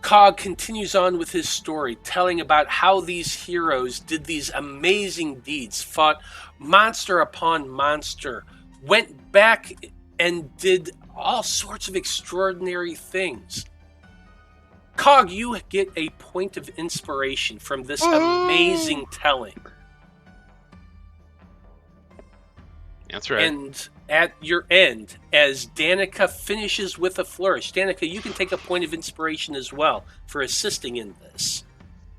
A: Cog continues on with his story, telling about how these heroes did these amazing deeds, fought monster upon monster, went back and did all sorts of extraordinary things. Cog, you get a point of inspiration from this amazing telling.
B: That's right.
A: And at your end, as Danika finishes with a flourish, Danika, you can take a point of inspiration as well for assisting in this.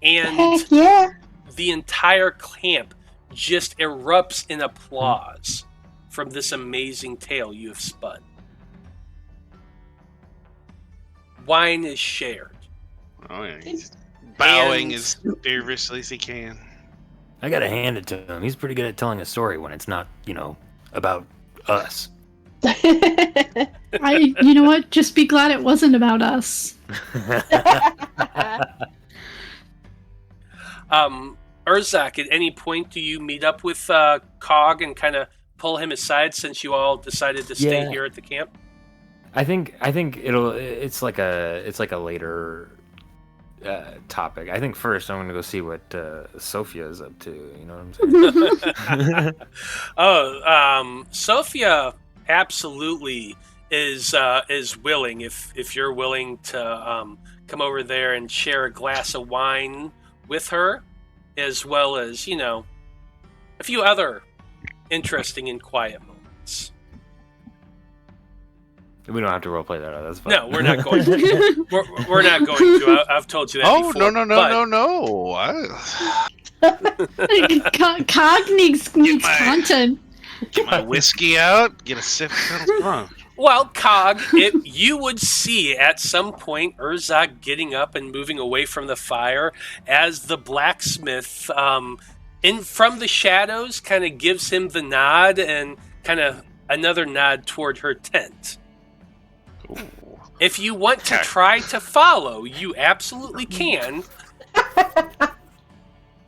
A: And
F: Heck yeah.
A: the entire camp just erupts in applause from this amazing tale you have spun. Wine is shared.
B: Oh, yeah. He's bowing
A: And-
B: as feverishly as he can.
C: I gotta hand it to him. He's pretty good at telling a story when it's not, about us.
E: You know what? Just be glad it wasn't about us.
A: Urzak, at any point do you meet up with Cog and kind of pull him aside since you all decided to stay
C: Yeah.
A: here at the camp?
C: I think it's like a later topic. I think first I'm gonna go see what Sophia is up to. You know what I'm saying?
A: Sophia absolutely is willing if you're willing to come over there and share a glass of wine with her, as well as a few other interesting and quiet moments.
C: We don't have to roleplay that out. That's fine.
A: No, we're not going to. we're not going to. I've told you that
B: Oh,
A: before.
B: no.
E: Cog needs content.
B: Get my whiskey out, get a sip of drunk.
A: Well, Cog, you would see at some point Urzak getting up and moving away from the fire as the blacksmith from the shadows kind of gives him the nod and kind of another nod toward her tent.
B: Ooh.
A: If you want to try to follow, you absolutely can.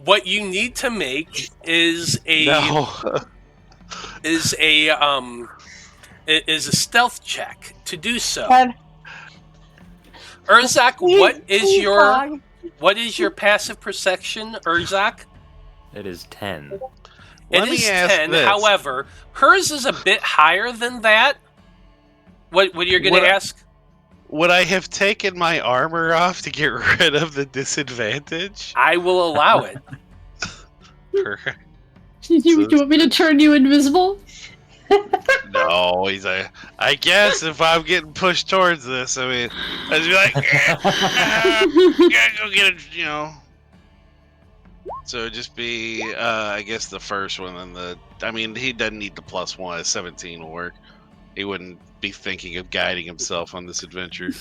A: What you need to make is a stealth check to do so. Urzak, what is your passive perception, Urzak?
C: It is 10.
A: It is 10.
B: This.
A: However, hers is a bit higher than that. What you're going to ask?
B: Would I have taken my armor off to get rid of the disadvantage?
A: I will allow it.
B: Correct.
E: Do you want me to turn you invisible?
B: No, I guess if I'm getting pushed towards this, I'd be like, gotta go get it, So it'd just be, I guess the first one, and he doesn't need the +1. 17 will work. He wouldn't be thinking of guiding himself on this adventure.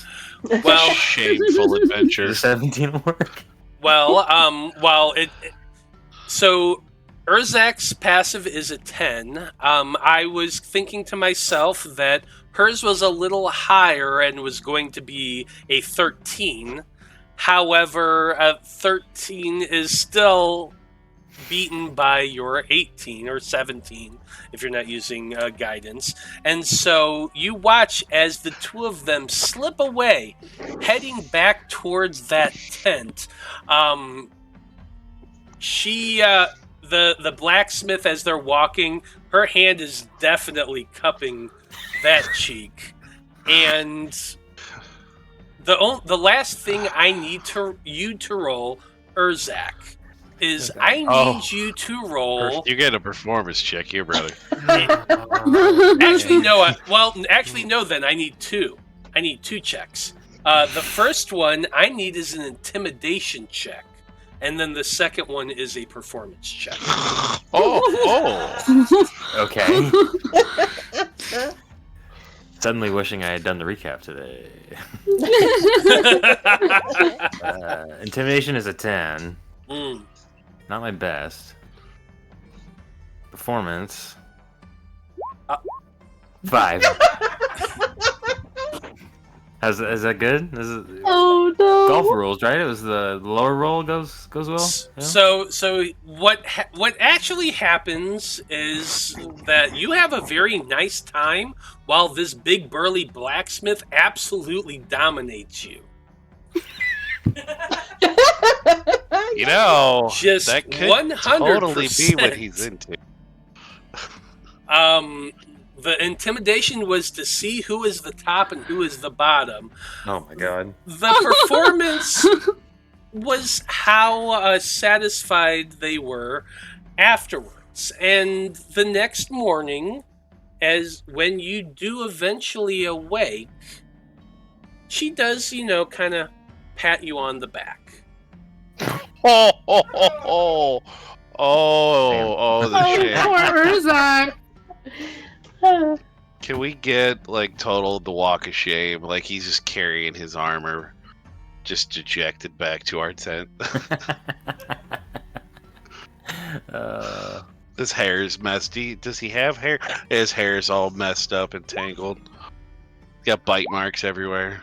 A: Well,
B: Shameful adventure.
C: Does 17 work?
A: well, so Urzak's passive is a 10. I was thinking to myself that hers was a little higher and was going to be a 13. However, a 13 is still beaten by your 18 or 17 if you're not using guidance. And so you watch as the two of them slip away, heading back towards that tent. The blacksmith, as they're walking, her hand is definitely cupping that cheek. And the last thing I need you to roll, Urzak, is I need you to roll.
B: You get a performance check here, brother.
A: Actually, no. No. Then I need two. I need two checks. The first one I need is an intimidation check, and then the second one is a performance check.
C: Okay. Suddenly wishing I had done the recap today. Intimidation is a 10. Not my best. Performance. 5. Is that good?
E: Oh no!
C: Golf rules, right? It was the lower roll goes well. Yeah?
A: So what actually happens is that you have a very nice time while this big burly blacksmith absolutely dominates you.
B: You know,
A: Just
B: that could
A: 100%.
B: totally be what he's into.
A: The intimidation was to see who is the top and who is the bottom.
C: Oh my god.
A: The performance was how satisfied they were afterwards. And the next morning, as when you do eventually awake, she does, kind of pat you on the back.
B: Oh, the shit.
E: Poor Urzak.
B: Can we get, total the walk of shame? Like, he's just carrying his armor, just dejected back to our tent. His hair is messed. Does he have hair? His hair is all messed up and tangled. He's got bite marks everywhere.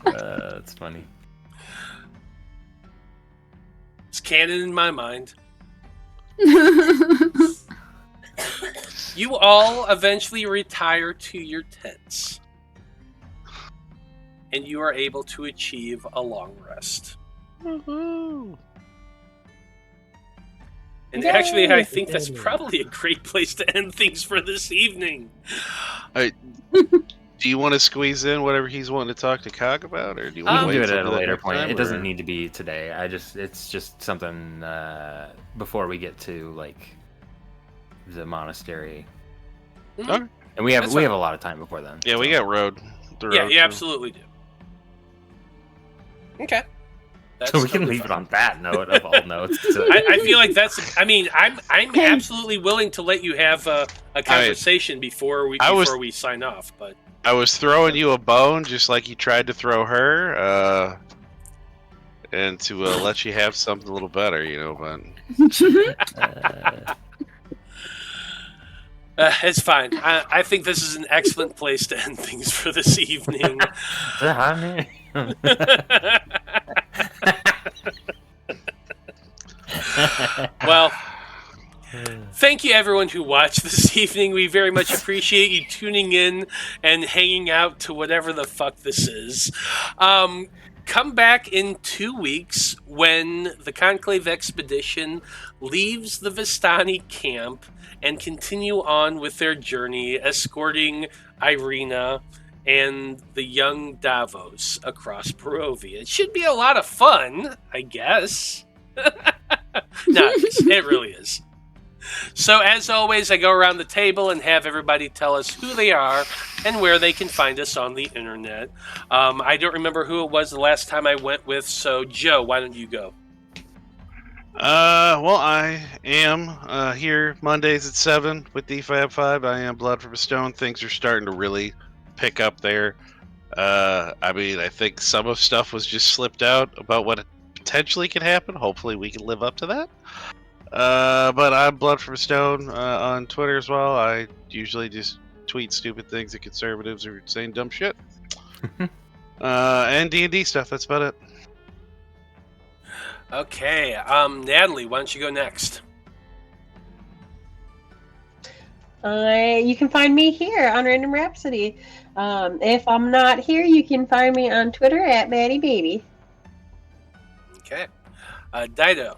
C: That's funny.
A: It's canon in my mind. You all eventually retire to your tents, and you are able to achieve a long rest.
B: Woohoo!
A: And actually, I think that's probably a great place to end things for this evening.
B: Do you want to squeeze in whatever he's wanting to talk to Cog about, or do you want to
C: We
B: wait
C: can do it
B: till
C: at a
B: the
C: later
B: next
C: point.
B: time,
C: It doesn't
B: or-
C: need to be today. It's just something before we get to the monastery.
B: Okay.
C: And we have
A: That's
C: a
A: fine.
C: lot of time before then.
B: Yeah, we got road. The
A: Yeah,
B: road
A: you
B: too.
A: absolutely do. Okay. That's
C: So we can
A: totally
C: leave it
A: fine.
C: on that note of all notes.
A: I feel like that's. I mean, I'm absolutely willing to let you have a conversation before we sign off. But
B: I was throwing you a bone just like you tried to throw her, and to let you have something a little better, but
A: it's fine. I think this is an excellent place to end things for this evening. Well, thank you everyone who watched this evening. We very much appreciate you tuning in and hanging out to whatever the fuck this is. Come back in 2 weeks when the Conclave expedition leaves the Vistani camp and continue on with their journey, escorting Irina and the young Davos across Barovia. It should be a lot of fun, I guess. No, it really is. So, as always, I go around the table and have everybody tell us who they are and where they can find us on the internet. I don't remember who it was the last time I went with, so Joe, why don't you go?
B: Well, I am here Mondays at 7 with DFAB5. I am Blood from a Stone. Things are starting to really pick up there. I mean, I think some of stuff was just slipped out about what potentially could happen. Hopefully, we can live up to that. But I'm Blood from Stone on Twitter as well. I usually just tweet stupid things that conservatives are saying dumb shit. And D&D stuff. That's about it.
A: Okay, Natalie, why don't you go next?
F: You can find me here on Random Rhapsody. If I'm not here, you can find me on Twitter at Maddie Baby.
A: Okay. Dyto.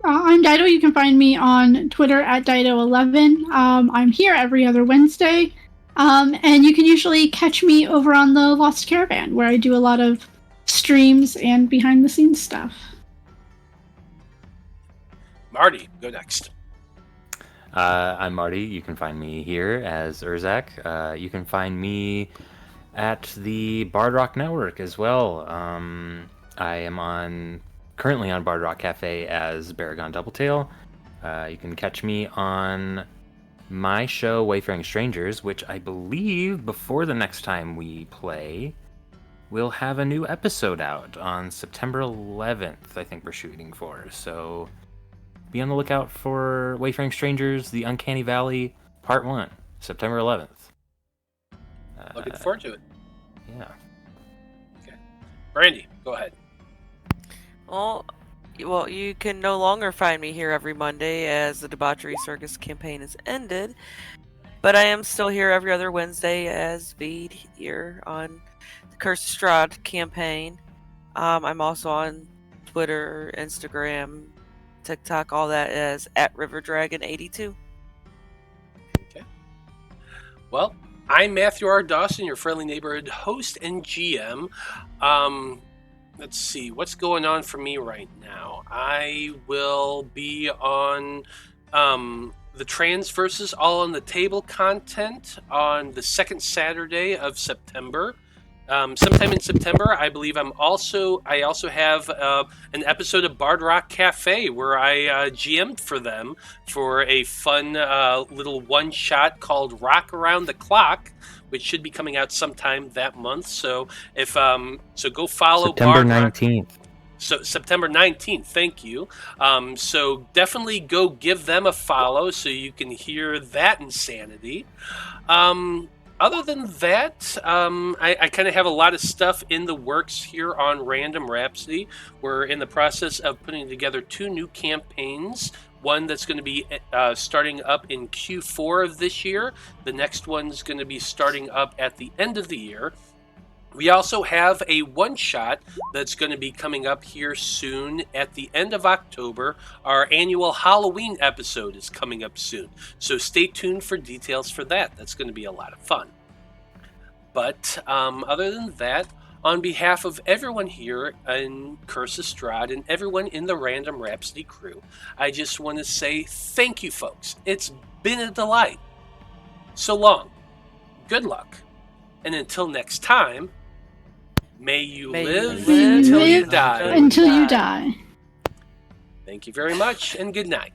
E: I'm Dyto. You can find me on Twitter at Dyto11. I'm here every other Wednesday. And you can usually catch me over on the Lost Caravan, where I do a lot of streams and behind-the-scenes stuff.
A: Marty, go next.
C: I'm Marty. You can find me here as Urzak. You can find me at the Bard Rock Network as well. I am currently on Bard Rock Cafe as Baragon Doubletail. You can catch me on my show Wayfaring Strangers, which I believe before the next time we play, we'll have a new episode out on September 11th, I think we're shooting for. So be on the lookout for Wayfaring Strangers, The Uncanny Valley, Part 1, September 11th.
A: Looking forward to it.
C: Yeah.
A: Okay. Brandie, go ahead.
D: Well, you can no longer find me here every Monday as the Debauchery Circus campaign is ended. But I am still here every other Wednesday as Vide here on the Curse of Strahd campaign. I'm also on Twitter, Instagram, TikTok, all that as @RiverDragon82.
A: Okay. Well, I'm Matthew R. Dawson, your friendly neighborhood host and GM. Let's see, what's going on for me right now? I will be on the Trans versus All on the Table content on the second Saturday of September. Sometime in September, I believe I also have an episode of Bard Rock Cafe where I GM'd for them for a fun little one-shot called Rock Around the Clock, which should be coming out sometime that month. So if so, go follow
C: September
A: Bard Rock.
C: 19th.
A: So September 19th, thank you. So definitely go give them a follow so you can hear that insanity. Other than that, I kind of have a lot of stuff in the works here on Random Rhapsody. We're in the process of putting together 2 new campaigns. One that's going to be starting up in Q4 of this year. The next one's going to be starting up at the end of the year. We also have a one-shot that's going to be coming up here soon at the end of October. Our annual Halloween episode is coming up soon. So stay tuned for details for that. That's going to be a lot of fun. But other than that, on behalf of everyone here in Curse of Strahd and everyone in the Random Rhapsody crew, I just want to say thank you, folks. It's been a delight. So long. Good luck. And until next time, may you live until you die.
E: Until you die.
A: Thank you very much, and good night.